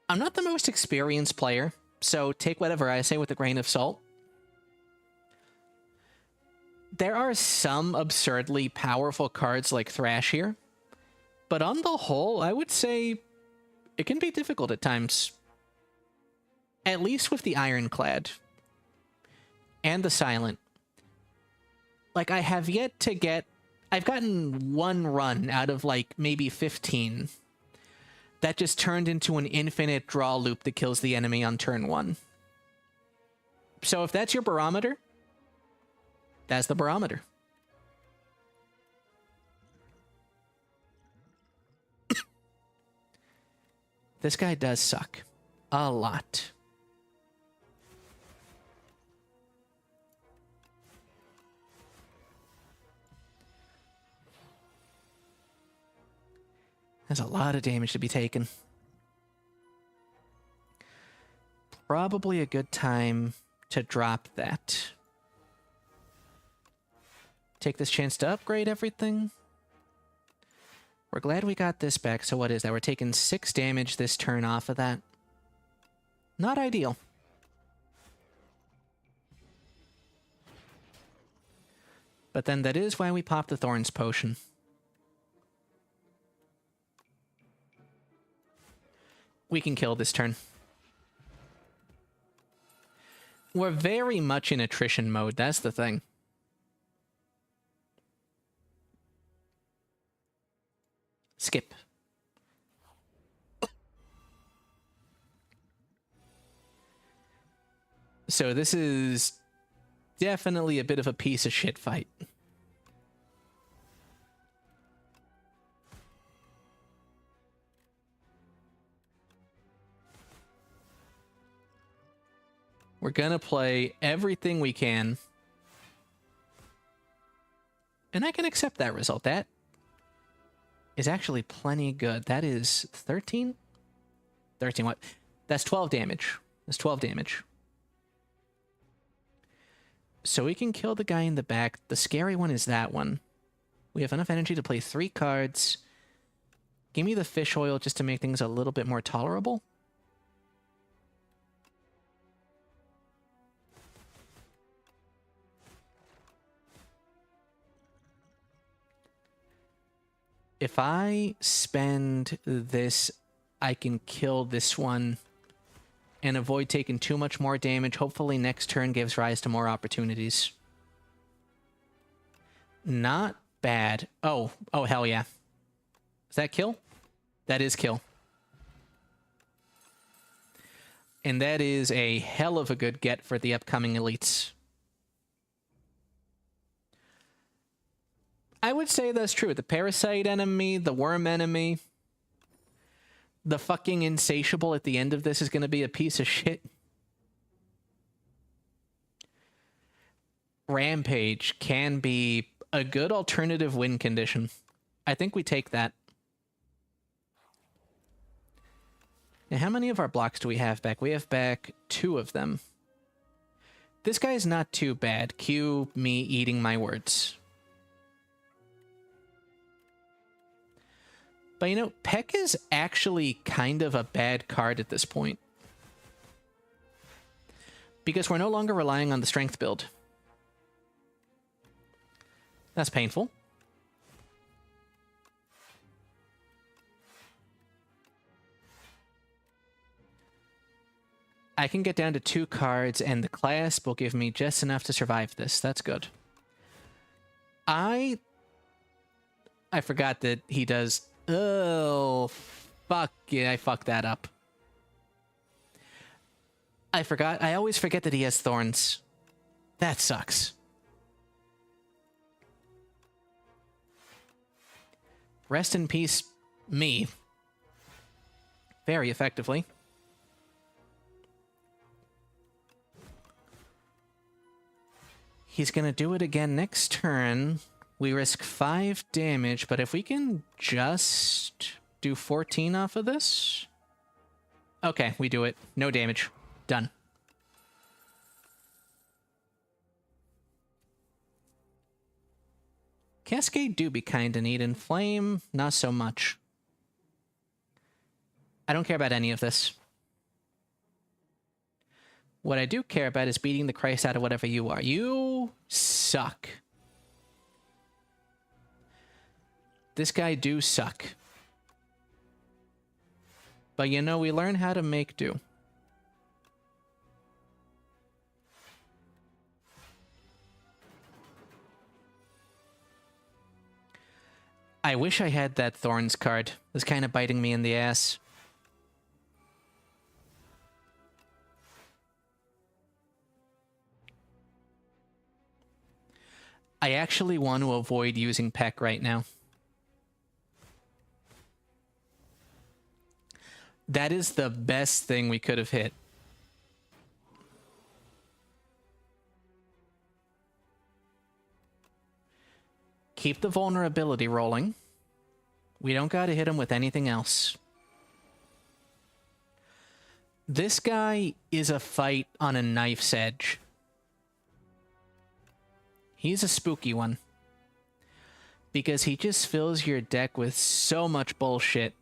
I'm not the most experienced player, so take whatever I say with a grain of salt. There are some absurdly powerful cards like Thrash here, but on the whole, I would say it can be difficult at times. At least with the Ironclad and the Silent. Like, I have yet to get... I've gotten 1 run out of, like, maybe 15 that just turned into an infinite draw loop that kills the enemy on turn 1. So if that's your barometer, that's the barometer. This guy does suck. A lot. There's a lot of damage to be taken. Probably a good time to drop that. Take this chance to upgrade everything. We're glad we got this back. So what is that? We're taking 6 damage this turn off of that. Not ideal. But then that is why we pop the Thorns Potion. We can kill this turn. We're very much in attrition mode, that's the thing. Skip. So this is definitely a bit of a piece of shit fight. We're gonna play everything we can. And I can accept that result. That is actually plenty good. That is 13? 13 what? That's 12 damage. That's 12 damage. So we can kill the guy in the back. The scary one is that one. We have enough energy to play 3 cards. Give me the fish oil just to make things a little bit more tolerable. If I spend this, I can kill this one and avoid taking too much more damage. Hopefully next turn gives rise to more opportunities. Not bad. Oh, hell yeah. Is that kill? That is kill. And that is a hell of a good get for the upcoming elites. I would say that's true. The parasite enemy, the worm enemy, the fucking insatiable at the end of this is going to be a piece of shit. Rampage can be a good alternative win condition. I think we take that. Now, how many of our blocks do we have back? We have back 2 of them. This guy is not too bad. Cue me eating my words. But you know, Peck is actually kind of a bad card at this point. Because we're no longer relying on the strength build. That's painful. I can get down to 2 cards, and the clasp will give me just enough to survive this. That's good. I forgot that he does... Oh, fuck yeah, I fucked that up. I forgot. I always forget that he has thorns. That sucks. Rest in peace, me. Very effectively. He's gonna do it again next turn. We risk 5 damage, but if we can just do 14 off of this... Okay, we do it. No damage. Done. Cascade do be kinda neat, and Flame, not so much. I don't care about any of this. What I do care about is beating the Christ out of whatever you are. You suck. This guy do suck. But you know, we learn how to make do. I wish I had that Thorns card. It's kind of biting me in the ass. I actually want to avoid using Peck right now. That is the best thing we could have hit. Keep the vulnerability rolling. We don't gotta hit him with anything else. This guy is a fight on a knife's edge. He's a spooky one. Because he just fills your deck with so much bullshit.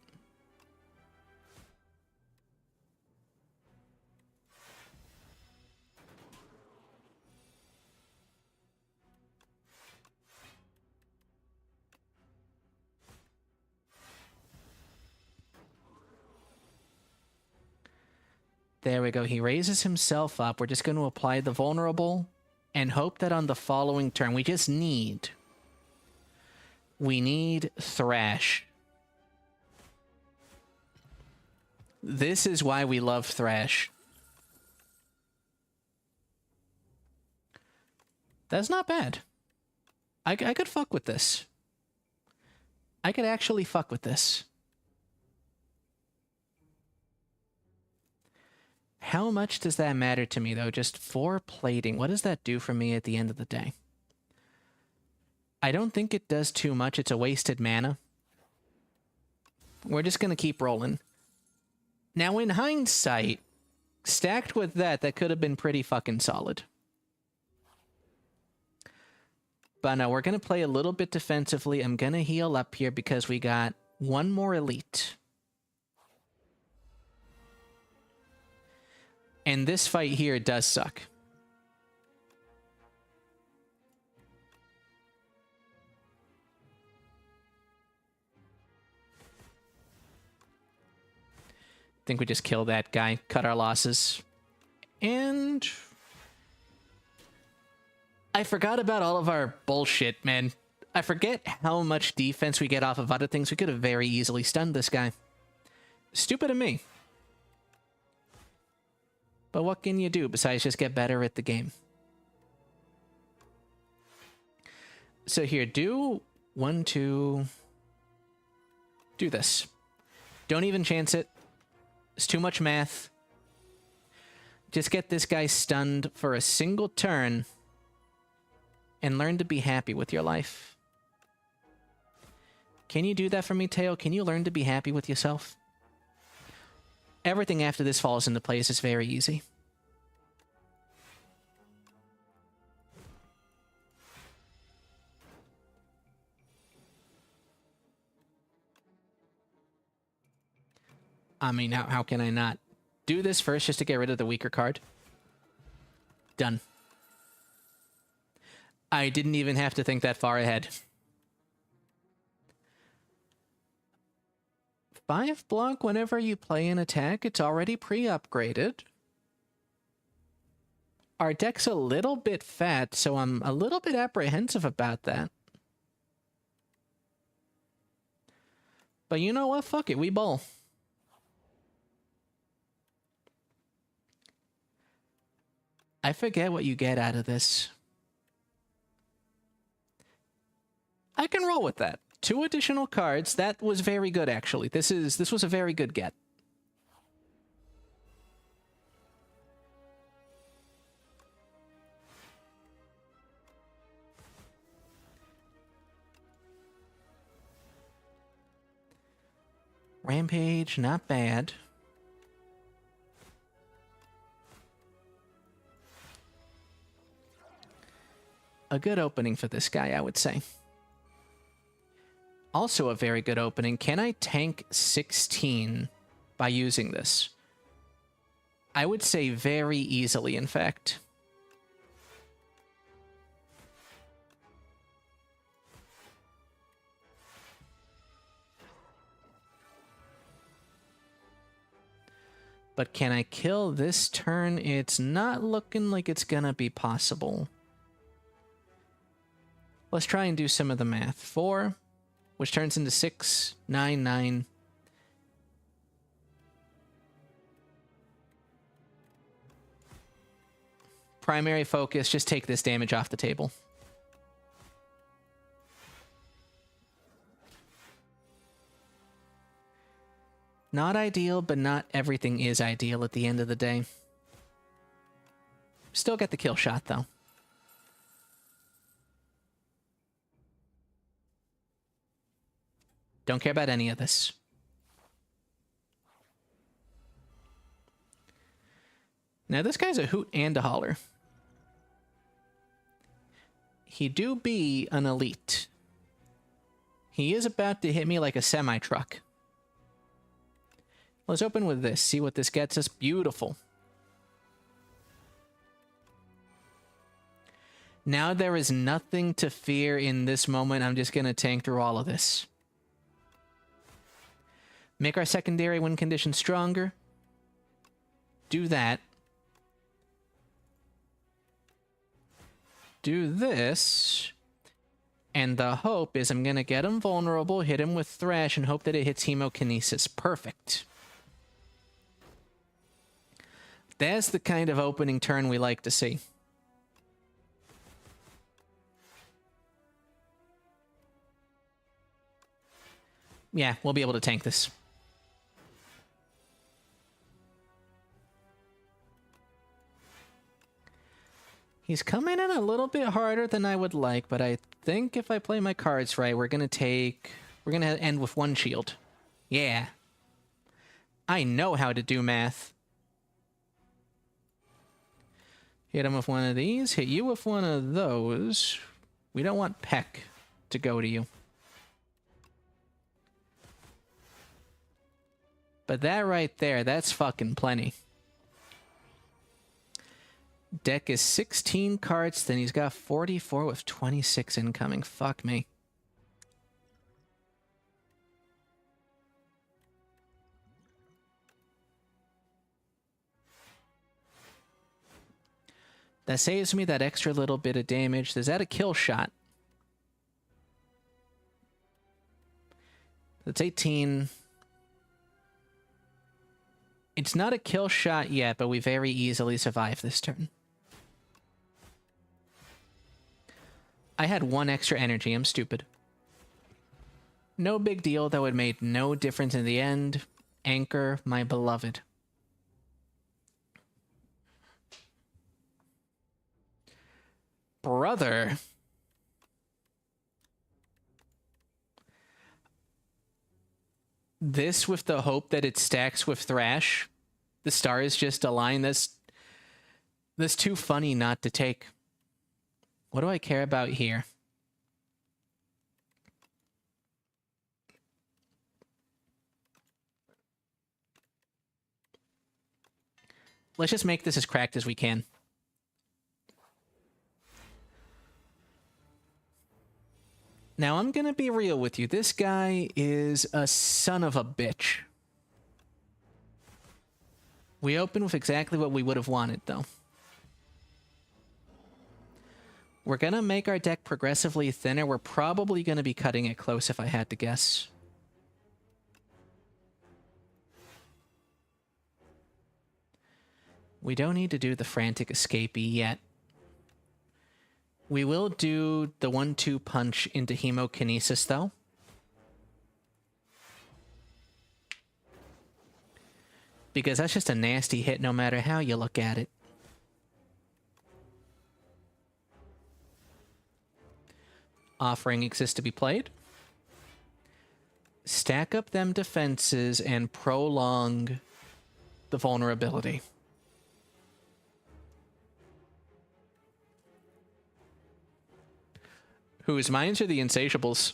There we go. He raises himself up. We're just going to apply the vulnerable and hope that on the following turn we need Thrash. This is why we love Thrash. That's not bad. I could fuck with this. I could actually fuck with this. How much does that matter to me, though? Just 4 plating. What does that do for me at the end of the day? I don't think it does too much. It's a wasted mana. We're just going to keep rolling. Now, in hindsight, stacked with that could have been pretty fucking solid. But no, we're going to play a little bit defensively. I'm going to heal up here because we got 1 more elite. And this fight here does suck. I think we just kill that guy, cut our losses. And I forgot about all of our bullshit, man. I forget how much defense we get off of other things. We could have very easily stunned this guy. Stupid of me. But what can you do besides just get better at the game? So here, do 1, 2. Do this. Don't even chance it. It's too much math. Just get this guy stunned for a single turn and learn to be happy with your life. Can you do that for me, Tayle? Can you learn to be happy with yourself? Everything after this falls into place. It's very easy. I mean, how can I not do this first just to get rid of the weaker card? Done. I didn't even have to think that far ahead. 5 block whenever you play an attack. It's already pre-upgraded. Our deck's a little bit fat, so I'm a little bit apprehensive about that. But you know what? Fuck it. We bowl. I forget what you get out of this. I can roll with that. 2 additional cards. That was very good, actually. This was a very good get. Rampage, not bad. A good opening for this guy, I would say. Also a very good opening. Can I tank 16 by using this? I would say very easily, in fact. But can I kill this turn? It's not looking like it's gonna be possible. Let's try and do some of the math. 4, which turns into 6, 9, 9. Primary focus, just take this damage off the table. Not ideal, but not everything is ideal at the end of the day. Still get the kill shot, though. Don't care about any of this. Now, this guy's a hoot and a holler. He do be an elite. He is about to hit me like a semi-truck. Let's open with this. See what this gets us. Beautiful. Now there is nothing to fear in this moment. I'm just going to tank through all of this. Make our secondary win condition stronger. Do that. Do this. And the hope is I'm going to get him vulnerable, hit him with Thrash, and hope that it hits Hemokinesis. Perfect. That's the kind of opening turn we like to see. Yeah, we'll be able to tank this. He's coming in a little bit harder than I would like, but I think if I play my cards right, we're going to end with 1 shield. Yeah. I know how to do math. Hit him with one of these, hit you with one of those. We don't want Peck to go to you. But that right there, that's fucking plenty. Deck is 16 cards, then he's got 44 with 26 incoming. Fuck me. That saves me that extra little bit of damage. Is that a kill shot? That's 18. It's not a kill shot yet, but we very easily survive this turn. I had 1 extra energy. I'm stupid. No big deal, though it made no difference in the end. Anchor, my beloved. Brother. This with the hope that it stacks with Thrash. The stars just align. That's too funny not to take. What do I care about here? Let's just make this as cracked as we can. Now, I'm gonna be real with you. This guy is a son of a bitch. We open with exactly what we would have wanted, though. We're gonna make our deck progressively thinner. We're probably gonna be cutting it close if I had to guess. We don't need to do the frantic escapee yet. We will do the 1-2 punch into hemokinesis, though. Because that's just a nasty hit no matter how you look at it. Offering exists to be played. Stack up them defenses and prolong the vulnerability. Whose minds are the Insatiables?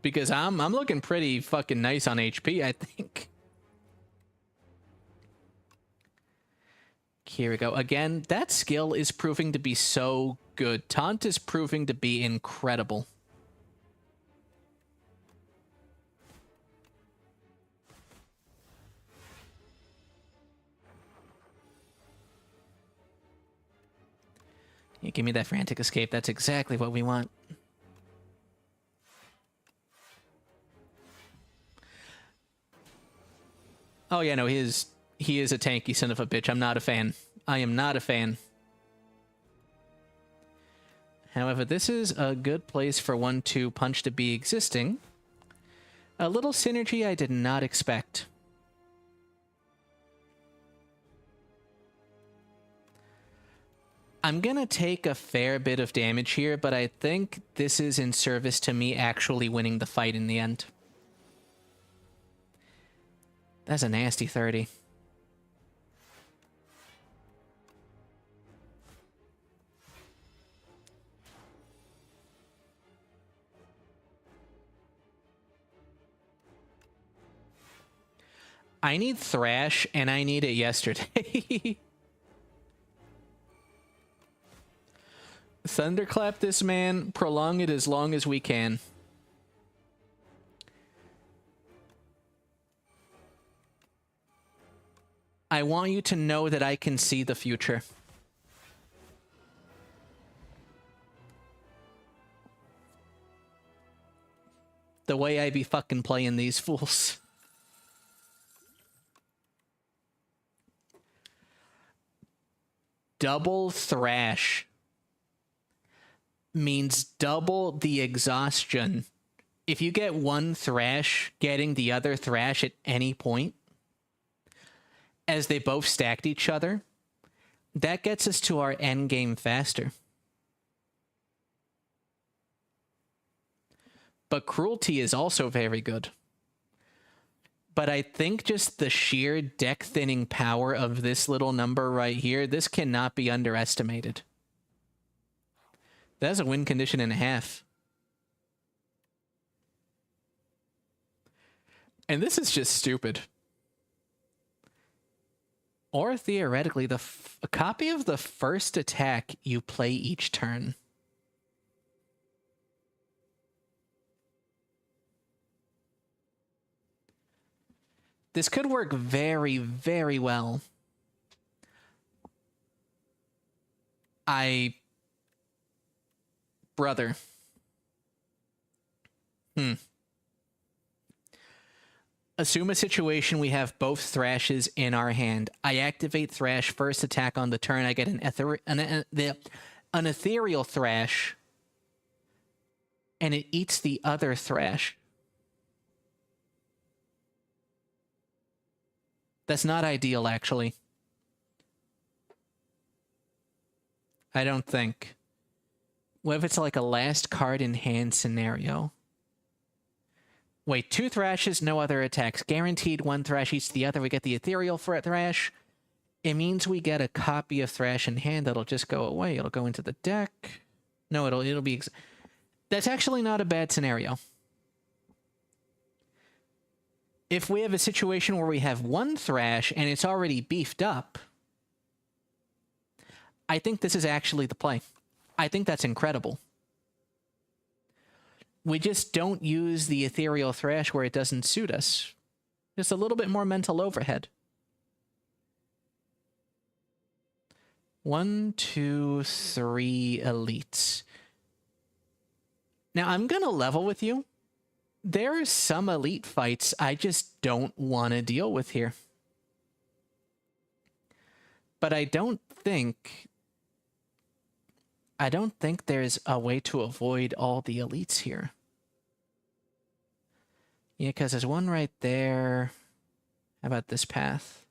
Because I'm looking pretty fucking nice on HP, I think. Here we go. Again, that skill is proving to be so good. Taunt is proving to be incredible. Yeah, give me that frantic escape. That's exactly what we want. Oh, yeah, no, he is a tanky son of a bitch. I'm not a fan. I am not a fan. However, this is a good place for 1-2 punch to be existing. A little synergy I did not expect. I'm gonna take a fair bit of damage here, but I think this is in service to me actually winning the fight in the end. That's a nasty 30. I need Thrash, and I need it yesterday. Thunderclap this man, prolong it as long as we can. I want you to know that I can see the future. The way I be fucking playing these fools. Double Thrash means double the exhaustion. If you get one Thrash, getting the other Thrash at any point, as they both stacked each other, that gets us to our end game faster. But Cruelty is also very good. But I think just the sheer deck thinning power of this little number right here, this cannot be underestimated. That's a win condition and a half. And this is just stupid. Or theoretically, a copy of the first attack you play each turn. This could work very, very well. Brother. Assume a situation we have both Thrashes in our hand. I activate Thrash first attack on the turn. I get an ethereal Thrash, and it eats the other Thrash. That's not ideal, actually. I don't think. What if it's like a last card in hand scenario? Wait, 2 thrashes, no other attacks. Guaranteed 1 thrash each to the other. We get the ethereal for a thrash. It means we get a copy of thrash in hand that'll just go away. It'll go into the deck. No, it'll be... That's actually not a bad scenario. If we have a situation where we have 1 thrash and it's already beefed up, I think this is actually the play. I think that's incredible. We just don't use the ethereal thrash where it doesn't suit us. Just a little bit more mental overhead. 1, 2, 3 elites. Now, I'm going to level with you. There are some elite fights I just don't want to deal with here. But I don't think there's a way to avoid all the elites here. Yeah, because there's one right there. How about this path?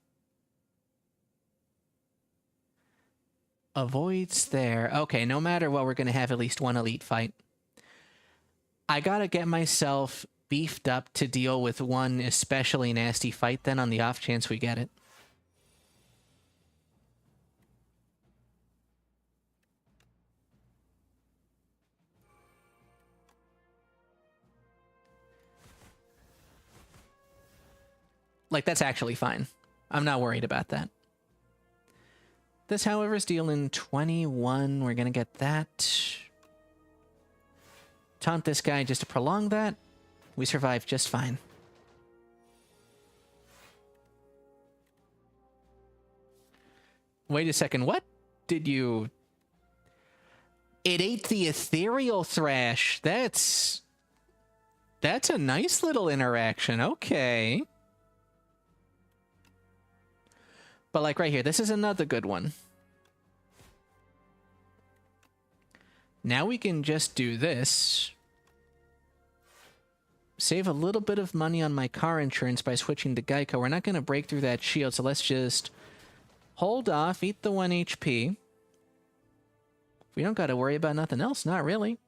Avoids there. Okay, no matter what, we're going to have at least 1 elite fight. I got to get myself beefed up to deal with 1 especially nasty fight then on the off chance we get it. Like, that's actually fine. I'm not worried about that. This, however, is dealing 21. We're going to get that. Taunt this guy just to prolong that. We survive just fine. Wait a second. What did you... It ate the ethereal thrash. That's a nice little interaction. Okay. But like right here, this is another good one. Now we can just do this. Save a little bit of money on my car insurance by switching to Geico. We're not going to break through that shield, so let's just hold off, eat the 1 HP. We don't got to worry about nothing else, not really.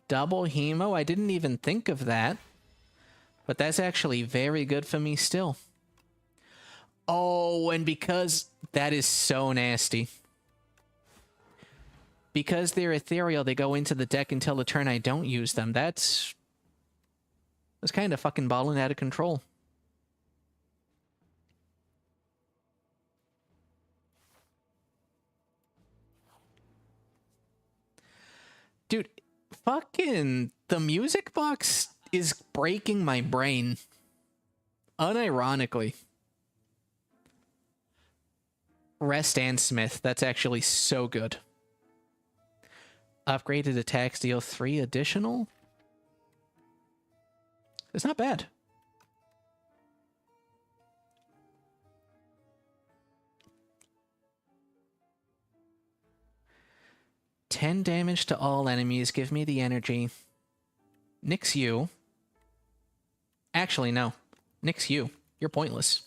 Double hemo, I didn't even think of that. But that's actually very good for me still. Oh, and because that is so nasty. Because they're ethereal, they go into the deck until the turn I don't use them. That's kind of fucking balling out of control. Dude, fucking the music box is breaking my brain. Unironically. Rest and Smith. That's actually so good. Upgraded attacks deal 3 additional. It's not bad. $10 damage to all enemies. Give me the energy. Nix you. Actually, no. Nix you. You're pointless.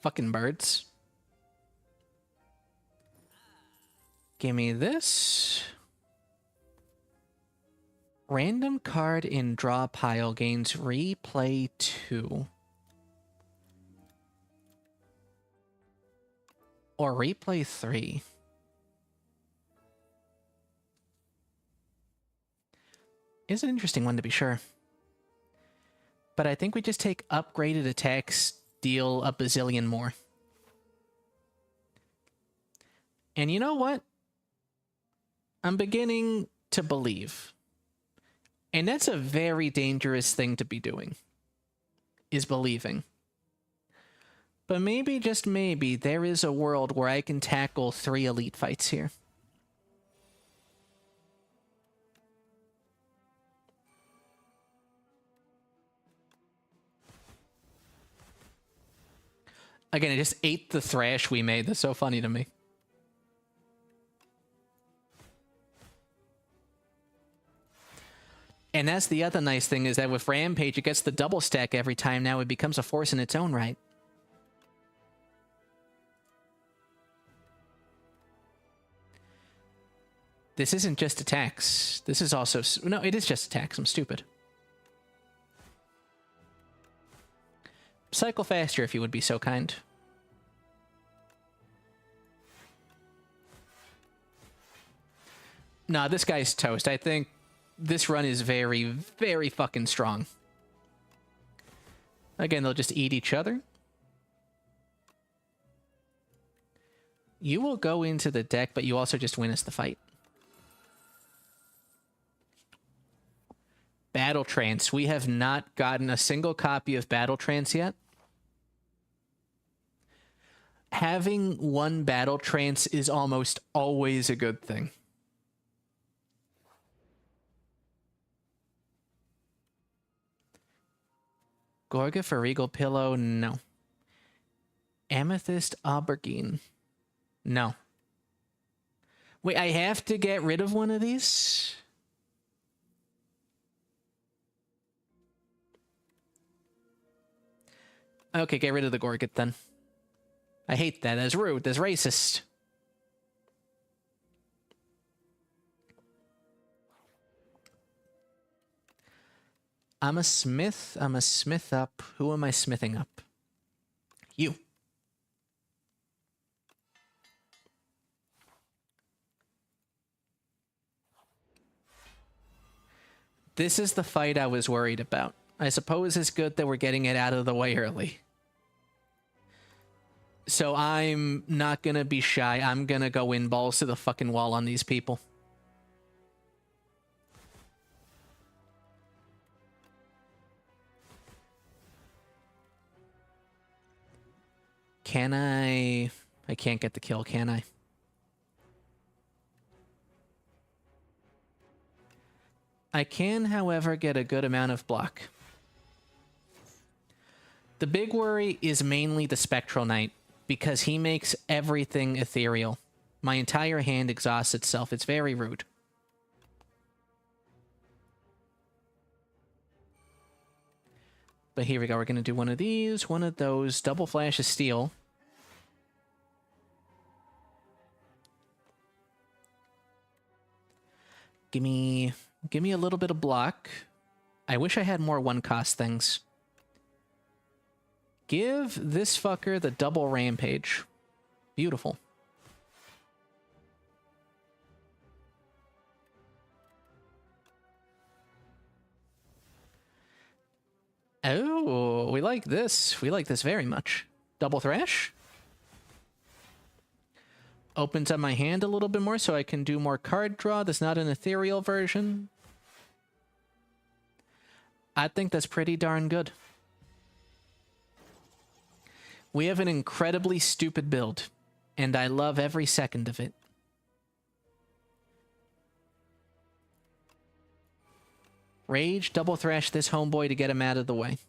Fucking birds. Give me this. Random card in draw pile gains replay 2. Or replay 3. Is an interesting one to be sure. But I think we just take upgraded attacks, deal a bazillion more. And you know what? I'm beginning to believe. And that's a very dangerous thing to be doing. Is believing. But maybe, just maybe, there is a world where I can tackle 3 elite fights here. Again, it just ate the thrash we made. That's so funny to me. And that's the other nice thing, is that with Rampage, it gets the double stack every time now. It becomes a force in its own right. This isn't just attacks. This is also... No, it is just attacks. I'm stupid. Cycle faster if you would be so kind. Nah, this guy's toast. I think this run is very, very fucking strong. Again, they'll just eat each other. You will go into the deck, but you also just win us the fight. Battle Trance. We have not gotten a single copy of Battle Trance yet. Having one Battle Trance is almost always a good thing. Gorga for Regal Pillow? No. Amethyst Aubergine? No. Wait, I have to get rid of one of these? Okay, get rid of the Gorget then. I hate that. That's rude. That's racist. I'm a smith. I'm a smith up. Who am I smithing up? You. This is the fight I was worried about. I suppose it's good that we're getting it out of the way early. So I'm not gonna be shy. I'm gonna go in balls to the fucking wall on these people. Can I... I can't get the kill, can I? I can, however, get a good amount of block. The big worry is mainly the Spectral Knight, because he makes everything ethereal. My entire hand exhausts itself. It's very rude. But here we go. We're going to do one of these, one of those. Double Flash of Steel. Give me a little bit of block. I wish I had more one-cost things. Give this fucker the double Rampage. Beautiful. Oh, we like this. We like this very much. Double Thrash. Opens up my hand a little bit more so I can do more card draw. That's not an ethereal version. I think that's pretty darn good. We have an incredibly stupid build, and I love every second of it. Rage, double thrash this homeboy to get him out of the way.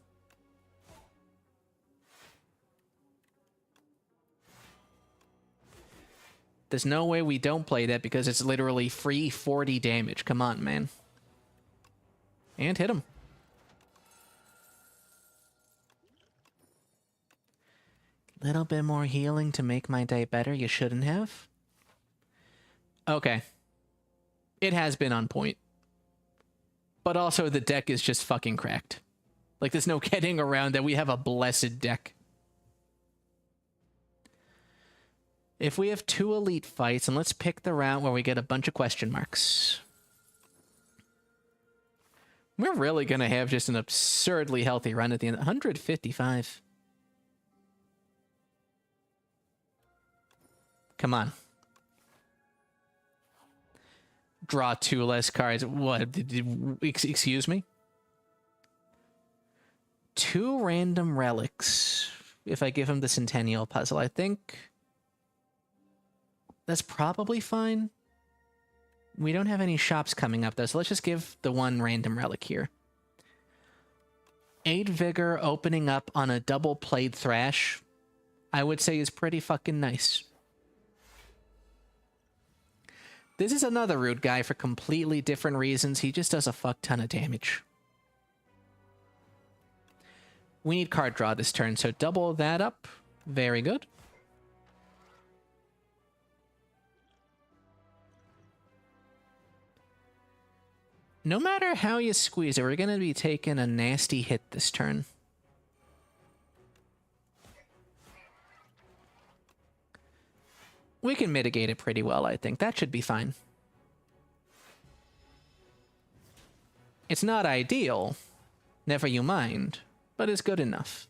There's no way we don't play that because it's literally free 40 damage. Come on, man. And hit him. Little bit more healing to make my day better. You shouldn't have. Okay. It has been on point. But also the deck is just fucking cracked. Like, there's no getting around that we have a blessed deck. If we have 2 elite fights, and let's pick the round where we get a bunch of question marks. We're really going to have just an absurdly healthy run at the end. 155. Come on. Draw 2 less cards. What? Excuse me? 2 random relics. If I give him the Centennial Puzzle, I think that's probably fine. We don't have any shops coming up, though, so let's just give the 1 random relic here. 8 Vigor opening up on a double-played Thrash, I would say is pretty fucking nice. This is another rude guy for completely different reasons. He just does a fuck ton of damage. We need card draw this turn, so double that up. Very good. No matter how you squeeze it, we're going to be taking a nasty hit this turn. We can mitigate it pretty well, I think. That should be fine. It's not ideal, never you mind, but it's good enough.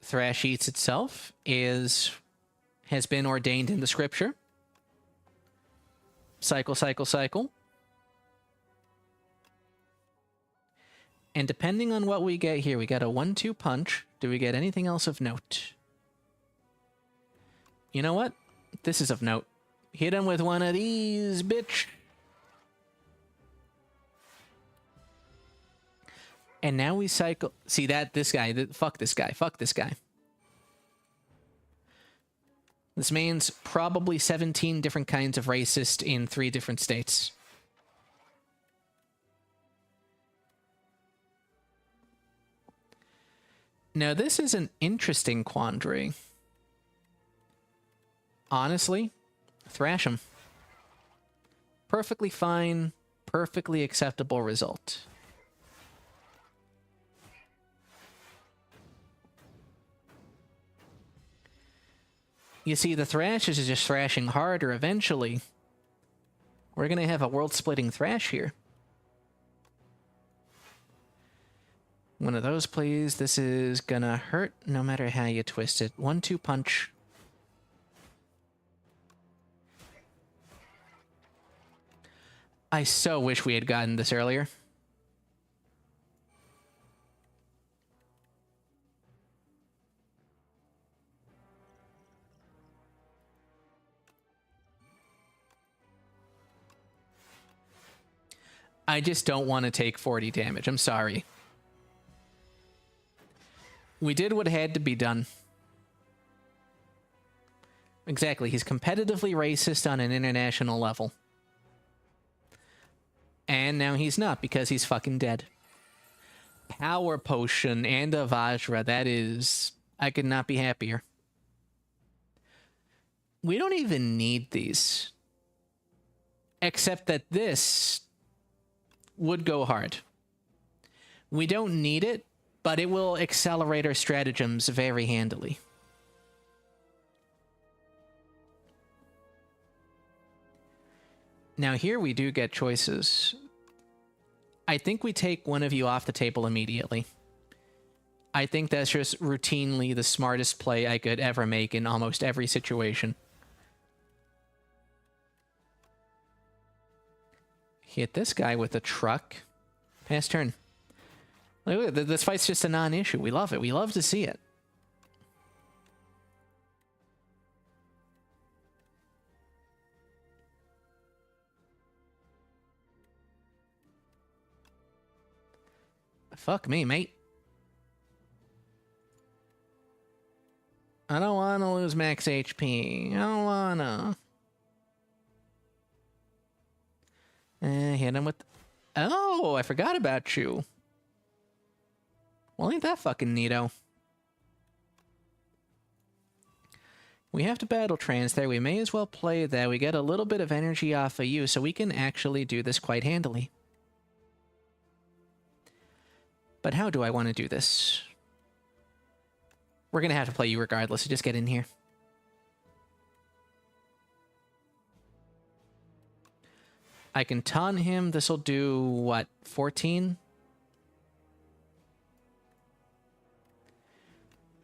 Thrash eats itself has been ordained in the scripture. Cycle, cycle, cycle. And depending on what we get here, we got a 1-2 punch. Do we get anything else of note? You know what? This is of note. Hit him with one of these, bitch. And now we cycle. See that? This guy. Fuck this guy. Fuck this guy. This man's probably 17 different kinds of racist in 3 different states. Now, this is an interesting quandary. Honestly, thrash him. Perfectly fine, perfectly acceptable result. You see, the thrash is just thrashing harder eventually. We're going to have a world-splitting thrash here. One of those, please. This is gonna hurt no matter how you twist it. 1-2 punch. I so wish we had gotten this earlier. I just don't want to take 40 damage. I'm sorry. We did what had to be done. Exactly. He's competitively racist on an international level. And now he's not because he's fucking dead. Power Potion and a Vajra. That is... I could not be happier. We don't even need these. Except that this would go hard. We don't need it, but it will accelerate our stratagems very handily. Now here we do get choices. I think we take one of you off the table immediately. I think that's just routinely the smartest play I could ever make in almost every situation. Hit this guy with a truck. Pass turn. Look, this fight's just a non-issue. We love it. We love to see it. Fuck me, mate. I don't want to lose max HP. I don't wanna. Hit him with... Oh, I forgot about you. Well, ain't that fucking neato. We have to battle trans there. We may as well play that. We get a little bit of energy off of you, so we can actually do this quite handily. But how do I want to do this? We're going to have to play you regardless, so just get in here. I can taunt him. This will do, what, 14?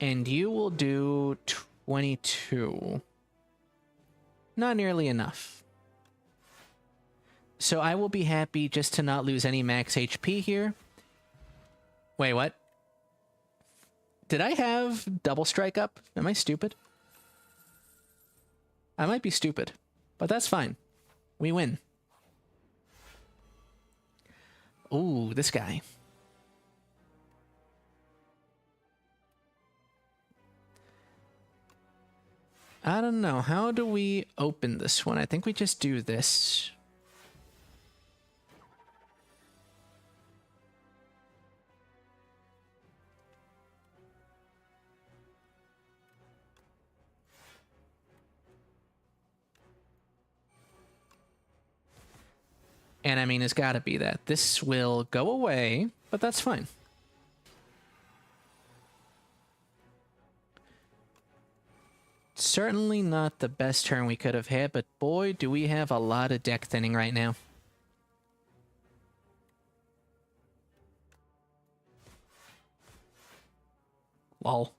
And you will do 22. Not nearly enough. So I will be happy just to not lose any max HP here. Wait, what? Did I have double strike up? Am I stupid? I might be stupid, but that's fine. We win. Ooh, this guy. I don't know. How do we open this one? I think we just do this. And I mean, it's got to be that. This will go away, but that's fine. Certainly not the best turn we could have had, but boy, do we have a lot of deck thinning right now. Lol.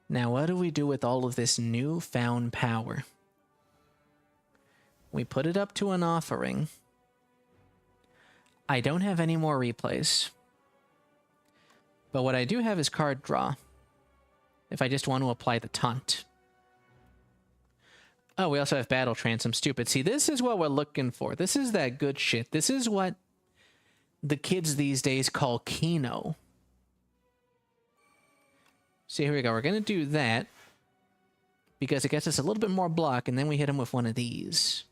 Now, what do we do with all of this newfound power? We put it up to an offering. I don't have any more replays. But what I do have is card draw. If I just want to apply the taunt. Oh, we also have battle trance. I'm stupid. See, this is what we're looking for. This is that good shit. This is what the kids these days call Kino. So here we go. We're going to do that because it gets us a little bit more block, and then we hit him with one of these.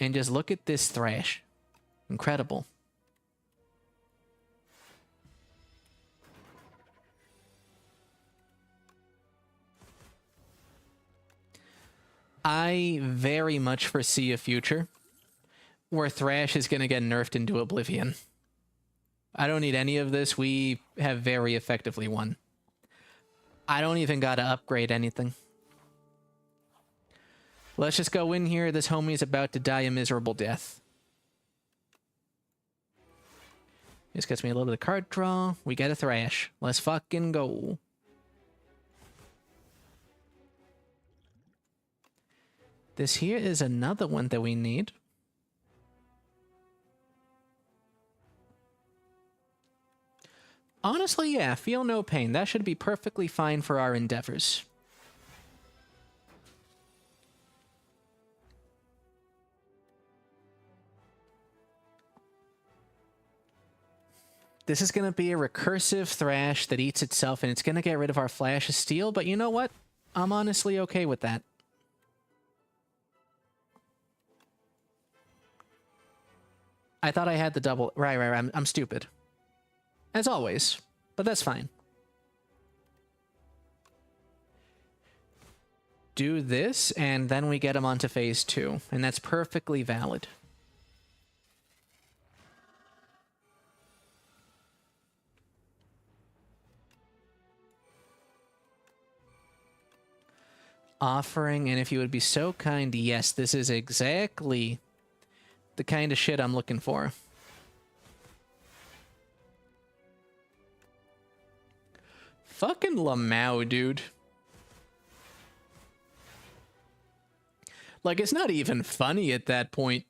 And just look at this thrash. Incredible. I very much foresee a future where Thrash is going to get nerfed into oblivion. I don't need any of this. We have very effectively won. I don't even got to upgrade anything. Let's just go in here. This homie's about to die a miserable death. This gets me a little bit of card draw. We get a Thrash. Let's fucking go. This here is another one that we need. Honestly, yeah, feel no pain. That should be perfectly fine for our endeavors. This is going to be a recursive Thrash that eats itself, and it's going to get rid of our Flash of Steel, but you know what? I'm honestly okay with that. I thought I had the double... Right, I'm stupid. As always. But that's fine. Do this, and then we get him onto phase 2. And that's perfectly valid. Offering, and if you would be so kind, yes, this is exactly the kind of shit I'm looking for. Fucking Lamau, dude. Like, it's not even funny at that point.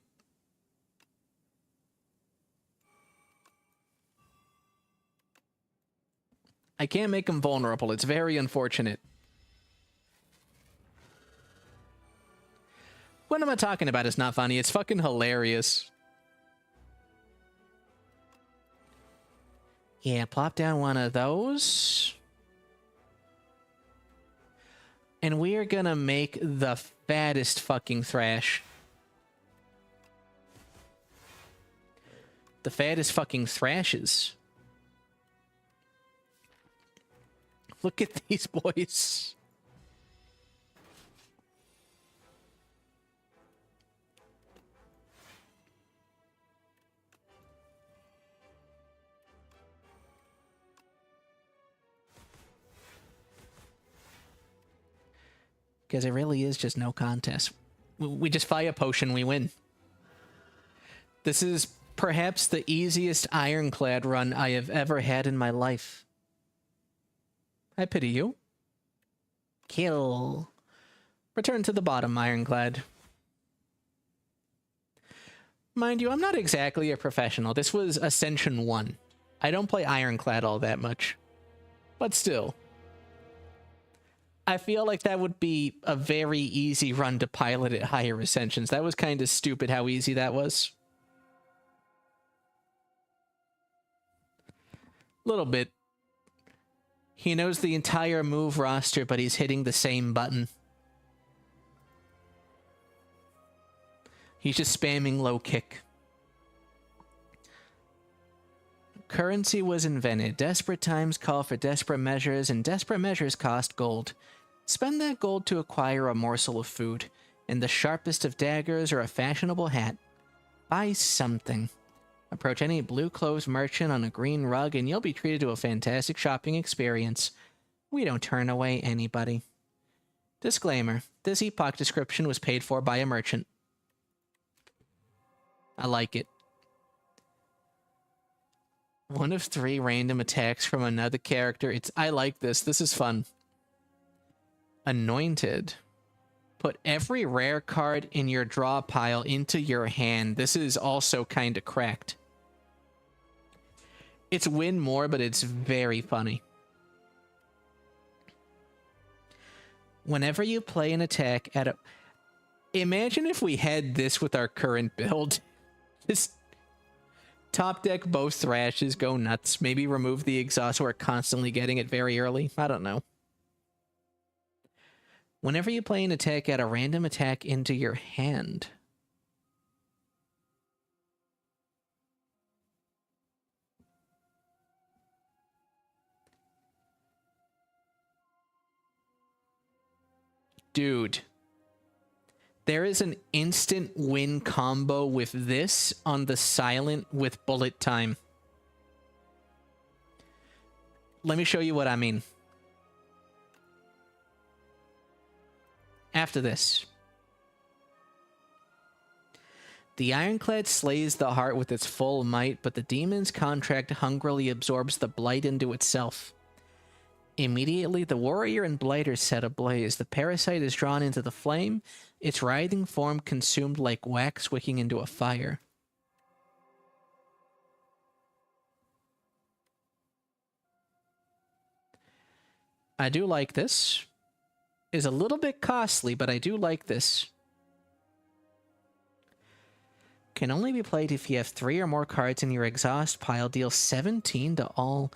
I can't make him vulnerable. It's very unfortunate. What am I talking about? It's not funny. It's fucking hilarious. Yeah, plop down one of those. And we are gonna make the fattest fucking Thrash. The fattest fucking Thrashes. Look at these boys. Because it really is just no contest. We just fire potion, we win. This is perhaps the easiest Ironclad run I have ever had in my life. I pity you. Kill. Return to the bottom, Ironclad. Mind you, I'm not exactly a professional. This was Ascension 1. I don't play Ironclad all that much. But still. I feel like that would be a very easy run to pilot at higher ascensions. That was kind of stupid how easy that was. Little bit. He knows the entire move roster, but he's hitting the same button. He's just spamming low kick. Currency was invented. Desperate times call for desperate measures, and desperate measures cost gold. Spend that gold to acquire a morsel of food, and the sharpest of daggers or a fashionable hat. Buy something. Approach any blue-clothes merchant on a green rug, and you'll be treated to a fantastic shopping experience. We don't turn away anybody. Disclaimer. This epoch description was paid for by a merchant. I like it. One of 3 random attacks from another character. I like this. This is fun. Anointed. Put every rare card in your draw pile into your hand. This is also kind of cracked. It's win more, but it's very funny. Whenever you play an attack at a... Imagine if we had this with our current build. Just top deck both thrashes, go nuts. Maybe remove the exhaust so we're constantly getting it very early. I don't know. Whenever you play an attack, add a random attack into your hand. Dude. There is an instant win combo with this on the silent with bullet time. Let me show you what I mean. After this. The ironclad slays the heart with its full might, but the demon's contract hungrily absorbs the blight into itself. Immediately, the warrior and blight are set ablaze. The parasite is drawn into the flame, its writhing form consumed like wax wicking into a fire. I do like this. Is a little bit costly, but I do like this. Can only be played if you have 3 or more cards in your exhaust pile. Deal 17 to all.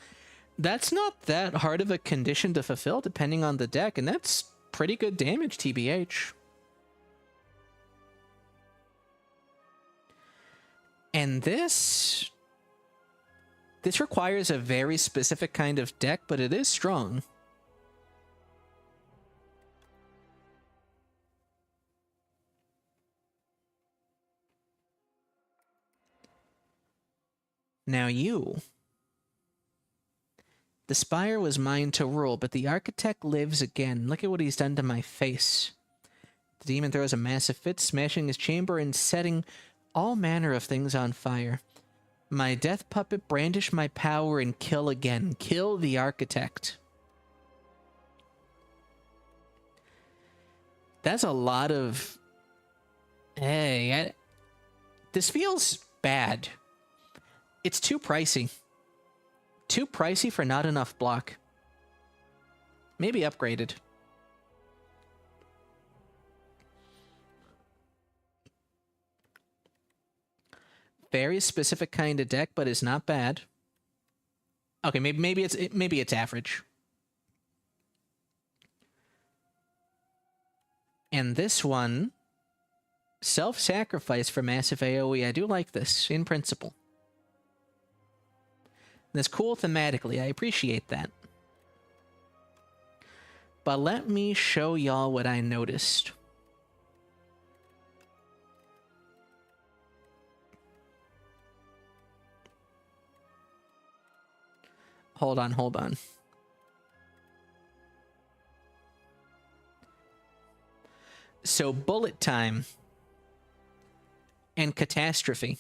That's not that hard of a condition to fulfill, depending on the deck, and that's pretty good damage, TBH. And this requires a very specific kind of deck, but it is strong. Now you. The spire was mine to rule, but the architect lives again. Look at what he's done to my face. The demon throws a massive fit, smashing his chamber and setting all manner of things on fire. My death puppet brandish my power and kill again. Kill the architect. That's a lot of... Hey, this feels bad. It's too pricey. Too pricey for not enough block. Maybe upgraded. Very specific kind of deck, but it's not bad. Okay, maybe it's average. And this one, self-sacrifice for massive AoE. I do like this in principle. That's cool thematically. I appreciate that. But let me show y'all what I noticed. Hold on. So, bullet time and catastrophe.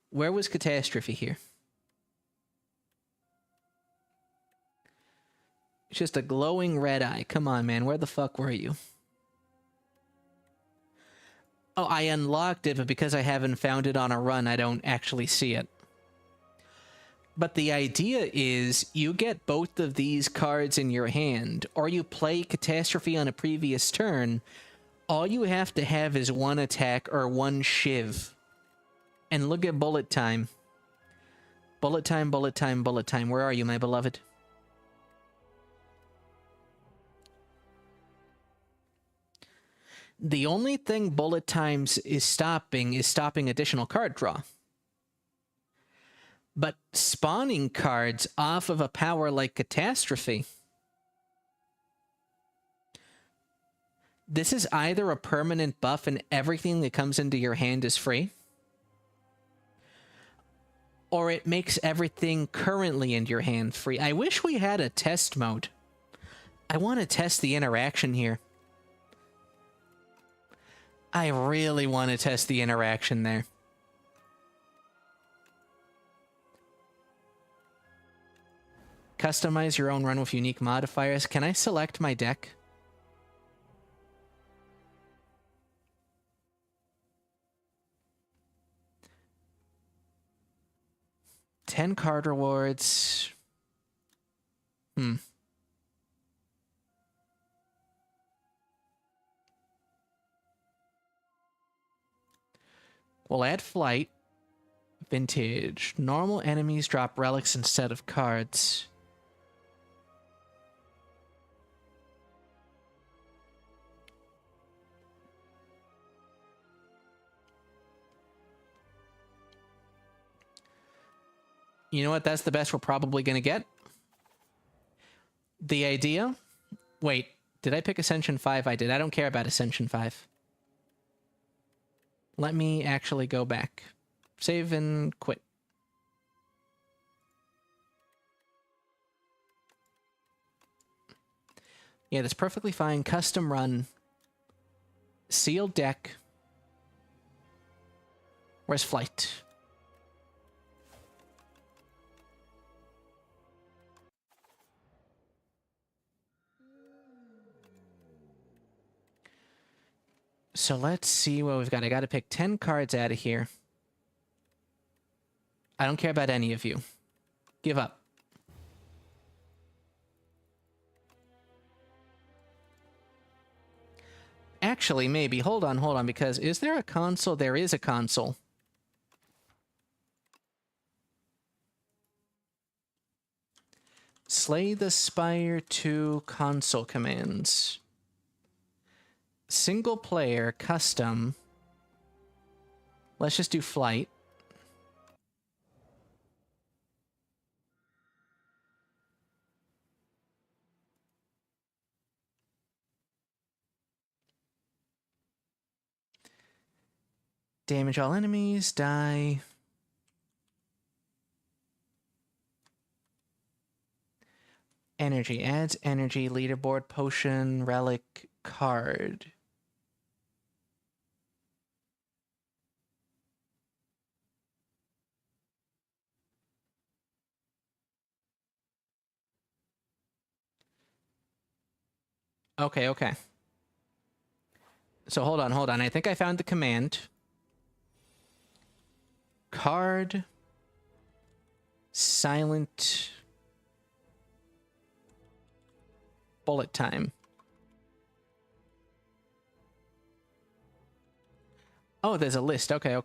Where was catastrophe here? It's just a glowing red eye. Come on, man. Where the fuck were you? Oh, I unlocked it, but because I haven't found it on a run, I don't actually see it. But the idea is you get both of these cards in your hand, or you play Catastrophe on a previous turn. all you have to have is one attack or one shiv. And look at bullet time. Bullet time, bullet time, bullet time. Where are you, my beloved? The only thing bullet times is stopping additional card draw. But spawning cards off of a power like Catastrophe, this is either a permanent buff and everything that comes into your hand is free, or it makes everything currently in your hand free. I wish we had a test mode. I want to test the interaction here. I really want to test the interaction there. Customize your own run with unique modifiers. Can I select my deck? $10 card rewards. We'll add flight. Vintage. Normal enemies drop relics instead of cards. You know what? That's the best we're probably going to get. The idea... Wait, did I pick Ascension 5? I did. I don't care about Ascension 5. Let me actually go back. Save and quit. Yeah, that's perfectly fine. Custom run. Sealed deck. Where's flight? So let's see what we've got. I got to pick 10 cards out of here. I don't care about any of you. Give up. Actually, maybe. Hold on, because is there a console? There is a console. Slay the Spire 2 console commands. Single player, custom. Let's just do flight. Damage all enemies, die. Energy, adds energy, leaderboard, potion, relic, card. Okay. So hold on. I think I found the command. Card. Silent. Bullet time. Oh, there's a list. Okay.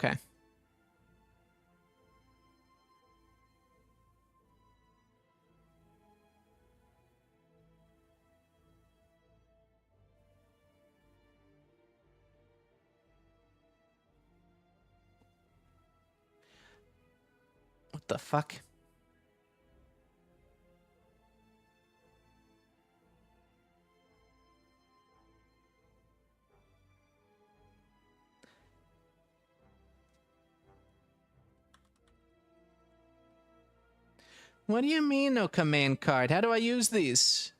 What the fuck? What do you mean, no command card? How do I use these?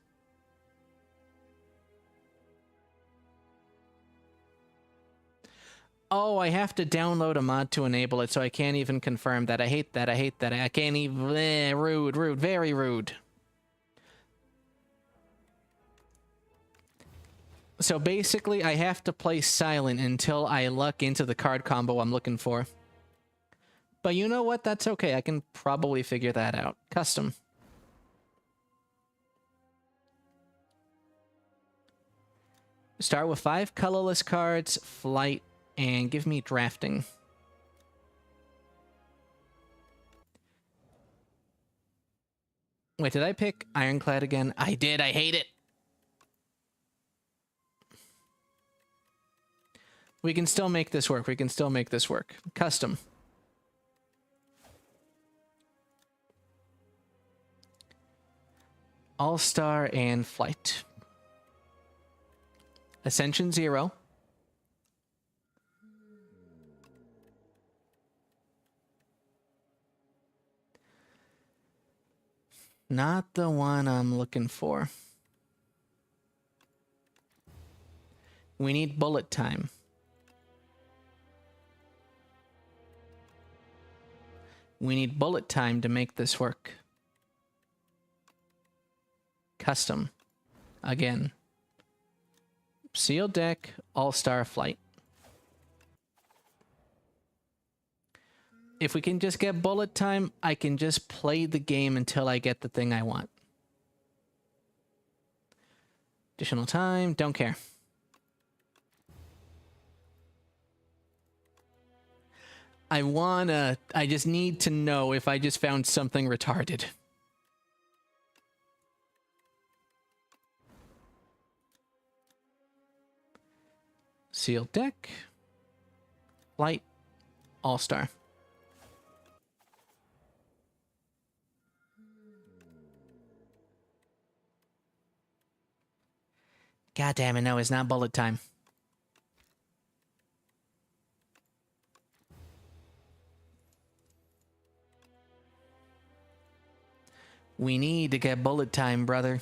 Oh, I have to download a mod to enable it, so I can't even confirm that. I hate that. I can't even... rude. Very rude. So basically, I have to play silent until I luck into the card combo I'm looking for. But you know what? That's okay. I can probably figure that out. Custom. Start with 5 colorless cards, flight, and give me drafting. Wait, did I pick Ironclad again? I did, I hate it. We can still make this work. We can still make this work. Custom. All-Star and Flight. Ascension 0. Not the one I'm looking for. We need bullet time. We need bullet time to make this work. Custom. Again. Sealed deck, all-star flight. If we can just get bullet time, I can just play the game until I get the thing I want. Additional time, don't care. I just need to know if I just found something retarded. Sealed deck. Flight. All-star. God damn it, no, it's not bullet time. We need to get bullet time, brother.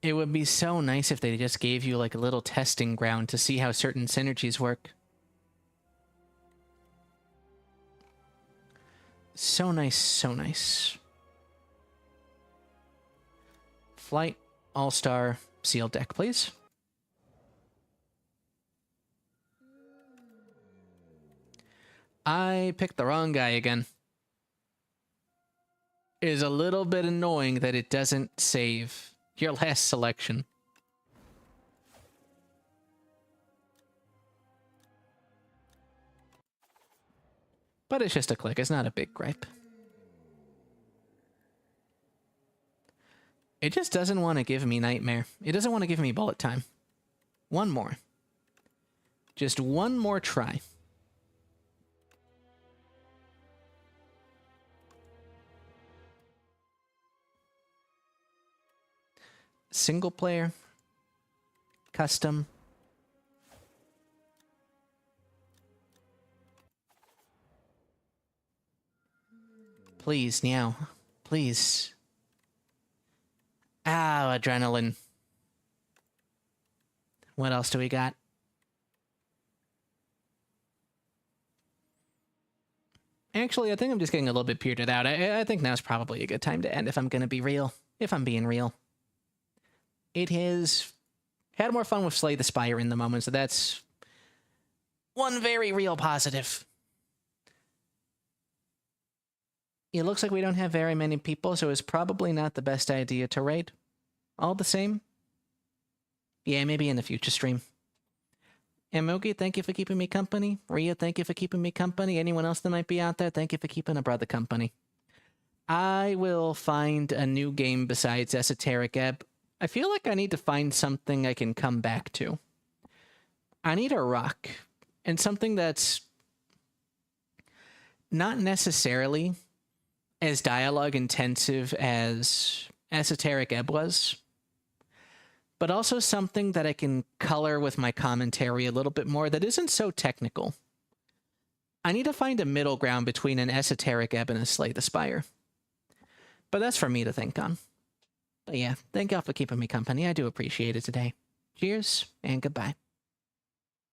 It would be so nice if they just gave you like a little testing ground to see how certain synergies work. So nice, so nice. Flight, all-star, sealed deck, please. I picked the wrong guy again. It is a little bit annoying that it doesn't save your last selection. But it's just a click. It's not a big gripe. It just doesn't want to give me Nightmare. It doesn't want to give me bullet time. One more. Just one more try. Single player. Custom. Please, now. Please. Ow, adrenaline. What else do we got? Actually, I think I'm just getting a little bit petered out. I think now's probably a good time to end if I'm going to be real. If I'm being real. It has had more fun with Slay the Spire in the moment, so that's one very real positive. It looks like we don't have very many people, so it's probably not the best idea to raid. All the same. Yeah, maybe in the future stream. And Mogi, thank you for keeping me company. Rhea, thank you for keeping me company. Anyone else that might be out there, thank you for keeping a brother company. I will find a new game besides Esoteric Ebb. I feel like I need to find something I can come back to. I need a rock. And something that's not necessarily as dialogue intensive as Esoteric Ebb was, but also something that I can color with my commentary a little bit more that isn't so technical. I need to find a middle ground between an Esoteric Ebb and a Slay the Spire. But that's for me to think on. But yeah, thank y'all for keeping me company. I do appreciate it today. Cheers, and goodbye.